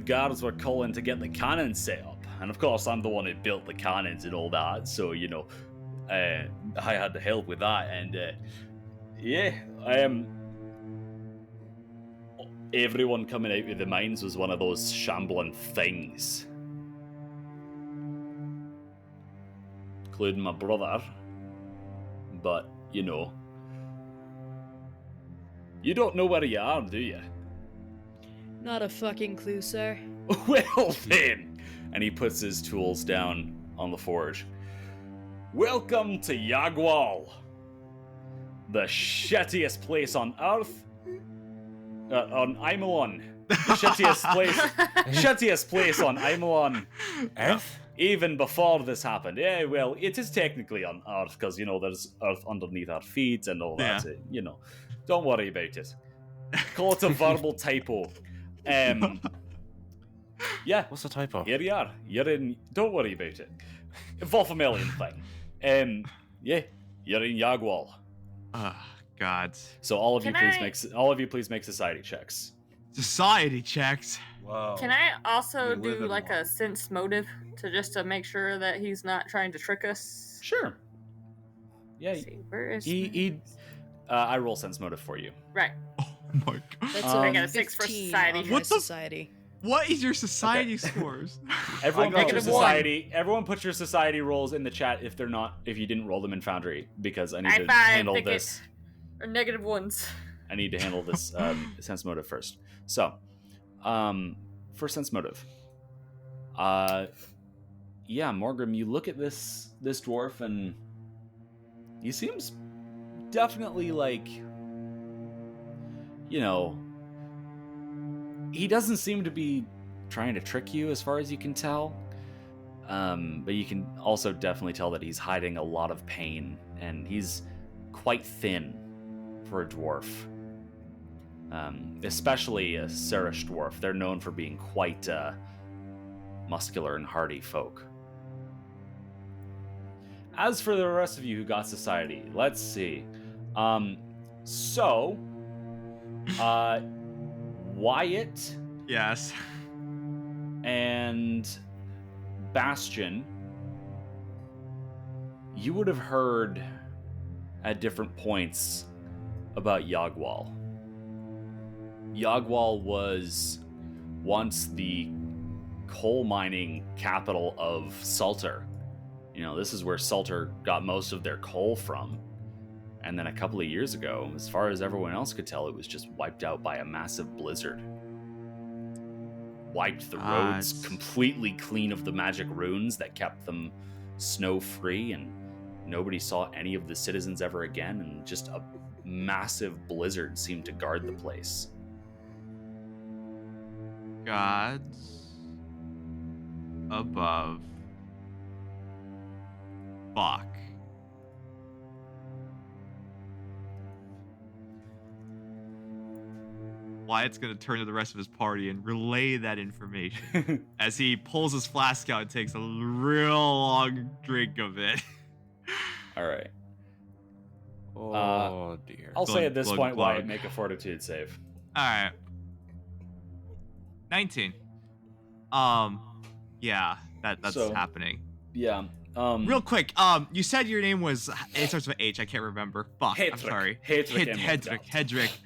guards were calling to get the cannons set up, and of course I'm the one who built the cannons and all that, so I had to help with that, and everyone coming out of the mines was one of those shambling things, including my brother. But you don't know where you are, do you? Not a fucking clue, sir. Well then, and he puts his tools down on the forge. Welcome to Yagwal, the shittiest place on Earth. On Imillon, the shittiest place on Imillon. Earth? Even before this happened. Yeah, well, it is technically on Earth because there's Earth underneath our feet and all that. Yeah. Don't worry about it. Call it a verbal typo. Yeah. What's the typo? Here you are. You're in. Don't worry about it. Wolfamelian thing. Yeah. You're in Yagwal. God. So all of you please make society checks. Society checks. Whoa. Can I also We do live in like one. a sense motive to make sure that he's not trying to trick us? Sure. Yeah. Let's see, where is I roll sense motive for you. right? Oh my God. That's I got a 6 for 15 society. on my What the- society. What is your society scores? Everyone I put got your -1. society. Everyone put your society rolls in the chat if you didn't roll them in Foundry, because I need to High five, handle pick this. Or negative ones. I need to handle this sense motive first. So, for sense motive, Morgrim, you look at this dwarf and he seems definitely like, he doesn't seem to be trying to trick you as far as you can tell. But you can also definitely tell that he's hiding a lot of pain, and he's quite thin for a dwarf. Especially a Sirish dwarf. They're known for being quite muscular and hardy folk. As for the rest of you who got society, let's see. Wyatt Yes. and Bastion, you would have heard at different points about Yagwal. Yagwal was once the coal mining capital of Salter. This is where Salter got most of their coal from. And then a couple of years ago, as far as everyone else could tell, it was just wiped out by a massive blizzard. Wiped the roads completely clean of the magic runes that kept them snow-free, and nobody saw any of the citizens ever again, and just a massive blizzard seemed to guard the place. Gods above. Fuck. Wyatt's gonna turn to the rest of his party and relay that information as he pulls his flask out and takes a real long drink of it. All right. Oh dear. I'll say at this Glug, point, glug. Wyatt, make a fortitude save. All right. 19. Yeah, that's So- happening. Yeah. Real quick, you said your name was, it starts with H, I can't remember. Fuck, I'm Hedrick. sorry. Hedrick. Hedrick.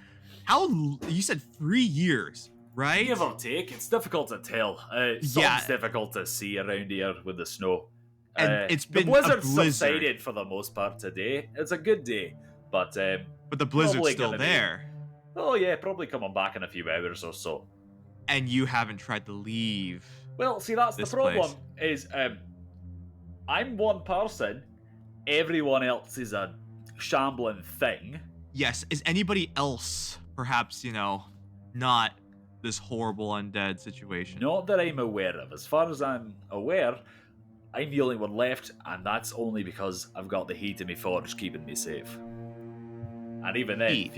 You said 3 years, right? Give or take, it's difficult to tell. Something's difficult to see around here with the snow. And it's been the a blizzard blizzard. subsided for the most part today. It's a good day, but But the blizzard's probably still gonna be- there. oh yeah, probably coming back in a few hours or so. And you haven't tried to leave. Well, see, that's the This problem. place. Is I'm one person, everyone else is a shambling thing. Yes, is anybody else perhaps, not this horrible undead situation? Not that I'm aware of. As far as I'm aware, I'm the only one left, and that's only because I've got the heat in my forge keeping me safe. And even then, Heat.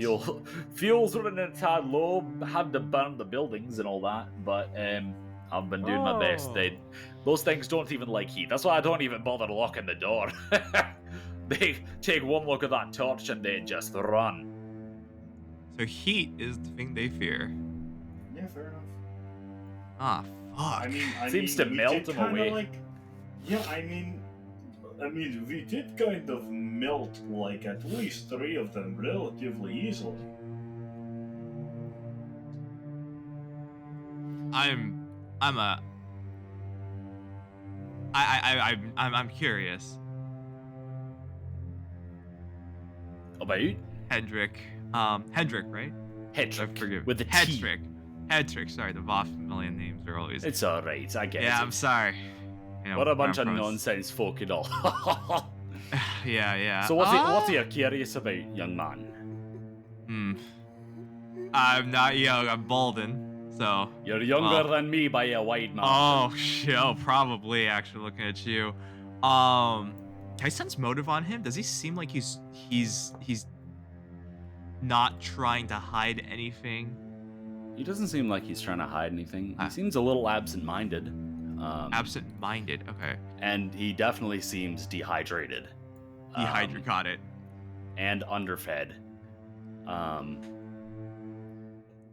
fuel's running a tad low. Had to burn the buildings and all that, but I've been doing my best. Those things don't even like heat. That's why I don't even bother locking the door. They take one look at that torch and they just run. So heat is the thing they fear. Yeah, fair enough. Ah, fuck. I mean, Seems to we melt did them kinda away. Like, yeah, I mean, we did kind of melt like at least 3 of them relatively easily. I'm curious. About Hedrick, right? Hedrick, Forgive with the T. Hedrick. Sorry, the Voth million names are always. It's alright, I get it. Yeah, I'm sorry. You know, What a bunch of I'm nonsense folk and all. Yeah. So what are you curious about, young man? I'm not young. I'm Bolden. So. You're younger than me by a wide margin. Oh shit! Probably actually looking at you. Can I sense motive on him? Does he seem like he's not trying to hide anything? He doesn't seem like he's trying to hide anything. He seems a little absent-minded. Absent-minded. Okay. And he definitely seems dehydrated. Got it. And underfed.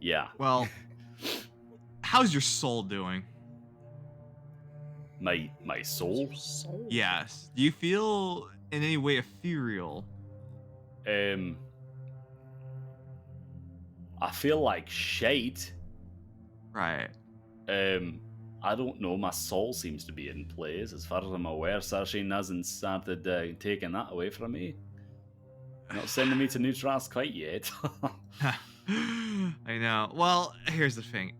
Yeah. Well, how's your soul doing? My soul? Yes. Do you feel in any way ethereal? I feel like shite. Right. I don't know. My soul seems to be in place. As far as I'm aware, Sarshin hasn't started taking that away from me. Not sending me to Neutras quite yet. I know. Well, here's the thing.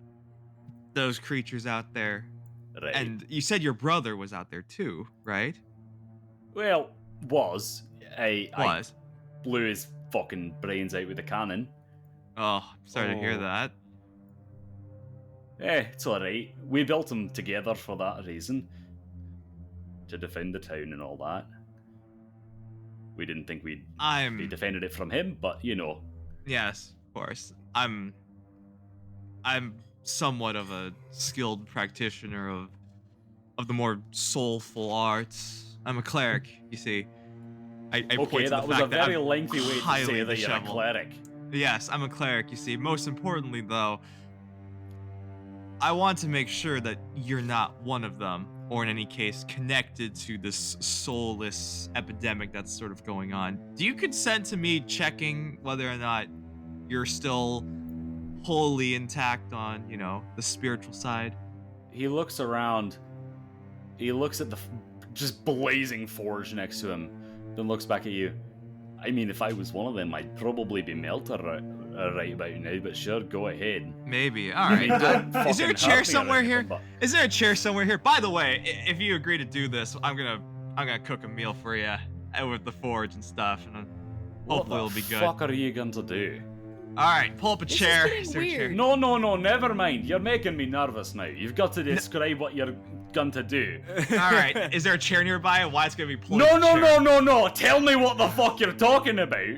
Those creatures out there. Right. And you said your brother was out there too, right? Well, was. I Was. blew his fucking brains out with a cannon. Oh, sorry to hear that. It's alright. We built him together for that reason. To defend the town and all that. We didn't think we'd be defending it from him, but you know. Yes, of course. I'm somewhat of a skilled practitioner of the more soulful arts. I'm a cleric, you see. I Okay, point to that the was a fact that very I'm lengthy way to highly say that you're a disheveled. cleric. Yes, I'm a cleric, you see. Most importantly, though, I want to make sure that you're not one of them, or in any case, connected to this soulless epidemic that's sort of going on. Do you consent to me checking whether or not you're still wholly intact on, you know, the spiritual side? He looks around. He looks at the just blazing forge next to him, then looks back at you. I mean, if I was one of them, I'd probably be melted right about now, but sure, go ahead. Maybe. All right. Is there a chair somewhere here? Is there a chair somewhere here? By the way, if you agree to do this, I'm gonna cook a meal for you with the forge and stuff, and hopefully it'll be good. What the fuck are you going to do? All right, pull up a chair. Is there a chair? No, never mind. You're making me nervous now. You've got to describe what you're going to do. All right, is there a chair nearby and why it's gonna be pulled? No. Tell me what the fuck you're talking about,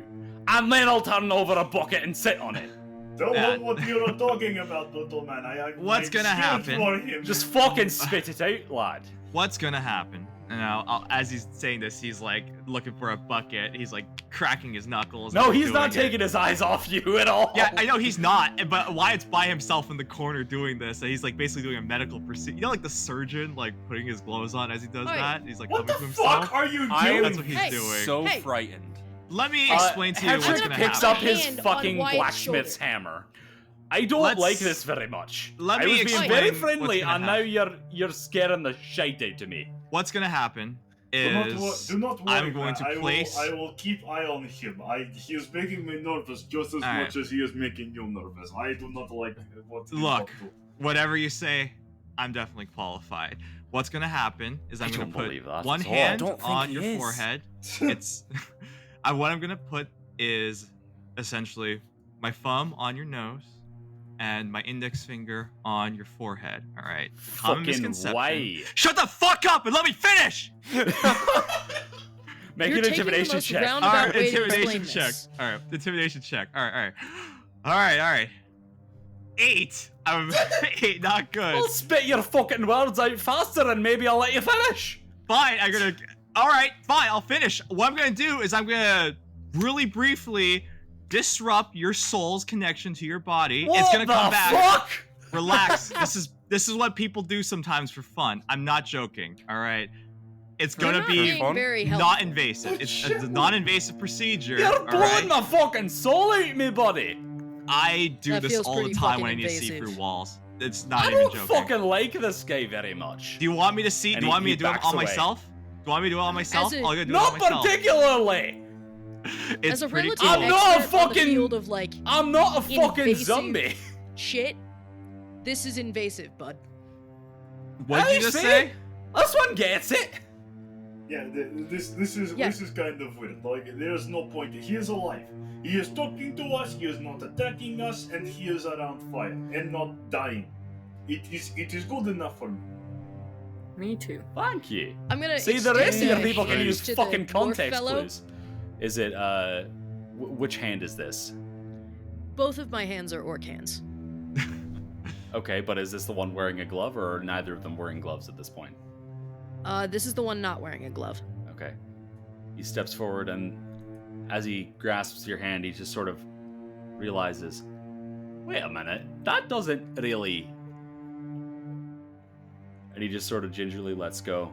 and then I'll turn over a bucket and sit on it. Don't know what you're talking about, little man. What's gonna happen? For him. Just fucking spit it out, lad. What's gonna happen? You know, as he's saying this, he's like looking for a bucket. He's like cracking his knuckles. No, he's not taking his eyes off you at all. Yeah, I know he's not, but Wyatt's by himself in the corner doing this, and he's like basically doing a medical procedure. You know, like the surgeon, like putting his gloves on as he does that. He's like what coming the to himself. fuck are you I doing? That's what he's doing. So frightened. Let me explain to you what's Hedrick gonna picks happen. up his Hand on fucking Wyatt's blacksmith's shoulder. hammer. I don't Let's- like this very much. let I me was being explain very what's friendly, gonna and now you're scaring the shite out of me. What's gonna happen Do not is worry, I'm going man. to place. I will keep eye on him. He is making me nervous just as Alright. much as he is making you nervous. I do not like what he's Look. up to. Whatever you say, I'm definitely qualified. What's gonna happen is I'm I gonna don't put believe that one at all. hand I don't think on he your is. forehead. It's what I'm gonna put is essentially my thumb on your nose and my index finger on your forehead. All right. Common Fucking misconception. why? Shut the fuck up and let me finish. Make You're an taking the intimidation most check. roundabout All right, way to intimidation explain check. this. All right, intimidation check. All right. 8. I'm 8, not good. I'll spit your fucking words out faster and maybe I'll let you finish. Fine, all right, fine, I'll finish. What I'm gonna do is I'm gonna really briefly disrupt your soul's connection to your body. What It's gonna the come back. fuck? Relax. This is what people do sometimes for fun. I'm not joking. All right. It's You're gonna not be being very helpful. not invasive. It's a non-invasive procedure. You're all blowing right? my fucking soul out, me buddy. I do That this feels all the pretty time fucking when I need to see invasive. through walls. It's not I even don't joking. fucking like this guy very much. Do you want me to see? And Do you want me he to do it backs on away. myself? Do you want me to do it on myself? As a- I'll go do Not it on myself. particularly. It's As a pretty relative cool. I'm not a expert on the fucking- field of like I'm not a fucking invasive zombie. shit, this is invasive, bud. What did you just say? This one gets it. Yeah, this is Yeah. this is kind of weird. Like, there's no point. He is alive. He is talking to us. He is not attacking us, and he is around fire and not dying. It is good enough for me. Me too. Thank you. I'm gonna See, the rest of extend your a people can hand use to the fucking dwarf context fellow. clues. Is it, which hand is this? Both of my hands are orc hands. Okay, but is this the one wearing a glove, or are neither of them wearing gloves at this point? This is the one not wearing a glove. Okay. He steps forward, and as he grasps your hand, he just sort of realizes, wait a minute, that doesn't really... And he just sort of gingerly lets go.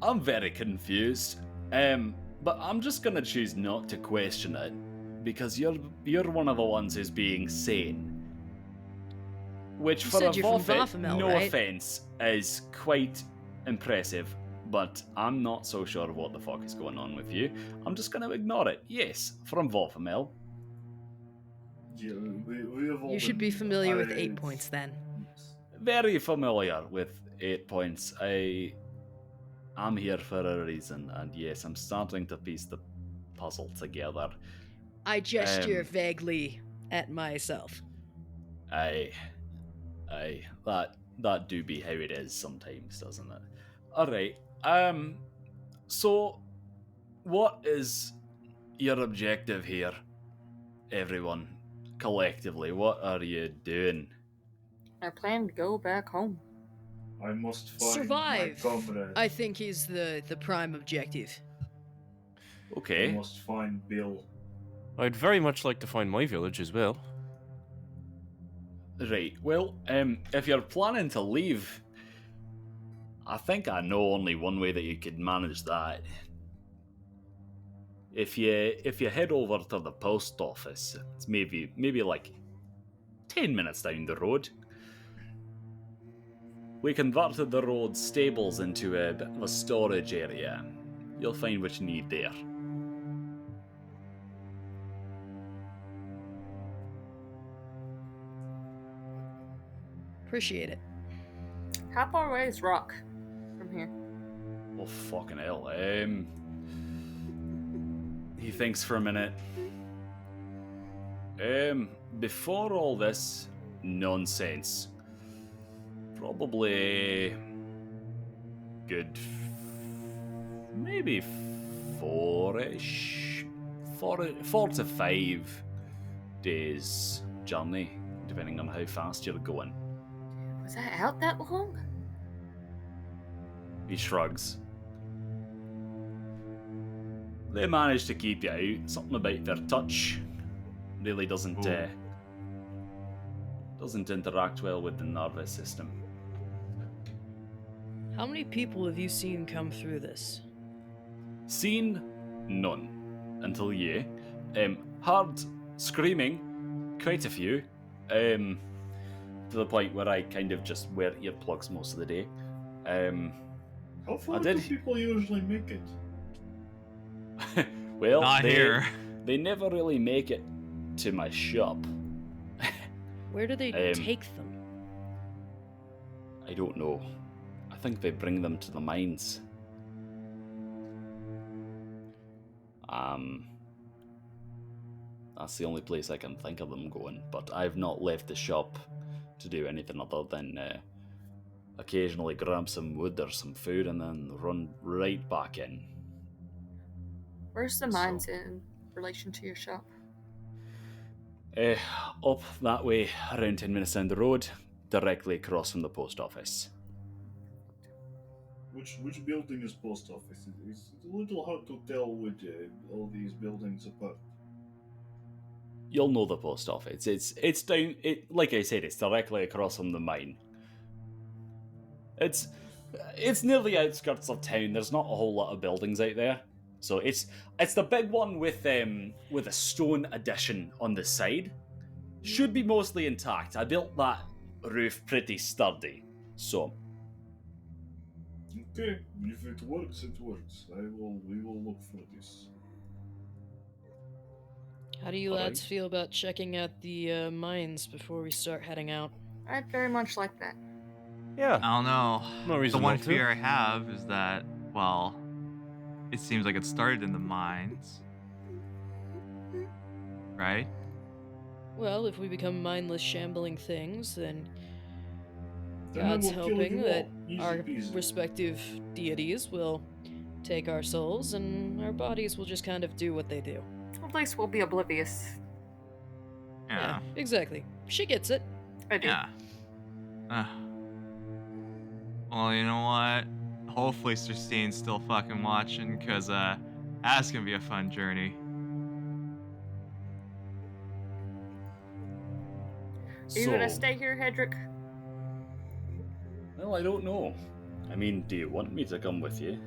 I'm very confused. But I'm just gonna choose not to question it, because you're one of the ones who's being sane. Which, You for a said you're from Voffit, Baphomet, no right? offense, is quite impressive. But I'm not so sure what the fuck is going on with you. I'm just gonna ignore it. Yes, from Voffamel. Yeah, we have all You should be been- familiar with I- 8 points then. Very familiar with 8 points. I'm here for a reason, and yes, I'm starting to piece the puzzle together. I gesture Um, vaguely at myself. Aye, that do be how it is sometimes, doesn't it? Alright, so what is your objective here, everyone, collectively? What are you doing? I plan to go back home. I must find Survive. my comrade. I think is the prime objective. I Okay, must find Bill. I'd very much like to find my village as well. right, well, if you're planning to leave, I think I know only one way that you could manage that. If you head over to the post office, it's maybe like 10 minutes down the road. We converted the road stables into a bit of a storage area. You'll find what you need there. Appreciate it. How far away is Rock from here? Oh fucking hell. He thinks for a minute. Before all this nonsense, probably good, maybe 4-ish, 4 to 5 days journey, depending on how fast you're going. Was I out that long? He shrugs. They managed to keep you out. Something about their touch really doesn't interact well with the nervous system. How many people have you seen come through this? Seen none until you. Heard screaming, quite a few. To the point where I kind of just wear earplugs most of the day. How far I do did- people usually make it? Well, Not here. they never really make it to my shop. Where do they Um, take them? I don't know. I think they bring them to the mines. That's the only place I can think of them going, but I've not left the shop to do anything other than occasionally grab some wood or some food, and then run right back in. Where's the mines in relation to your shop? Up that way, around 10 minutes down the road, directly across from the post office. Which building is post office? It's a little hard to tell with all these buildings apart. You'll know the post office. It's down. Like I said, it's directly across from the mine. It's near the outskirts of town. There's not a whole lot of buildings out there, so it's the big one with a stone addition on the side. Should be mostly intact. I built that roof pretty sturdy, so. Okay, if it works, it works. We will look for this. How do you lads feel about checking out the mines before we start heading out? I'd very much like that. Yeah. I don't know. No reason The one not to. fear I have is that, well, it seems like it started in the mines. Right? Well, if we become mindless, shambling things, then Then God's we'll kill hoping you that all. Easy our peasy. respective deities will take our souls and our bodies will just kind of do what they do. At least we'll be oblivious. Yeah. Exactly. She gets it. I do. Yeah. Well, you know what? Hopefully Sistine's still fucking watching, because that's gonna be a fun journey. Are you gonna stay here, Hedrick? Well, I don't know. I mean, do you want me to come with you?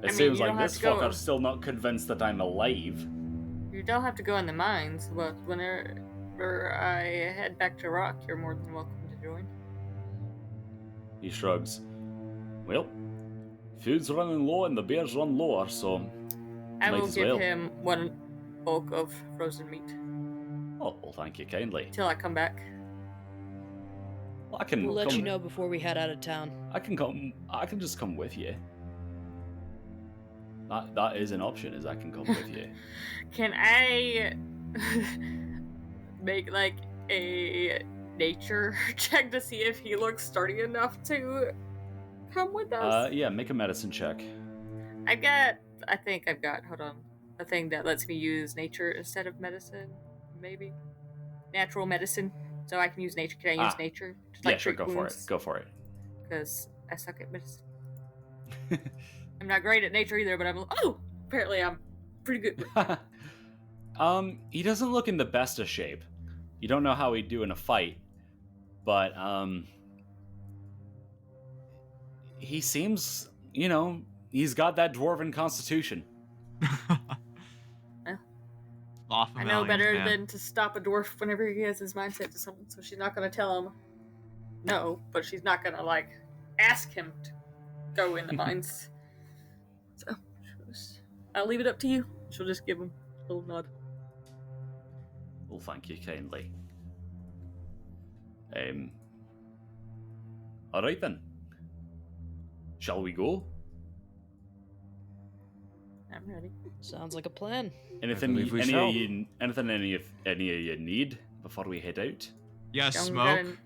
It mean, seems you like don't have this to go. fucker's still not convinced that I'm alive. You don't have to go in the mines, but whenever I head back to Rock, you're more than welcome to join. He shrugs. Well, food's running low and the bears run lower, so I might will as give well. him one bulk of frozen meat Oh, well, thank you kindly. till I come back. Well, I can We'll let come, you know before we head out of town. I can just come with you. That is an option, is I can come with you. Can I make like a nature check to see if he looks sturdy enough to come with us? Yeah, make a medicine check. I think I've got, hold on, a thing that lets me use nature instead of medicine, maybe? Natural medicine. So I can use nature. Can I use nature? To, Yeah, sure, go for it. Go for it. Because I suck at medicine. I'm not great at nature either, but apparently I'm pretty good. He doesn't look in the best of shape. You don't know how he'd do in a fight, but he seems, he's got that dwarven constitution. I know better than to stop a dwarf whenever he has his mindset to something, so she's not going to tell him no, but she's not going to, ask him to go in the mines. So, I'll leave it up to you. She'll just give him a little nod. Well, thank you kindly. Alright then. Shall we go? I'm ready. Sounds like a plan. Anything believe we any shall. of you need before we head out? Yeah, Young smoke. got a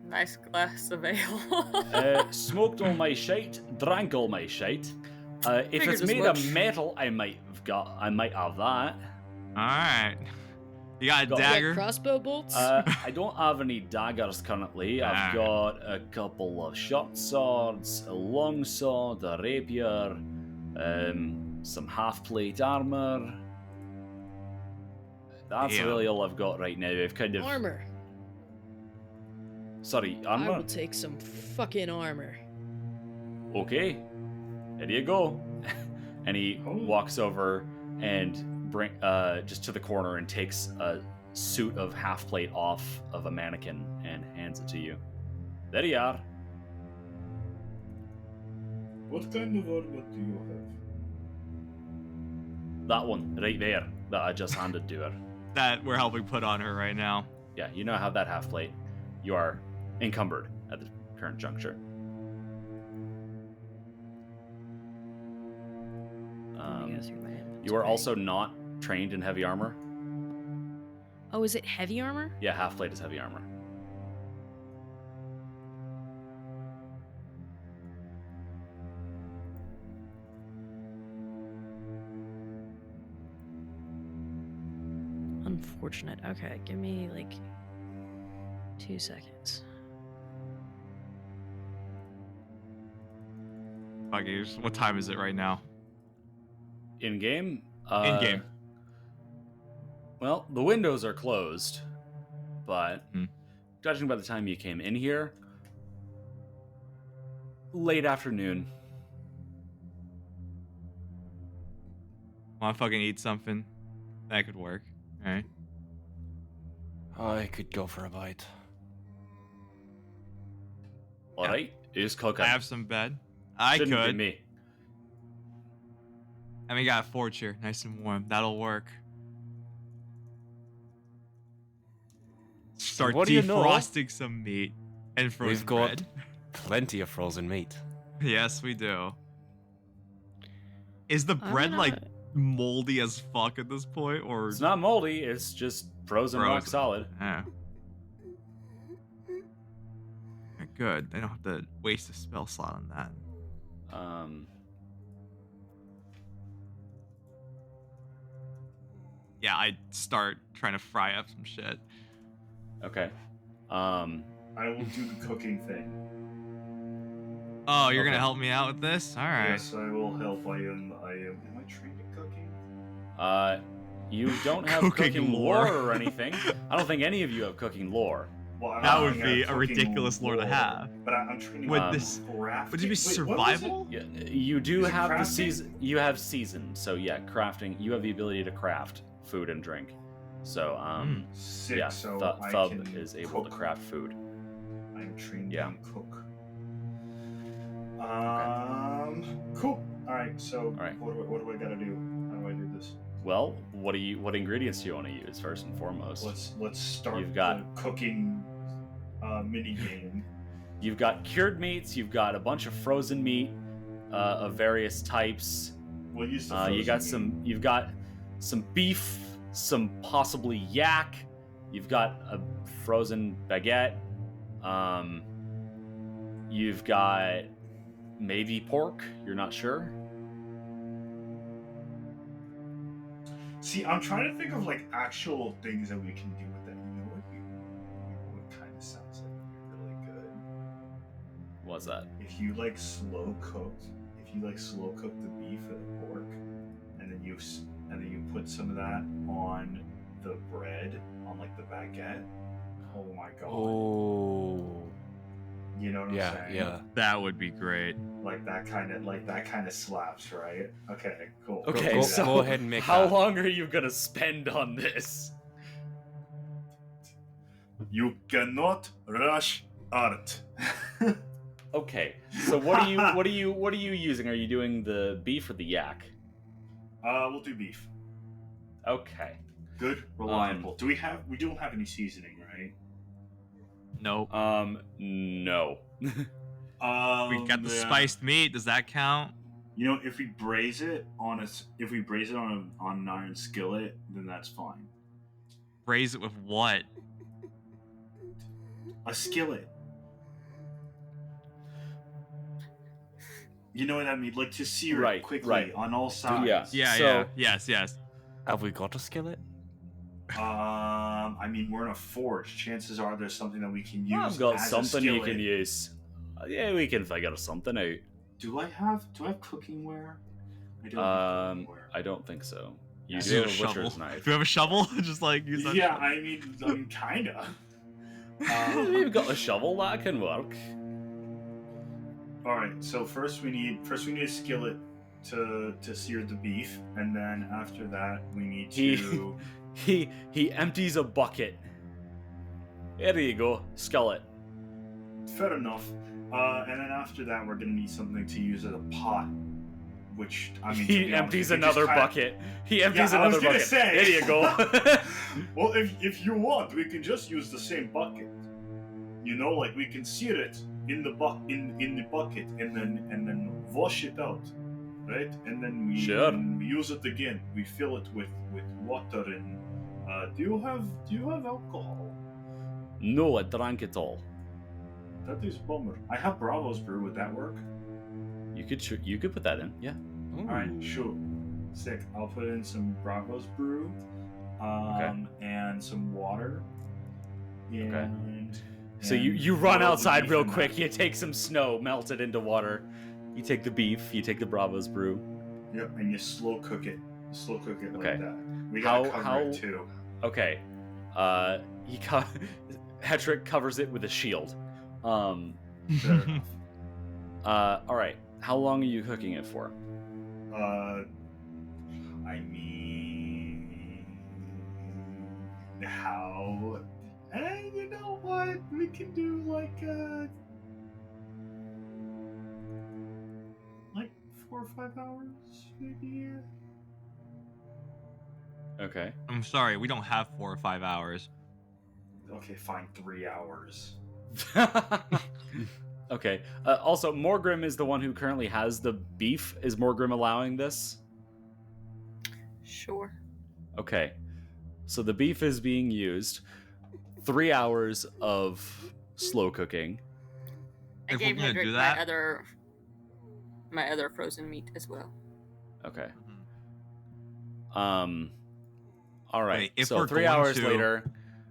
nice glass of ale. Smoked all my shite, drank all my shite. If Figured it's as made much. of metal, I might have that. Alright. You got a Got- You got dagger? crossbow bolts? I don't have any daggers currently. I've got a couple of short swords, a long sword, a rapier, some half-plate armor. That's Yeah. really all I've got right now. I've kind of... Armor. Sorry, I armor? will take some fucking armor. Okay, here you go. And he walks over and just to the corner and takes a suit of half plate off of a mannequin and hands it to you. There you are. What kind of armor do you have? That one right there that I just handed to her. That we're helping put on her right now. Yeah, you know how that half plate. You are encumbered at the current juncture. You are also not trained in heavy armor. Oh, is it heavy armor? Yeah, half plate is heavy armor. unfortunate. Okay, give me like 2 seconds. Okay, what time is it right now? In game? In game. Well, the windows are closed, but judging by the time you came in here, late afternoon. Want to fucking eat something? That could work, right? I could go for a bite. All right, is cooking. I have some bed. I Shouldn't could. be me. And we got a forge here, nice and warm. That'll work. Start What do you know? defrosting some meat and frozen We've got bread. plenty of frozen meat. Yes, we do. Is the bread like moldy as fuck at this point, or It's not moldy. It's just frozen rock solid. Yeah. Good. I don't have to waste a spell slot on that. Yeah, I start trying to fry up some shit. Okay. I will do the cooking thing. Oh, you're gonna help me out with this? All right. Yes, I will help. Am I trained in cooking? You don't have cooking lore or anything. I don't think any of you have cooking lore. Well, that would be a ridiculous lore to have. But I'm training with this. Would it be survival? Yeah, you do have the season. You have season, so yeah, crafting. You have the ability to craft food and drink. So Sick, yeah, so Thub is able to craft food. I'm trained to cook. Cool. All right. So what do I gotta do? How do I do this? Well, what ingredients do you want to use first and foremost? Let's start You've got the cooking mini game. You've got cured meats. You've got a bunch of frozen meat of various types. We'll use the frozen meat. You've got some beef, some possibly yak. You've got a frozen baguette. You've got maybe pork. You're not sure. See, I'm trying to think of like actual things that we can do with that. You know what kind of sounds like really good? What's that? If you like slow cook the beef or the pork, and then you put some of that on the bread, on like the baguette. Oh my god. Oh. You know what I'm saying? Yeah. That would be great. Like that kind of slaps, right? Okay, cool. Okay, so go ahead and make how that. long are you gonna spend on this? You cannot rush art. Okay, so what are you using? Are you doing the beef or the yak? We'll do beef. Okay. Good, reliable. We don't have any seasoning, right? Nope. No. We got the spiced meat. Does that count? You know, if we braise it on an iron skillet, then that's fine. Braise it with what? A skillet. You know what I mean? Like to sear it quickly on all sides. Yes. Have we got a skillet? I mean, we're in a forge. Chances are there's something that we can use. I've got as something a you skillet. can use. Yeah, we can figure something out. Do I have cooking ware? I don't have cooking ware. I don't think so. You Do do you have have a a butcher's shovel? knife. Do you have a shovel? Just like use that. Yeah, I mean, kinda. We've got a shovel that can work. All right. So first we need a skillet to sear the beef, and then after that we need to. He empties a bucket. There you go, skillet. Fair enough. And then after that, we're gonna need something to use as a pot. Which I mean, He empties another bucket. He empties I was another gonna bucket. say. There you go. Well, if you want, we can just use the same bucket. You know, like we can sear it in the bucket and then wash it out, right? And then we use it again. We fill it with water and. Do you have alcohol? No, I drank it all. That is a bummer. I have Bravo's brew. Would that work? You could put that in, yeah. All right, sure. Sick. I'll put in some Bravo's brew. Okay. and some water. And, so you run outside real quick. You take some snow, melt it into water. You take the beef. You take the Bravo's brew. Yep, and you slow cook it. Slow cook it like that. We gotta cover it too. Okay. Hetrick covers it with a shield. All right. How long are you cooking it for? I mean, how? You know what? We can do like 4 or 5 hours, maybe. Okay. I'm sorry, we don't have 4 or 5 hours. Okay, fine, 3 hours. Okay. Also, Morgrim is the one who currently has the beef. Is Morgrim allowing this? Sure. Okay. So the beef is being used. 3 hours of slow cooking. I gave Hedrick my other frozen meat as well. Okay. All right. Wait, so 3 hours later.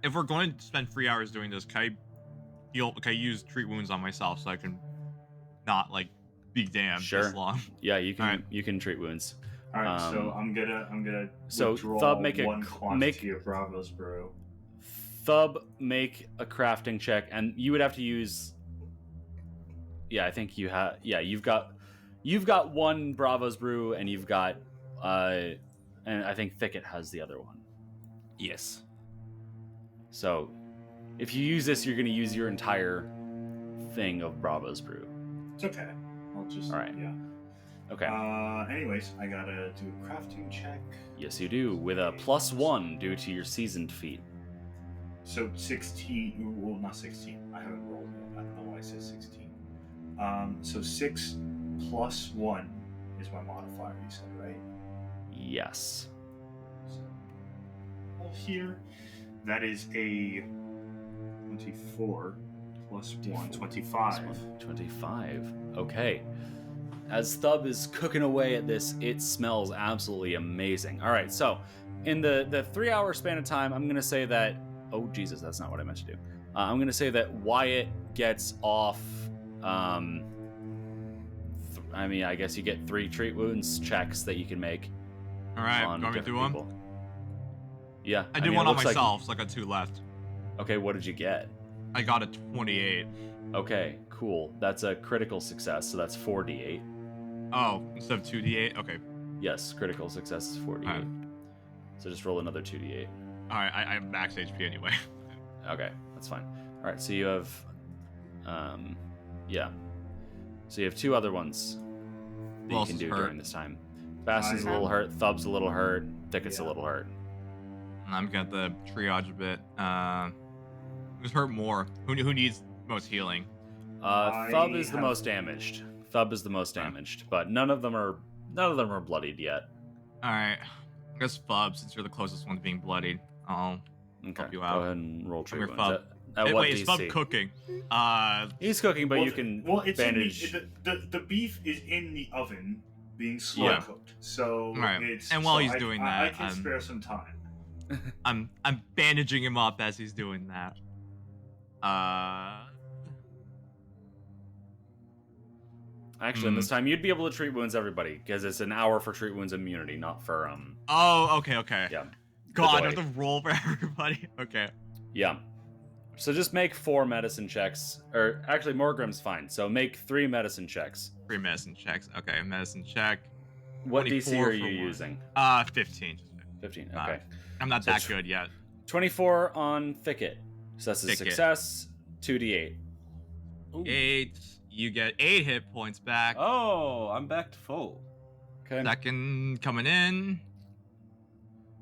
If we're going to spend 3 hours doing this, can I use treat wounds on myself so I can not be damned this long? Yeah, you can. You can treat wounds. All right. So I'm gonna so withdraw Thub make one quantity of Bravo's brew. Thub make a crafting check, and you would have to use. Yeah, I think you have. Yeah, you've got one Bravo's brew, and you've got, and I think Thicket has the other one. Yes. So, if you use this, you're going to use your entire thing of Bravo's brew. It's okay. I'll just. All right. Yeah. Okay. Anyways, I gotta do a crafting check. Yes, you do, with a +1 due to your seasoned feat. So 16. Well, not 16. I haven't rolled it. I don't know why I said 16. So 6 + 1 is my modifier. You said, right? Yes. So, here, that is a 24 + 1, 25. 25. Okay. As Thub is cooking away at this, it smells absolutely amazing. All right, so in the 3 hour span of time, I'm going to say that... Oh, Jesus, that's not what I meant to do. I'm going to say that Wyatt gets off... I guess you get 3 treat wounds checks that you can make. All right, want me to do one? Yeah. I did one on myself, so I got 2 left. Okay, what did you get? I got a 28. Okay, cool. That's a critical success, so that's 4d8. Oh, instead of 2d8? Okay. Yes, critical success is 4d8. Right. So just roll another 2d8. Alright, I have max HP anyway. Okay, that's fine. Alright, so you have... yeah. So you have 2 other ones that you can do during this time. Bastion's a little hurt, Thub's a little hurt, Thicket's a little hurt. I'm got the triage a bit. Who's hurt more? Who needs most healing? Thub is the most damaged. Thub is the most damaged, but none of them are bloodied yet. All right, I guess Thub, since you're the closest one to being bloodied, I'll help you out. Go ahead and roll treat wounds. Wait, is Thub cooking? He's cooking, but you can bandage. The beef is in the oven being slow cooked, so it's. And while he's doing that, I can spare some time. I'm bandaging him up as he's doing that. Actually, in this time, you'd be able to treat wounds everybody, because it's an hour for treat wounds immunity, not for, Oh, okay. Yeah. God, I have to roll for everybody? Okay. Yeah. So just make 4 medicine checks, or actually, Morgrim's fine, so make 3 medicine checks. 3 medicine checks, okay, medicine check. What DC are you using? 15. 15, okay. I'm not that good yet. 24 on Thicket. So that's a success, 2d8. Ooh. 8. You get 8 hit points back. Oh, I'm back to full. Okay. Second coming in.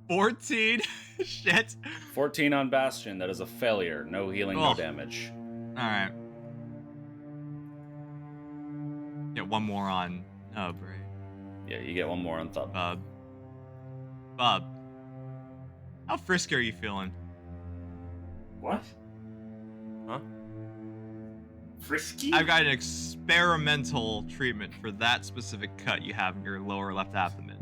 14. Shit. 14 on Bastion. That is a failure. No healing, no damage. Alright. Get 1 more on Hub, right? Yeah, you get 1 more on Thub. Bub. How frisky are you feeling? What? Huh? Frisky? I've got an experimental treatment for that specific cut you have in your lower left abdomen.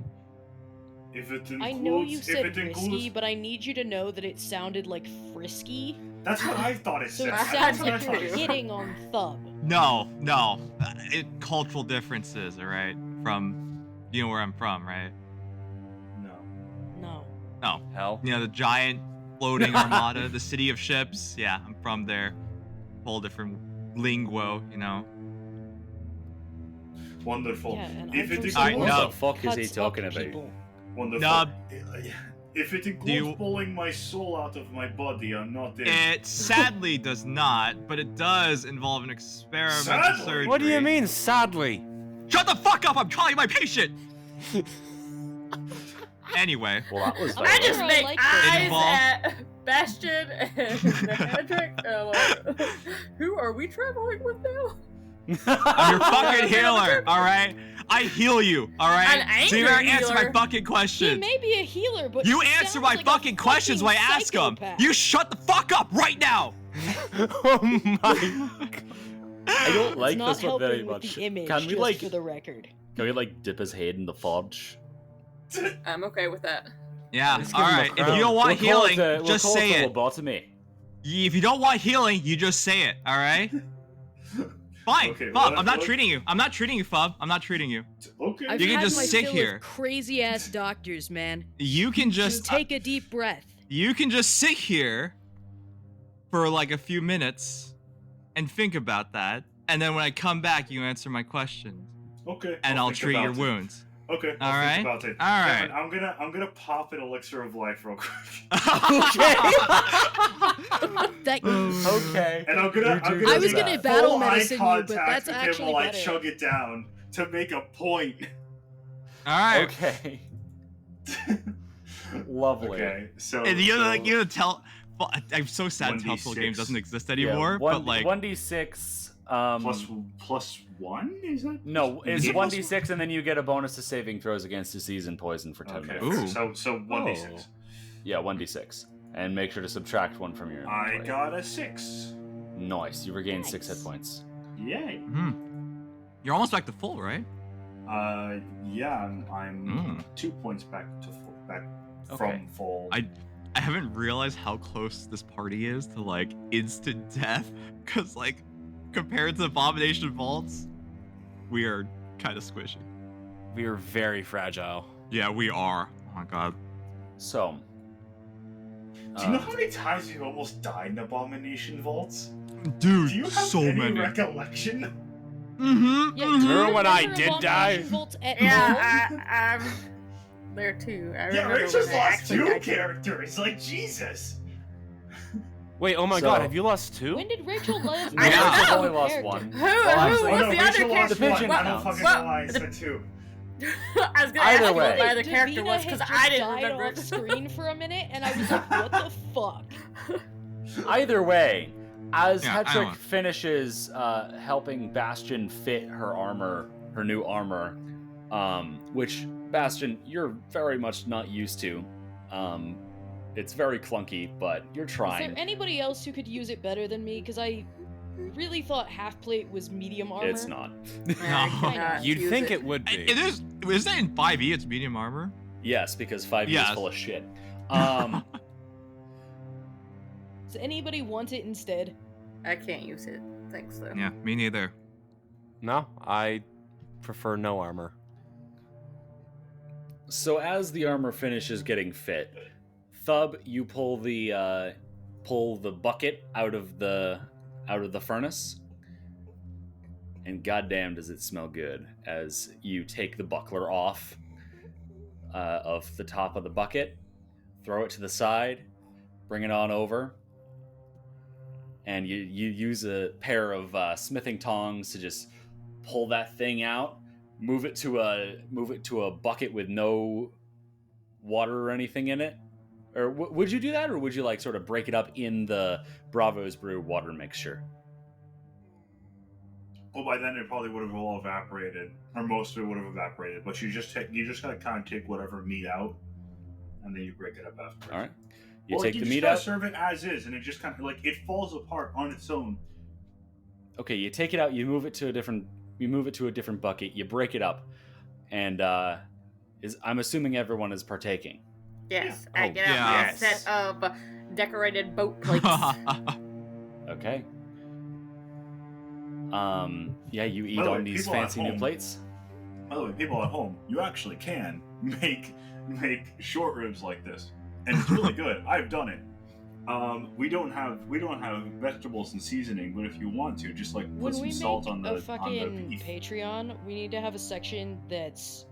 If it includes, I know you said risky, but I need you to know that it sounded like frisky. That's what I thought it So said. it sounds like you're hitting on Thub. No. Cultural differences, all right? From, you know where I'm from, right? No. No. Hell. You know, the giant floating armada, the city of ships? Yeah, I'm from there. Whole different linguo, you know? Wonderful. Yeah, and If I'm it from includes, somewhere What Nub. the fuck is he cuts talking up about? people. wonderful. Nub. If it includes pulling my soul out of my body, I'm not in. It sadly does not, but it does involve an experimental surgery. What do you mean, sadly? Shut the fuck up! I'm calling my patient! Anyway. Well, that was I just I make like eyes Involved. at Bastion and Hedrick. Like, who are we traveling with now? I'm your fucking healer, alright? I heal you, alright? An So you better angry answer my healer. fucking He questions. may be a healer, but You he answer sounds my like a fucking questions when I ask them. psychopath. You shut the fuck up right now! Oh my god. I don't like It's not this one very helping with much. the image, Can we just like for the record. dip his head in the fudge? I'm okay with that. Yeah, Let's give him a alright. If crown. you don't want We'll call healing, we'll just call say it. it. Lobotomy. If you don't want healing, you just say it, alright? Fine, Okay, Fub, I'm not what- treating you. I'm not treating you, Fub. I'm not treating you. Okay. I've You can had just my sit fill here. Of crazy ass doctors, man. You can just Take a deep breath. you can just sit here for like a few minutes and think about that, and then when I come back, you answer my questions, Okay. and I'll think treat your about it. wounds. Okay. All I'll right? think about it. All right. Kevin, I'm gonna pop an elixir of life real quick, That Okay. and I'm gonna. I was do gonna full battle eye medicine you, but contact that's with actually him while better. I chug it down to make a point. All right. Okay. Lovely. Okay. So. And you so, gonna tell. I'm so sad Telltale 1d6. Game doesn't exist Yeah, anymore. But like, 1d6. plus one is that? No, it's Yeah. 1d6, and then you get a bonus to saving throws against disease and poison for 10 Okay. minutes. Ooh. So 1d6. Yeah, 1d6, and make sure to subtract one from your I inventory. got a 6. Nice. You regain 6 Nice. hit points. Yay. you're almost back to full, right? Yeah, I'm 2 points back to Okay. from full. I haven't realized how close this party is to like instant death, because like compared to Abomination Vaults, we are kind of squishy. We are very fragile. Yeah, we are. Oh my god. So. Do you know how many times you've almost died in Abomination Vaults? Dude, Do you have so any many. recollection? Mm-hmm. Yeah, mhm. do you Remember when I remember did Abomination die? Vaults at all? Yeah, I'm there too. I Yeah, remember Rachel's when I lost actually 2 died. characters. Like Jesus. Wait, oh my So- god, have you lost 2? When did Rachel lose? I Yeah, know. Rachel's her only lost character? 1. Who actually- was no, the Rachel other lost character? The pigeon one. I don't counts. fucking Well, know why I said 2. I was gonna Either ask way. what my other Davina character was had because just I didn't died remember. off screen for a minute, and I was like, "What the fuck?" Either way, as Yeah, I Hetrick don't- finishes helping Bastion fit her armor, her new armor, which Bastion, you're very much not used to. It's very clunky, but you're Is trying. there anybody else who could use it better than me? Because I really thought half plate was medium armor. It's not. I No. cannot You'd use think it would be. It is. Is that in 5e? It's medium armor. Yes, because 5e Yes. is full of shit. Does anybody want it instead? I can't use it. Thanks though. Yeah, me neither. No, I prefer no armor. So as the armor finishes getting fit, Thub, you pull the bucket out of the furnace, and goddamn does it smell good as you take the buckler off of the top of the bucket, throw it to the side, bring it on over, and you use a pair of smithing tongs to just pull that thing out. Move it to a bucket with no water or anything in it, or would you do that, or would you like sort of break it up in the Bravo's Brew water mixture? Well, by then it probably would have all evaporated, or most of it would have evaporated. But you just gotta kind of take whatever meat out, and then you break it up afterwards. All right, you Or take you the just meat gotta out. serve it as is, and it just kind of like it falls apart on its own. Okay, you take it out. You move it to a different bucket. You break it up, and I'm assuming everyone is partaking. Yes, Yeah. I get out my set of decorated boat plates. Okay. Yeah, you eat By the way, on these people at fancy new home- plates. By the way, people at home, you actually can make short ribs like this, and it's really good. I've done it. We don't have vegetables and seasoning, but if you want to, just like put When some we salt make on a the fucking beef. Patreon, we need to have a section that's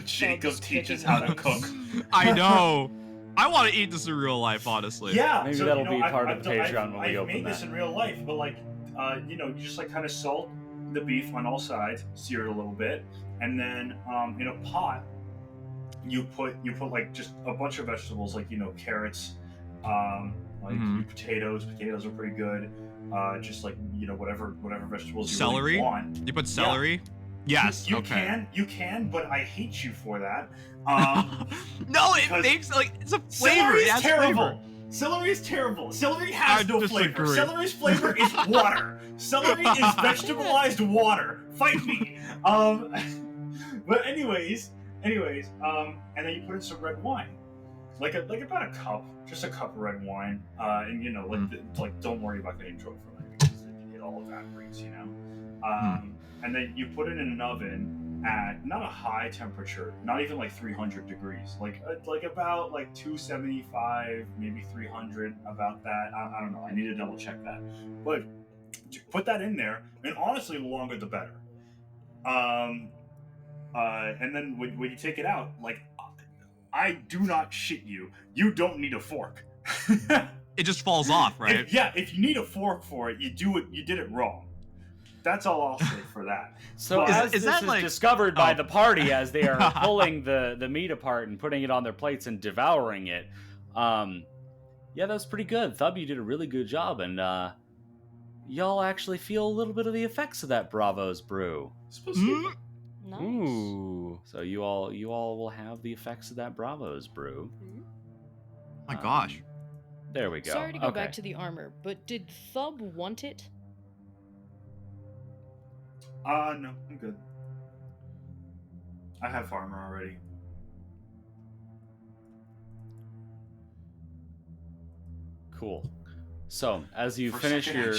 Jacob thugs teaches picking how to wings. cook. I know. I want to eat this in real life, honestly. Yeah, Maybe so, that'll you know, be part of I've the done- Patreon when we I've open made this that. in real life, but like, you know, you just like kind of salt the beef on all sides, sear it a little bit, and then in a pot, you put like just a bunch of vegetables, like, you know, carrots, potatoes. Potatoes are pretty good. Just like, you know, whatever vegetables you Celery? really want. You put celery? Yeah. Yes. You okay. can, but I hate you for that. No, it because makes like it's a flavor. Celery It is has terrible. flavor. Celery is terrible. Celery has I no flavor. disagree. Celery's flavor is water. Celery is vegetabilized water. Fight me. But anyways, and then you put in some red wine, like about a cup, just a cup of red wine, and you know, like don't worry about getting drunk from it because it all evaporates, you know. And then you put it in an oven at not a high temperature, not even like 300 degrees, like about like 275, maybe 300, about that. I don't know. I need to double check that. But put that in there, and honestly, the longer the better. And then when you take it out, like, I do not shit you. You don't need a fork. It just falls off, right? If you need a fork for it, you did it wrong. That's all I'll say for that. So But- as is this that is like- discovered by Oh. the party as they are pulling the meat apart and putting it on their plates and devouring it, yeah, that was pretty good. Thub, you did a really good job, and y'all actually feel a little bit of the effects of that Bravo's brew. Nice. Ooh. So you all will have the effects of that Bravo's brew. Oh my gosh. There we go. Sorry to go Okay. back to the armor, but did Thub want it? No, I'm good. I have armor already. Cool. So as you For a finish second, your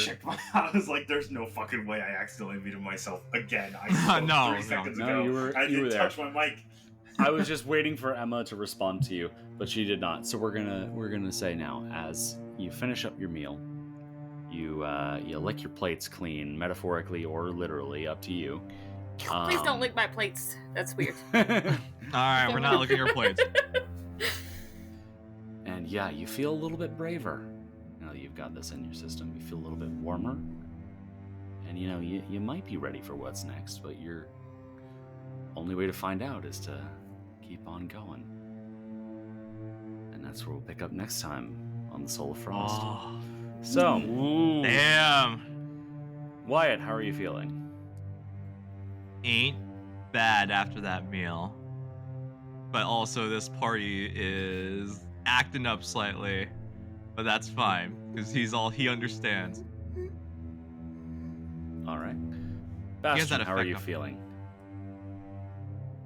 I was like, "There's no fucking way I accidentally muted myself again." I spoke No, 3 seconds no, ago. you were I didn't there. touch my mic. I was just waiting for Emma to respond to you, but she did not. So we're gonna say now, as you finish up your meal, you lick your plates clean, metaphorically or literally, up to you. Please don't lick my plates. That's weird. All right, we're not looking at your plates. And yeah, you feel a little bit braver now that you've got this in your system. You feel a little bit warmer, and you know you might be ready for what's next, but your only way to find out is to keep on going. And that's where we'll pick up next time on the Soul of Frost. Oh, So, damn. Wyatt, how are you feeling? Ain't bad after that meal. But also this party is acting up slightly. But that's fine, because he understands. All right. has Bastion, that how are effect you on- feeling?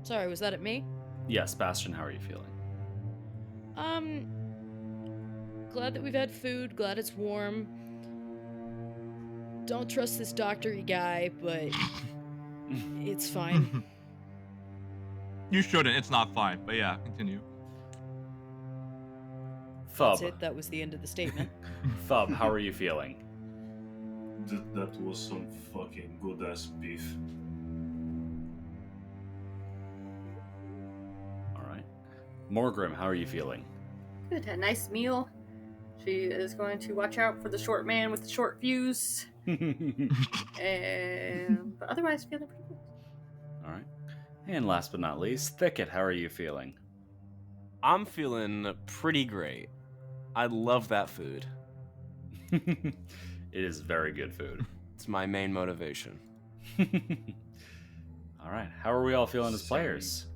Sorry, was that at me? Yes, Bastion, how are you feeling? Glad that we've had food, glad it's warm. Don't trust this doctor-y guy, but it's fine. You shouldn't, it's not fine. But yeah, continue. That's Thub, it, that was the end of the statement. Thub, how are you feeling? That was some fucking good ass beef. All right. Morgrim, how are you feeling? Good, a nice meal. She is going to watch out for the short man with the short fuse. But otherwise, feeling pretty good. All right. And last but not least, Thicket, how are you feeling? I'm feeling pretty great. I love that food. It is very good food. It's my main motivation. All right. How are we all feeling as players?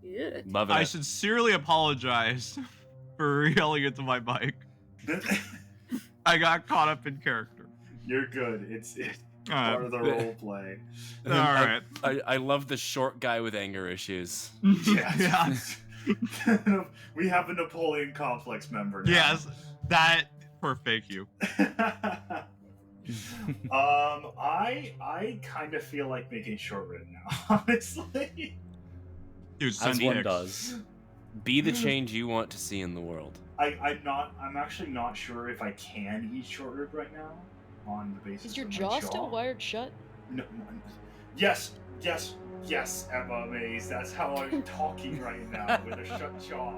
Good. Loving I it. sincerely apologize for yelling into my mic. I got caught up in character. You're good. Part of the role play. All right. I love the short guy with anger issues. Yeah. We have a Napoleon complex member now. Yes, that perfect you. I kind of feel like making short rib now, honestly. Dude, as one does. Be the change you want to see in the world. I'm actually not sure if I can eat short rib right now on the basis Is your of my jaw still wired shut? No. Yes, Emma Maze. That's how I'm talking right now with a shut jaw.